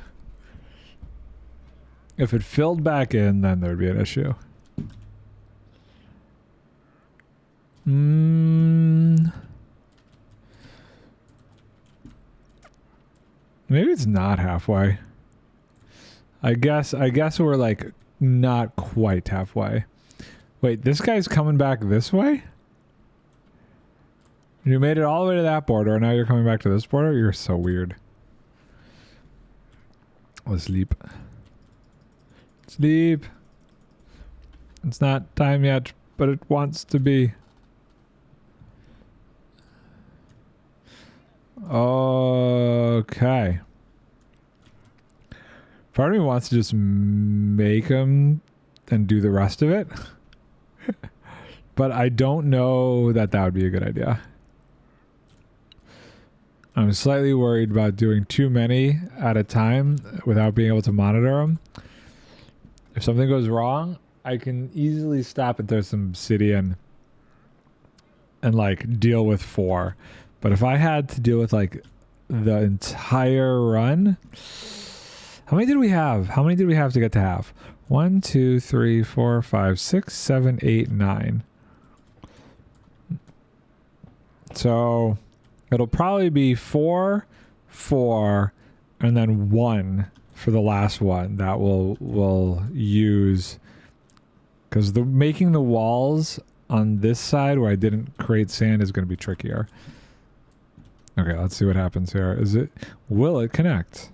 If it filled back in, then there'd be an issue. Maybe it's not halfway. I guess we're like not quite halfway. Wait, this guy's coming back this way? You made it all the way to that border, and now you're coming back to this border? You're so weird. Let's sleep. Sleep. It's not time yet, but it wants to be. Okay. Part of me wants to just make him and do the rest of it. But I don't know that that would be a good idea. I'm slightly worried about doing too many at a time without being able to monitor them. If something goes wrong, I can easily stop and throw some obsidian and like deal with 4. But if I had to deal with like the entire run, how many did we have? How many did we have to get to half? 1, 2, 3, 4, 5, 6, 7, 8, 9. So it'll probably be 4, 4, and then 1 for the last one that we'll use, because the making the walls on this side where I didn't create sand is going to be trickier. Okay, let's see what happens here. Will it connect?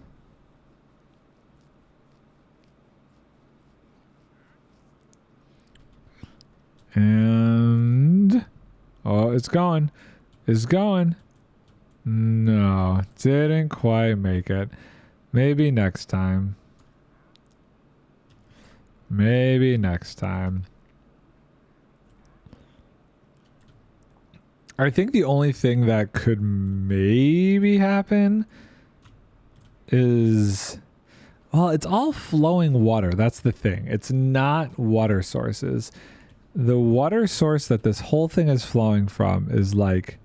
And oh, it's going. It's going. No, didn't quite make it. Maybe next time. Maybe next time. I think the only thing that could maybe happen is, well, it's all flowing water. That's the thing. It's not water sources. The water source that this whole thing is flowing from is like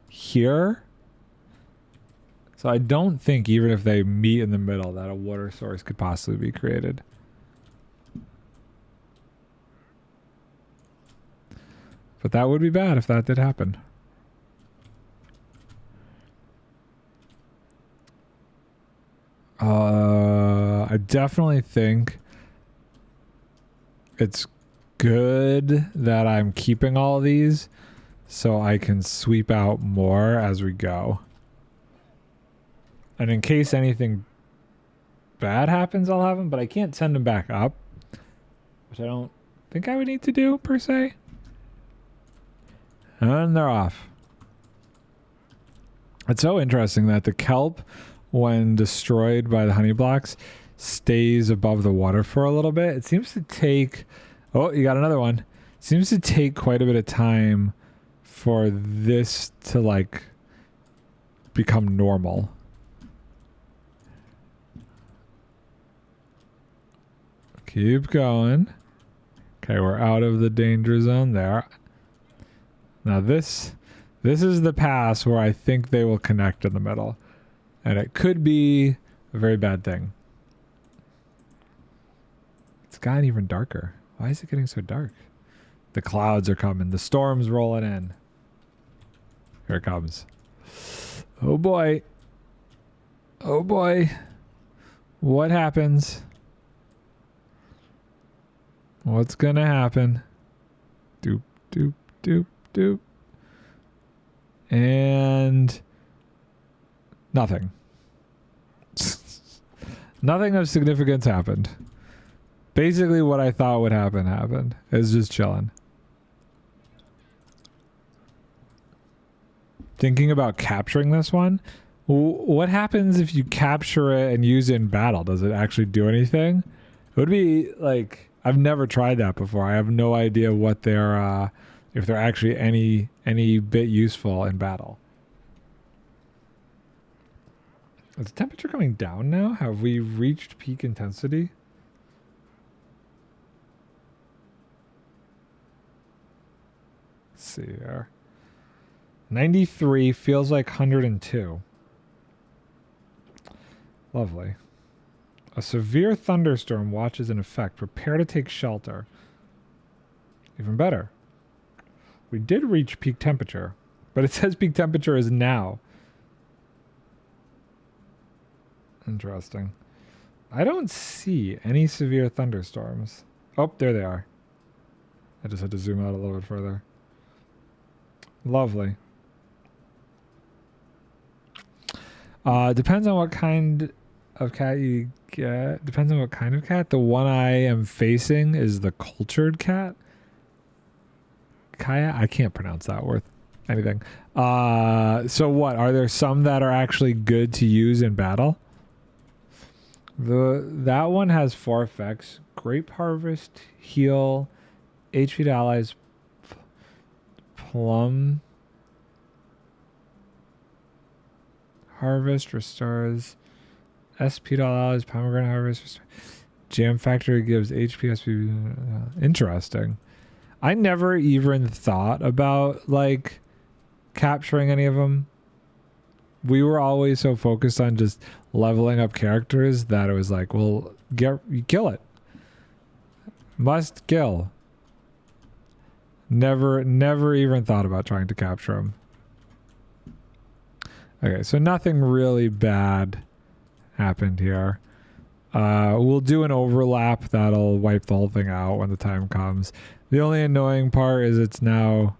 here. So I don't think even if they meet in the middle that a water source could possibly be created. But that would be bad if that did happen. I definitely think it's good that I'm keeping all these so I can sweep out more as we go. And in case anything bad happens, I'll have them, but I can't send them back up, which I don't think I would need to do per se. And they're off. It's so interesting that the kelp, when destroyed by the honey blocks, stays above the water for a little bit. It seems to take... Oh, you got another one. It seems to take quite a bit of time for this to, like, become normal. Keep going. Okay, we're out of the danger zone there. Now this is the pass where I think they will connect in the middle. And it could be a very bad thing. It's gotten even darker. Why is it getting so dark? The clouds are coming. The storm's rolling in. Here it comes. Oh boy. Oh boy. What happens? What's gonna happen? Doop, doop, doop, doop. And nothing. Nothing of significance happened. Basically what I thought would happen happened. It's just chilling. Thinking about capturing this one. What happens if you capture it and use it in battle? Does it actually do anything? It would be like, I've never tried that before. I have no idea what they're if they're actually any bit useful in battle. Is the temperature coming down now? Have we reached peak intensity? Let's see here. 93 feels like 102. Lovely. A severe thunderstorm watches in effect. Prepare to take shelter. Even better. We did reach peak temperature, but it says peak temperature is now. Interesting. I don't see any severe thunderstorms. Oh, there they are. I just had to zoom out a little bit further. Lovely. Depends on what kind of cat you get. Depends on what kind of cat. The one I am facing is the cultured cat. Kaya? I can't pronounce that word. Anything. So what? Are there some that are actually good to use in battle? That one has 4 effects. Grape Harvest, Heal, HP to Allies, Plum Harvest restores SP to Allies, Pomegranate Harvest restores. Jam Factory gives HP SP. Interesting. I never even thought about like capturing any of them. We were always so focused on just leveling up characters that it was like, well, kill it. Must kill. Never even thought about trying to capture them. Okay, so nothing really bad happened here. We'll do an overlap that'll wipe the whole thing out when the time comes. The only annoying part is it's now...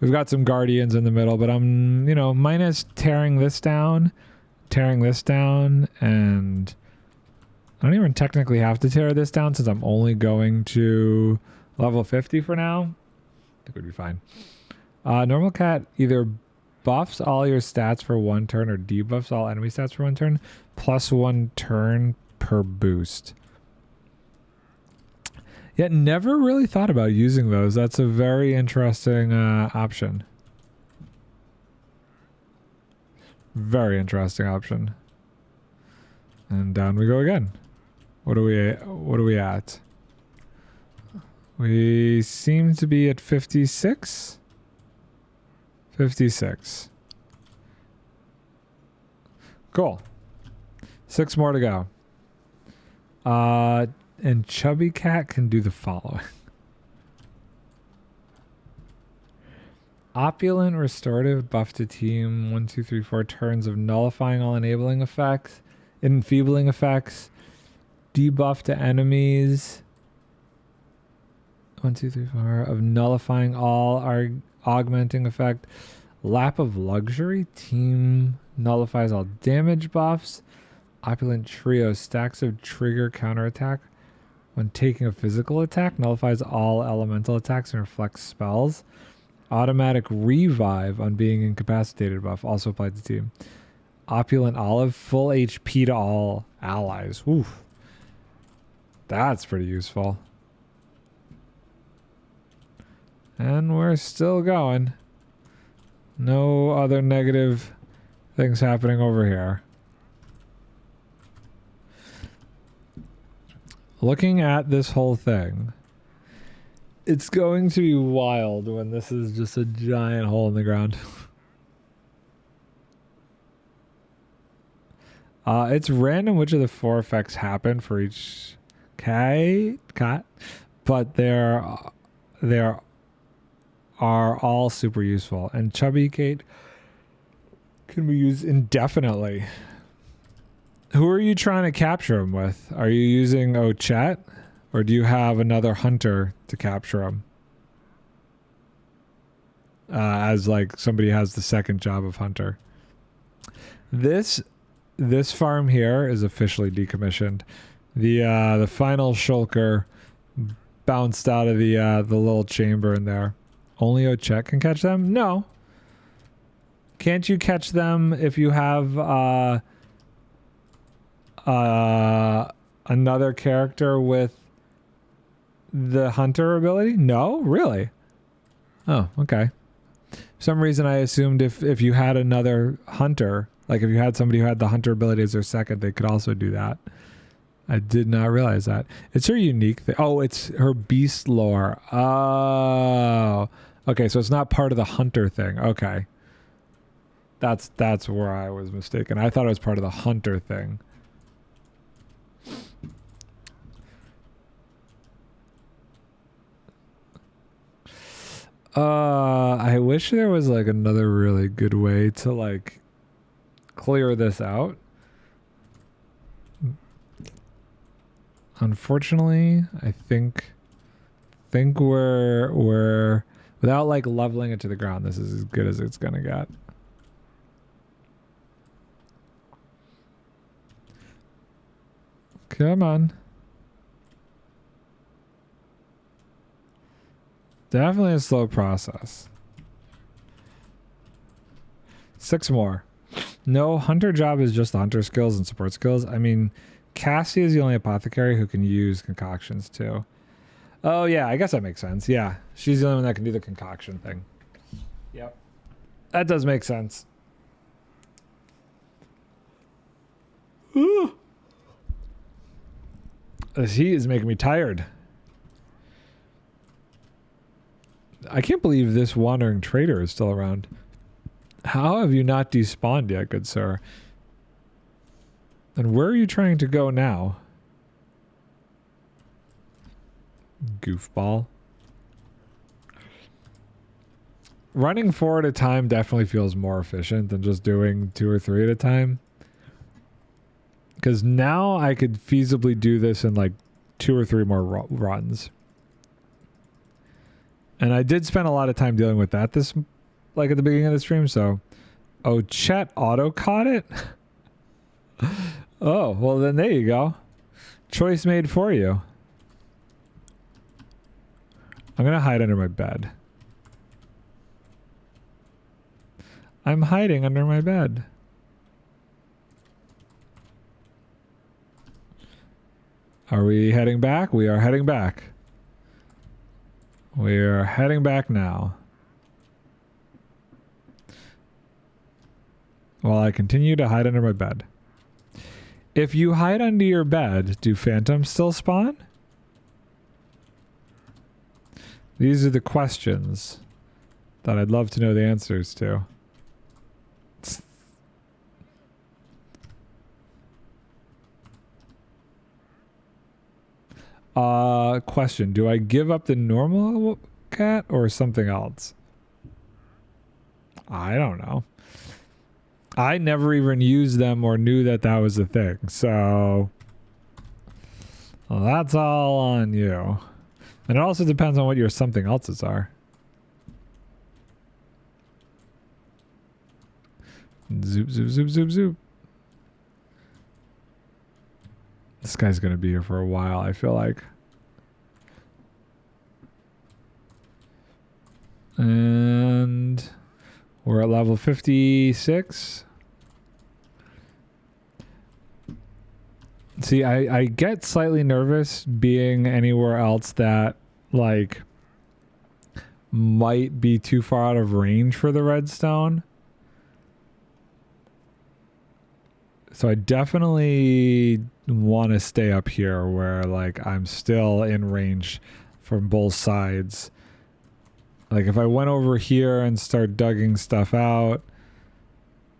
We've got some guardians in the middle, but I'm, minus tearing this down, and I don't even technically have to tear this down since I'm only going to level 50 for now. I think we'd be fine. Normal cat either buffs all your stats for 1 turn or debuffs all enemy stats for 1 turn, plus 1 turn per boost. Yet never really thought about using those. That's a very interesting option. Very interesting option. And down we go again. What are we at? We seem to be at 56. 56. Cool. 6 more to go. And Chubby Cat can do the following. Opulent restorative buff to team 1, 2, 3, 4 turns of nullifying all enabling effects, enfeebling effects, debuff to enemies, 1, 2, 3, 4 of nullifying all our augmenting effect. Lap of luxury. Team nullifies all damage buffs. Opulent trio. Stacks of trigger counterattack. When taking a physical attack, nullifies all elemental attacks and reflects spells. Automatic revive on being incapacitated buff. Also applied to team. Opulent olive. Full HP to all allies. Oof. That's pretty useful. And we're still going. No other negative things happening over here. Looking at this whole thing, it's going to be wild when this is just a giant hole in the ground. It's random which of the 4 effects happen for each cat, but there are all super useful. And Chubby Kate can be used indefinitely. Who are you trying to capture him with? Are you using Ochet? Or do you have another hunter to capture him? As like somebody has the second job of hunter. This farm here is officially decommissioned. The final shulker bounced out of the little chamber in there. Only Ochet can catch them? No. Can't you catch them if you have another character with the hunter ability? No? Really? Oh, okay. For some reason I assumed if you had another hunter, like if you had somebody who had the hunter ability as their second, they could also do that. I did not realize that. It's her unique thing. Oh, it's her beast lore. Oh. Okay, so it's not part of the hunter thing. Okay. That's where I was mistaken. I thought it was part of the hunter thing. I wish there was like another really good way to like clear this out. Unfortunately, I think we're without like leveling it to the ground, this is as good as it's gonna get. Come on. Definitely a slow process. 6 more. No, hunter job is just the hunter skills and support skills. I mean, Cassie is the only apothecary who can use concoctions too. Oh yeah, I guess that makes sense. Yeah, she's the only one that can do the concoction thing. Yep. That does make sense. Ooh. This heat is making me tired. I can't believe this wandering trader is still around. How have you not despawned yet, good sir? And where are you trying to go now? Goofball. Running 4 at a time definitely feels more efficient than just doing 2 or 3 at a time. Because now I could feasibly do this in like 2 or 3 more runs. And I did spend a lot of time dealing with that this, like at the beginning of the stream, so. Oh, chat auto caught it? Oh, well then there you go. Choice made for you. I'm gonna hide under my bed. I'm hiding under my bed. Are we heading back? We are heading back. We are heading back now. While I continue to hide under my bed. If you hide under your bed, do phantoms still spawn? These are the questions that I'd love to know the answers to. Question. Do I give up the normal cat or something else? I don't know. I never even used them or knew that that was a thing. So well, that's all on you. And it also depends on what your something else's are. Zoop, zoop, zoop, zoop, zoop. This guy's going to be here for a while, I feel like. And we're at level 56. See, I get slightly nervous being anywhere else that, like, might be too far out of range for the redstone. So I definitely want to stay up here where, like, I'm still in range from both sides. Like, if I went over here and start digging stuff out,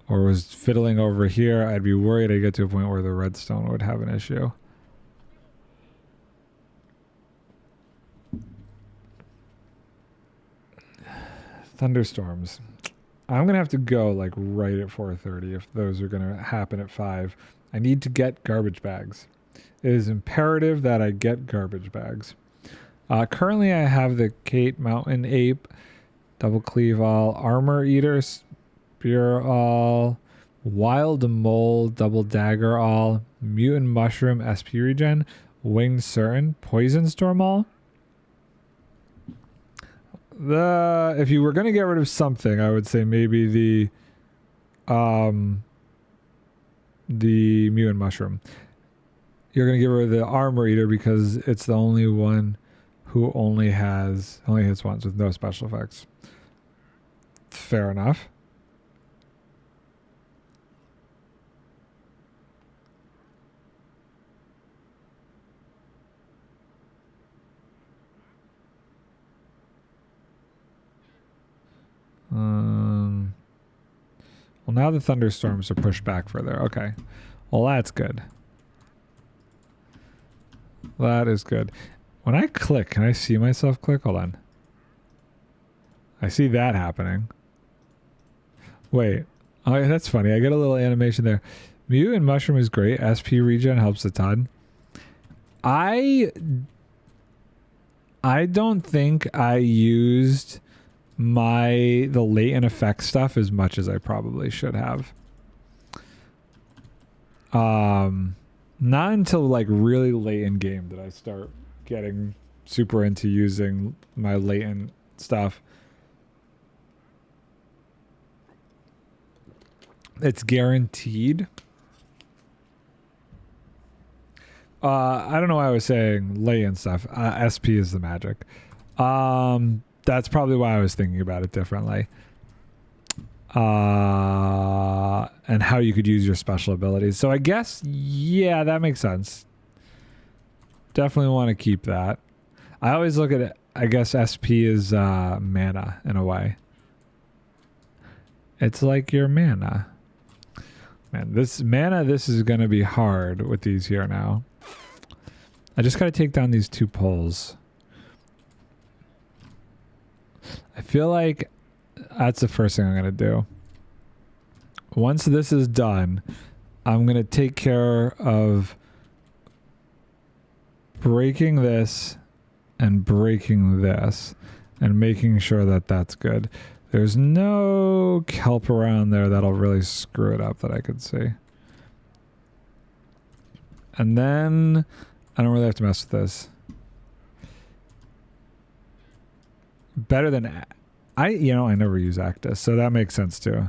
or was fiddling over here, I'd be worried I'd get to a point where the redstone would have an issue. Thunderstorms. I'm going to have to go like right at 4:30 if those are going to happen at 5. I need to get garbage bags. It is imperative that I get garbage bags. Currently I have the Kate Mountain Ape, Double Cleave All, Armor Eater, Spear All, Wild Mole, Double Dagger All, Mutant Mushroom, SP Regen, Winged Certain, Poison Storm All. If you were going to get rid of something, I would say maybe the Mutant Mushroom. You're going to get rid of the Armor Eater because it's the only one who only hits once with no special effects. Fair enough. Well, now the thunderstorms are pushed back further. Okay. Well, that's good. That is good. When I click, can I see myself click? Hold on. I see that happening. Wait. Oh, yeah, that's funny. I get a little animation there. Mutant Mushroom is great. SP regen helps a ton. I don't think I used the latent effect stuff as much as I probably should have. Not until like really late in game did I start getting super into using my latent stuff. It's guaranteed. I don't know why I was saying latent stuff. SP is the magic. That's probably why I was thinking about it differently. And how you could use your special abilities. So I guess, yeah, that makes sense. Definitely want to keep that. I always look at it, I guess SP is mana in a way. It's like your mana. Man, this is going to be hard with these here now. I just got to take down these 2 poles. I feel like that's the first thing I'm going to do. Once this is done, I'm going to take care of breaking this and breaking this and making sure that that's good. There's no kelp around there that'll really screw it up that I could see. And then I don't really have to mess with this. Better than I never use Actus, so that makes sense too.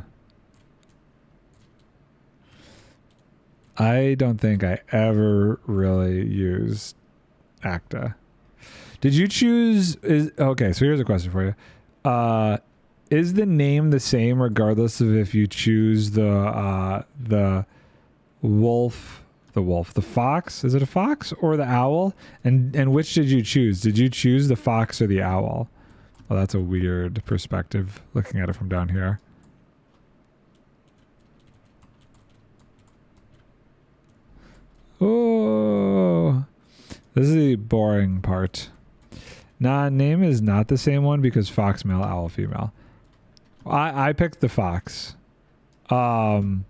I don't think I ever really used Acta. Did you choose okay, so here's a question for you. Is the name the same regardless of if you choose the fox? Is it a fox or the owl? And which did you choose? Did you choose the fox or the owl? Oh, that's a weird perspective looking at it from down here. Oh, this is the boring part. Nah, name is not the same one because fox male, owl female. I picked the fox. And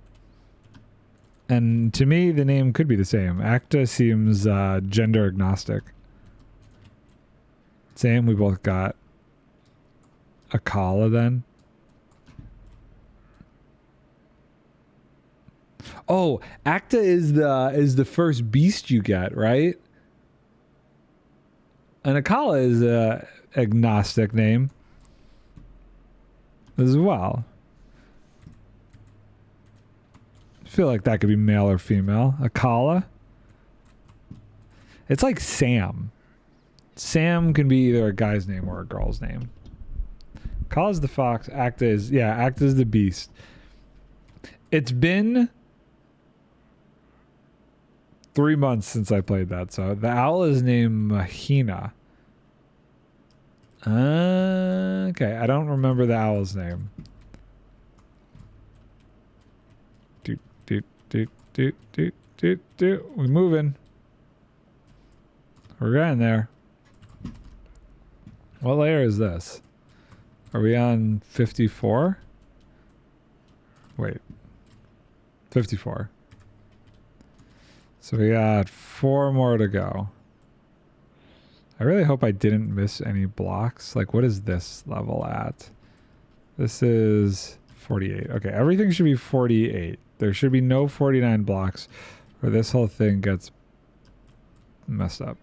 to me, the name could be the same. Acta seems gender agnostic. Same, we both got a Kala then. Oh, Acta is the first beast you get, right? And Akala is a agnostic name as well. I feel like that could be male or female. Akala. It's like Sam. Sam can be either a guy's name or a girl's name. Akala's the fox. Acta is the beast. It's been 3 months since I played that, so the owl is named Mahina. Okay, I don't remember the owl's name. We're moving. We're getting there. What layer is this? Are we on 54? Wait. 54. So we got 4 more to go. I really hope I didn't miss any blocks. Like, what is this level at? This is 48. Okay, everything should be 48. There should be no 49 blocks or this whole thing gets messed up.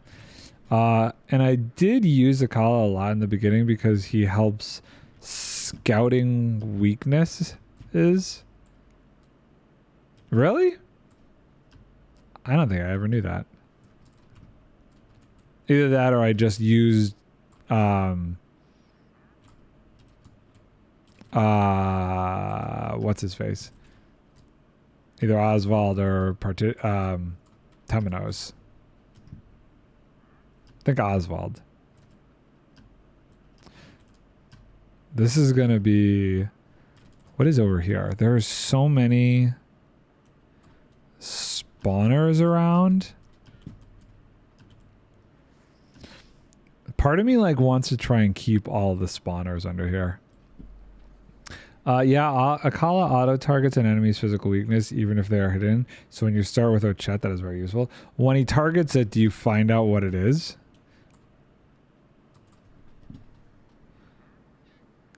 And I did use Akala a lot in the beginning because he helps scouting weaknesses. Really? I don't think I ever knew that. Either that or I just used what's his face? Either Oswald or Temenos. I think Oswald. This is gonna be, what is over here? There are so many spawners around. Part of me like wants to try and keep all the spawners under here. Akala auto targets an enemy's physical weakness even if they are hidden. So when you start with Ochette, that is very useful. When he targets it, do you find out what it is?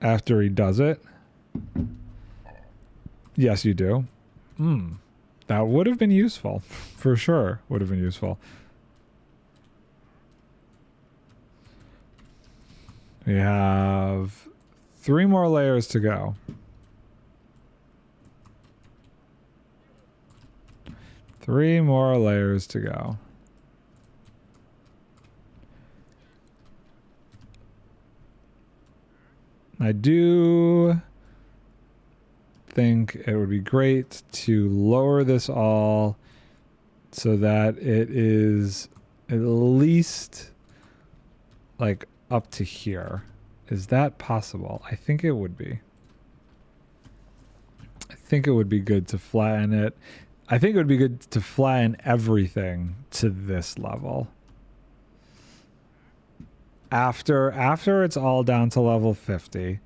After he does it? Yes, you do. That would have been useful. For sure would have been useful. We have 3 more layers to go. 3 more layers to go. I do think it would be great to lower this all so that it is at least like up to here. Is that possible? I think it would be. I think it would be good to flatten it. I think it would be good to flatten everything to this level. After it's all down to level 50,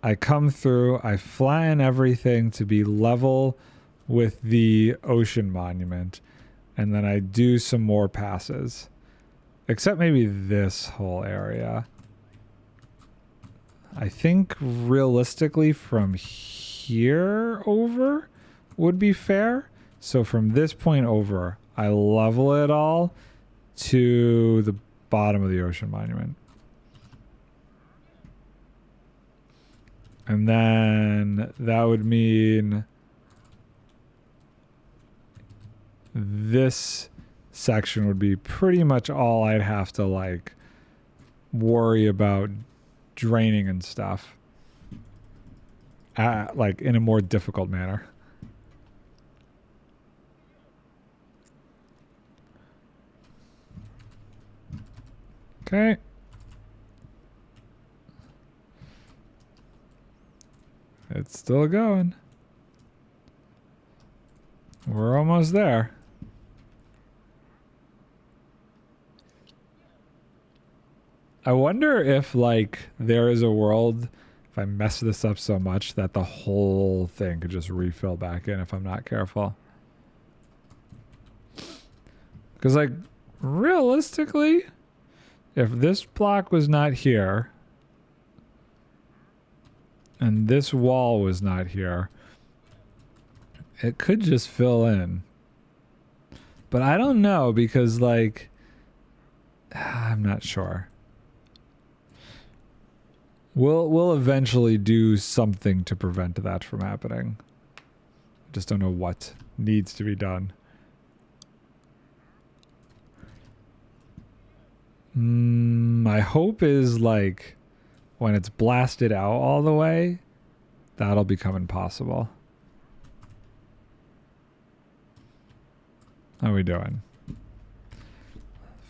I come through, I flatten everything to be level with the ocean monument, and then I do some more passes. Except maybe this whole area. I think realistically from here over would be fair. So from this point over, I level it all to the bottom of the ocean monument. And then that would mean this section would be pretty much all I'd have to like worry about draining and stuff, like in a more difficult manner. Okay. It's still going. We're almost there. I wonder if like there is a world, if I mess this up so much that the whole thing could just refill back in if I'm not careful. Because like realistically, If this block was not here, and this wall was not here, it could just fill in. But I don't know because, like, I'm not sure. We'll eventually do something to prevent that from happening. I just don't know what needs to be done. My hope is, like, when it's blasted out all the way, that'll become impossible. How are we doing?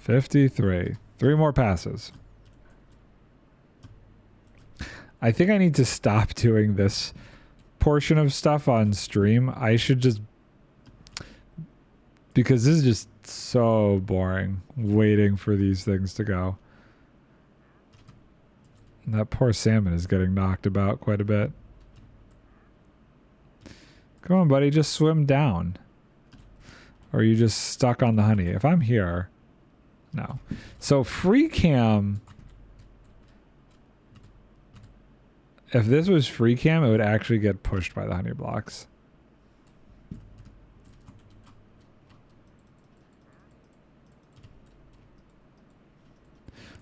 53. 3 more passes. I think I need to stop doing this portion of stuff on stream. I should just... Because this is just so boring, waiting for these things to go. That poor salmon is getting knocked about quite a bit. Come on, buddy, just swim down. Or are you just stuck on the honey? If I'm here... No. So free cam... If this was free cam, it would actually get pushed by the honey blocks.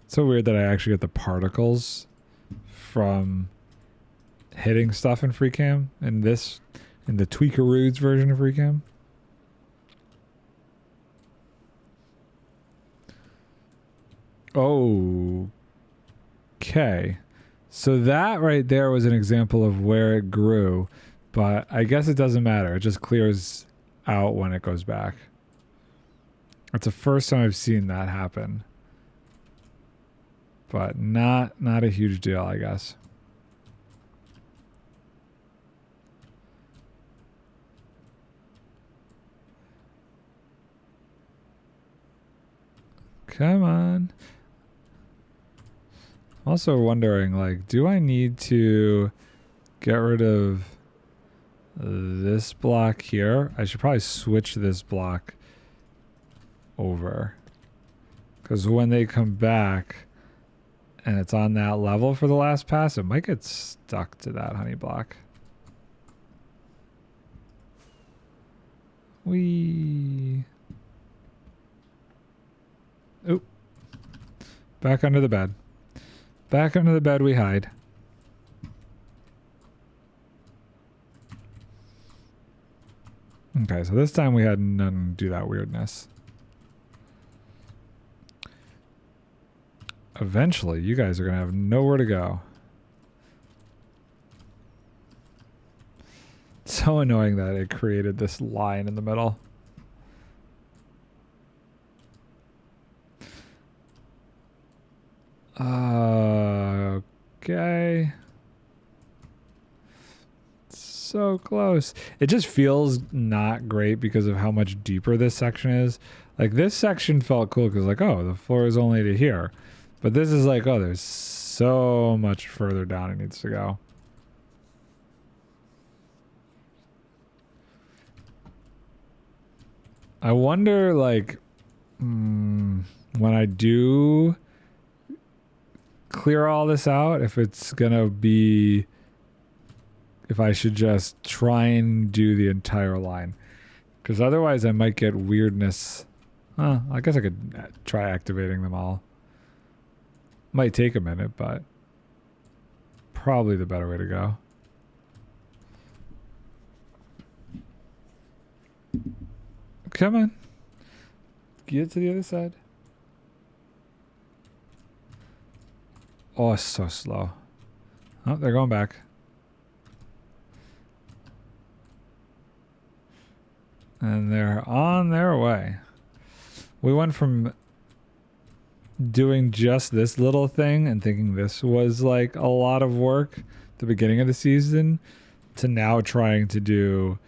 It's so weird that I actually get the particles from hitting stuff in free cam in the Tweakeroods version of free cam. Okay. So that right there was an example of where it grew, but I guess it doesn't matter. It just clears out when it goes back. That's the first time I've seen that happen. But not a huge deal, I guess. Come on. I'm also wondering, like, do I need to get rid of this block here? I should probably switch this block over. Because when they come back and it's on that level for the last pass, it might get stuck to that honey block. Whee! Oop. Back under the bed. Back under the bed we hide. Okay, so this time we had none do that weirdness. Eventually, you guys are going to have nowhere to go. It's so annoying that it created this line in the middle. Okay. So close. It just feels not great because of how much deeper this section is. Like, this section felt cool because, like, oh, the floor is only to here. But this is like, oh, there's so much further down it needs to go. I wonder, like, when I do clear all this out, if it's gonna be, if I should just try and do the entire line, because otherwise I might get weirdness. I guess I could try activating them all. Might take a minute, but probably the better way to go. Come on, get to the other side. Oh, it's so slow. Oh, they're going back. And they're on their way. We went from doing just this little thing and thinking this was like a lot of work at the beginning of the season to now trying to do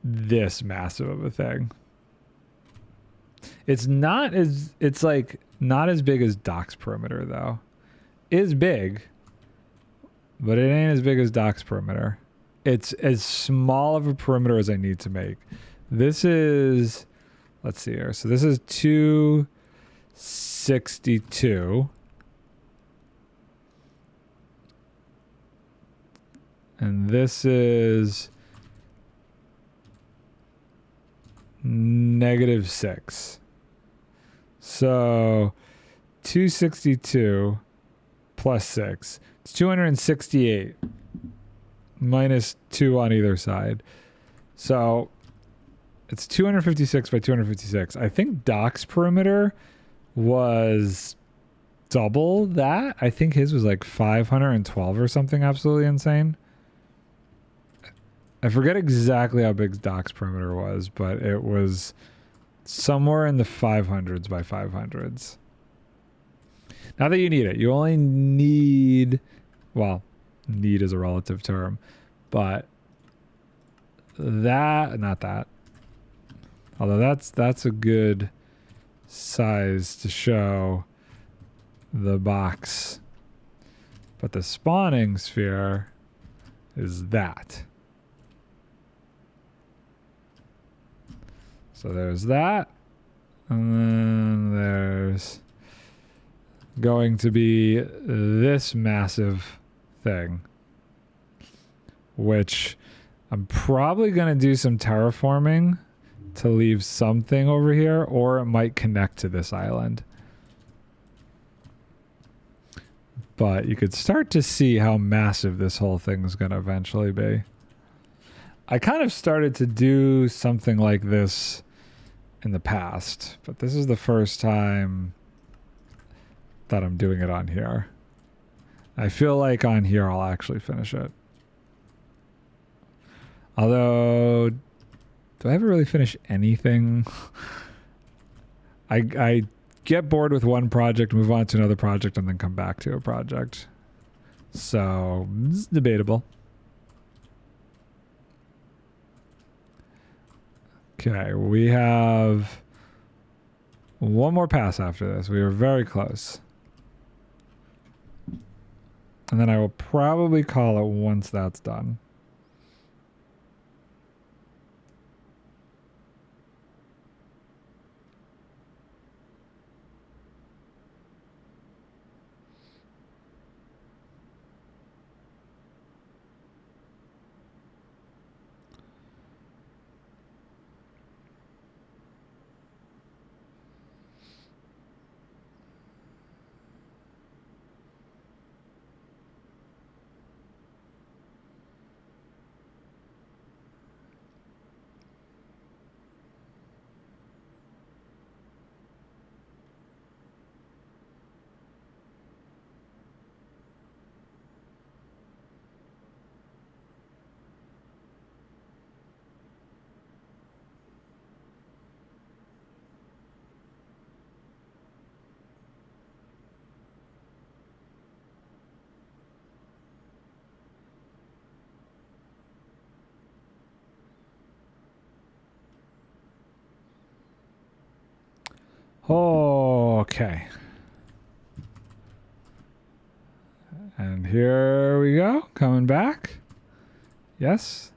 this massive of a thing. It's not as, it's like not as big as Doc's perimeter though. It is big, but it ain't as big as Doc's perimeter. It's as small of a perimeter as I need to make. This is, let's see here. So this is 2, 6, 62. And this is -6. So 262 plus 6. It's 268 minus 2 on either side. So it's 256 by 256. I think Doc's perimeter was double that. I think his was like 512 or something absolutely insane. I forget exactly how big Doc's perimeter was, but it was somewhere in the 500s by 500s. Not that you need it. You only need, well, need is a relative term, but that, not that. Although that's a good size to show the box. But the spawning sphere is that. So there's that. And then there's going to be this massive thing, which I'm probably going to do some terraforming to leave something over here, or it might connect to this island. But you could start to see how massive this whole thing is going to eventually be. I kind of started to do something like this in the past, but this is the first time that I'm doing it on here. I feel like on here I'll actually finish it. Although, do I ever really finish anything? I get bored with one project, move on to another project, and then come back to a project. So, it's debatable. Okay, we have one more pass after this. We are very close. And then I will probably call it once that's done. Okay. And here we go, coming back. Yes.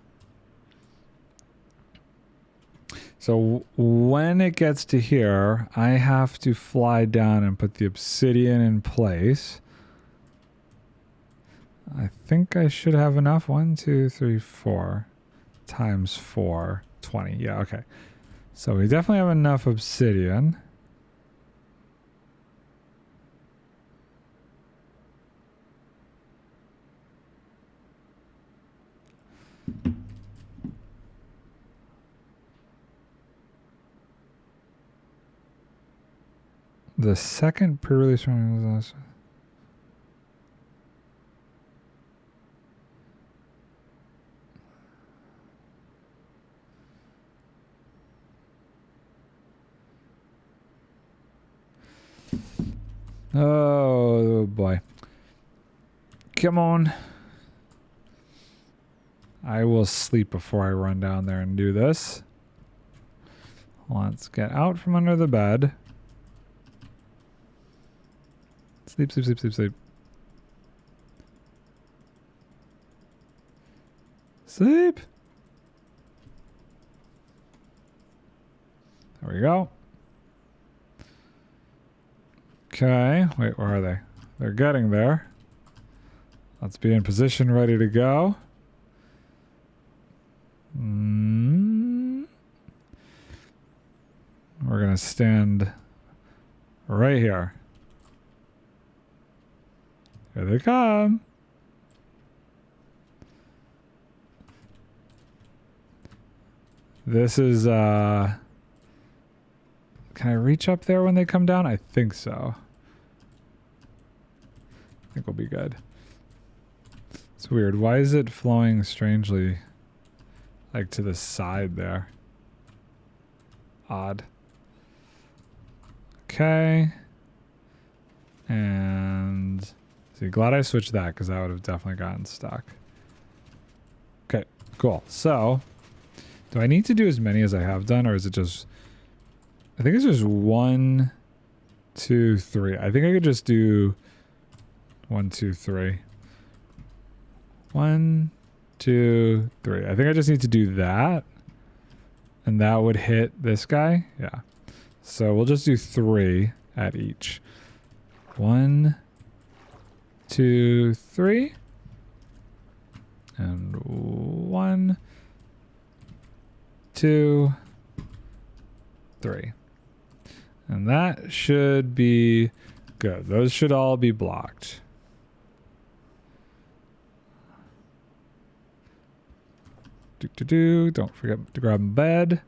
So when it gets to here, I have to fly down and put the obsidian in place. I think I should have enough. 1, 2, 3, 4 times 4, 20. Yeah, okay. So we definitely have enough obsidian. The second pre-release run was oh boy. Come on. I will sleep before I run down there and do this. Let's get out from under the bed. Sleep, sleep, sleep, sleep, sleep. Sleep. There we go. Okay, wait, where are they? They're getting there. Let's be in position, ready to go. We're gonna stand right here. Here they come. This is, can I reach up there when they come down? I think so. I think we'll be good. It's weird. Why is it flowing strangely, like, to the side there? Odd. Okay. And see, glad I switched that because I would have definitely gotten stuck. Okay, cool. So, do I need to do as many as I have done, or is it just... I think it's just 1, 2, 3. I think I could just do 1, 2, 3. 1, 2, 3. I think I just need to do that. And that would hit this guy. Yeah. So we'll just do 3 at each. 1, 2, 3. And 1, 2, 3. And that should be good. Those should all be blocked. Don't forget to grab a bed.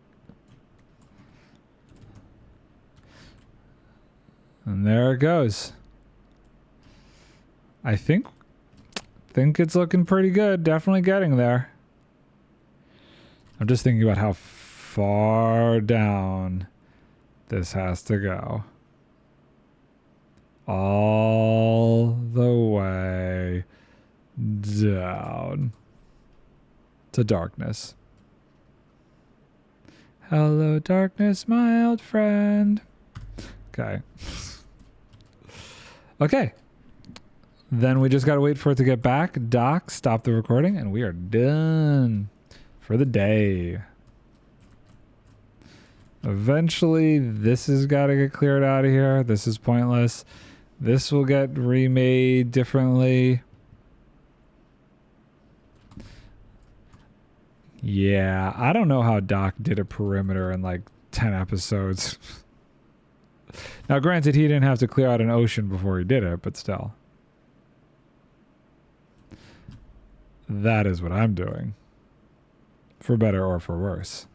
And there it goes. I think it's looking pretty good. Definitely getting there. I'm just thinking about how far down this has to go. All the way down to darkness. Hello, darkness, my old friend. Okay. Okay. Then we just gotta wait for it to get back. Doc, stop the recording, and we are done for the day. Eventually, this has got to get cleared out of here. This is pointless. This will get remade differently. Yeah, I don't know how Doc did a perimeter in like 10 episodes. Now, granted, he didn't have to clear out an ocean before he did it, but still. That is what I'm doing. For better or for worse.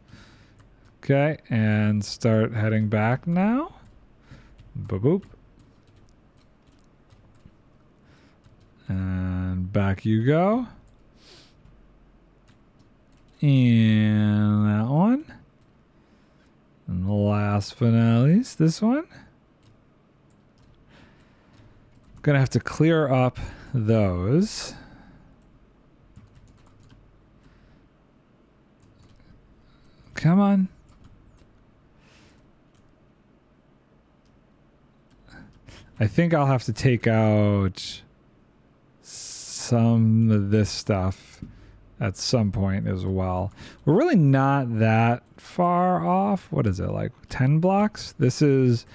Okay, and start heading back now. Boop, boop. And back you go. And that one. And last but not least, this one. Gonna have to clear up those. Come on. I think I'll have to take out some of this stuff at some point as well. We're really not that far off. What is it, like 10 blocks? This is,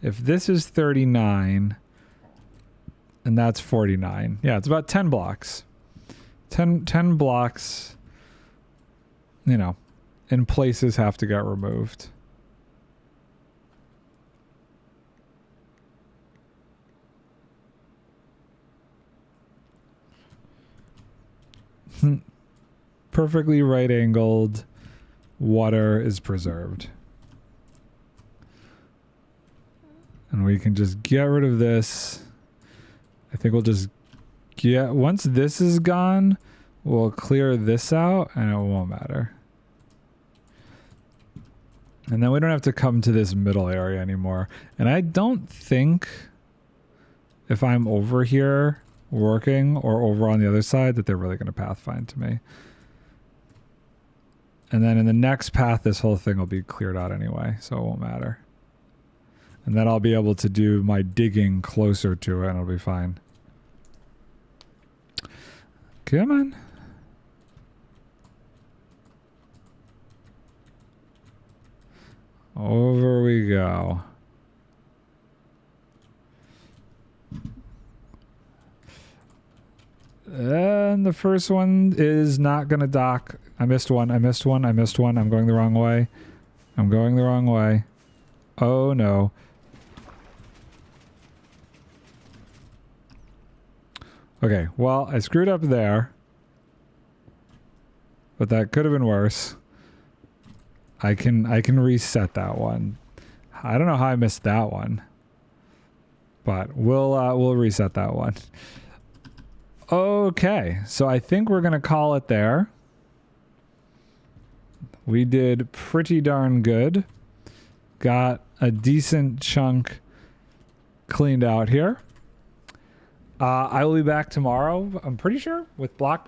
if this is 39 and that's 49. Yeah, it's about 10 blocks. 10 blocks, you know, in places have to get removed. Perfectly right angled water is preserved. And we can just get rid of this. I think we'll just get, once this is gone, we'll clear this out and it won't matter. And then we don't have to come to this middle area anymore. And I don't think if I'm over here working or over on the other side that they're really going to pathfind to me. And then in the next path, this whole thing will be cleared out anyway, so it won't matter. And then I'll be able to do my digging closer to it and it'll be fine. Come on. Over we go. And the first one is not going to dock. I missed one. I missed one. I missed one. I'm going the wrong way. I'm going the wrong way. Oh, no. Okay, well, I screwed up there. But that could have been worse. I can reset that one. I don't know how I missed that one. But we'll reset that one. Okay, so I think we're gonna call it there. We did pretty darn good. Got a decent chunk cleaned out here. I will be back tomorrow, I'm pretty sure, with block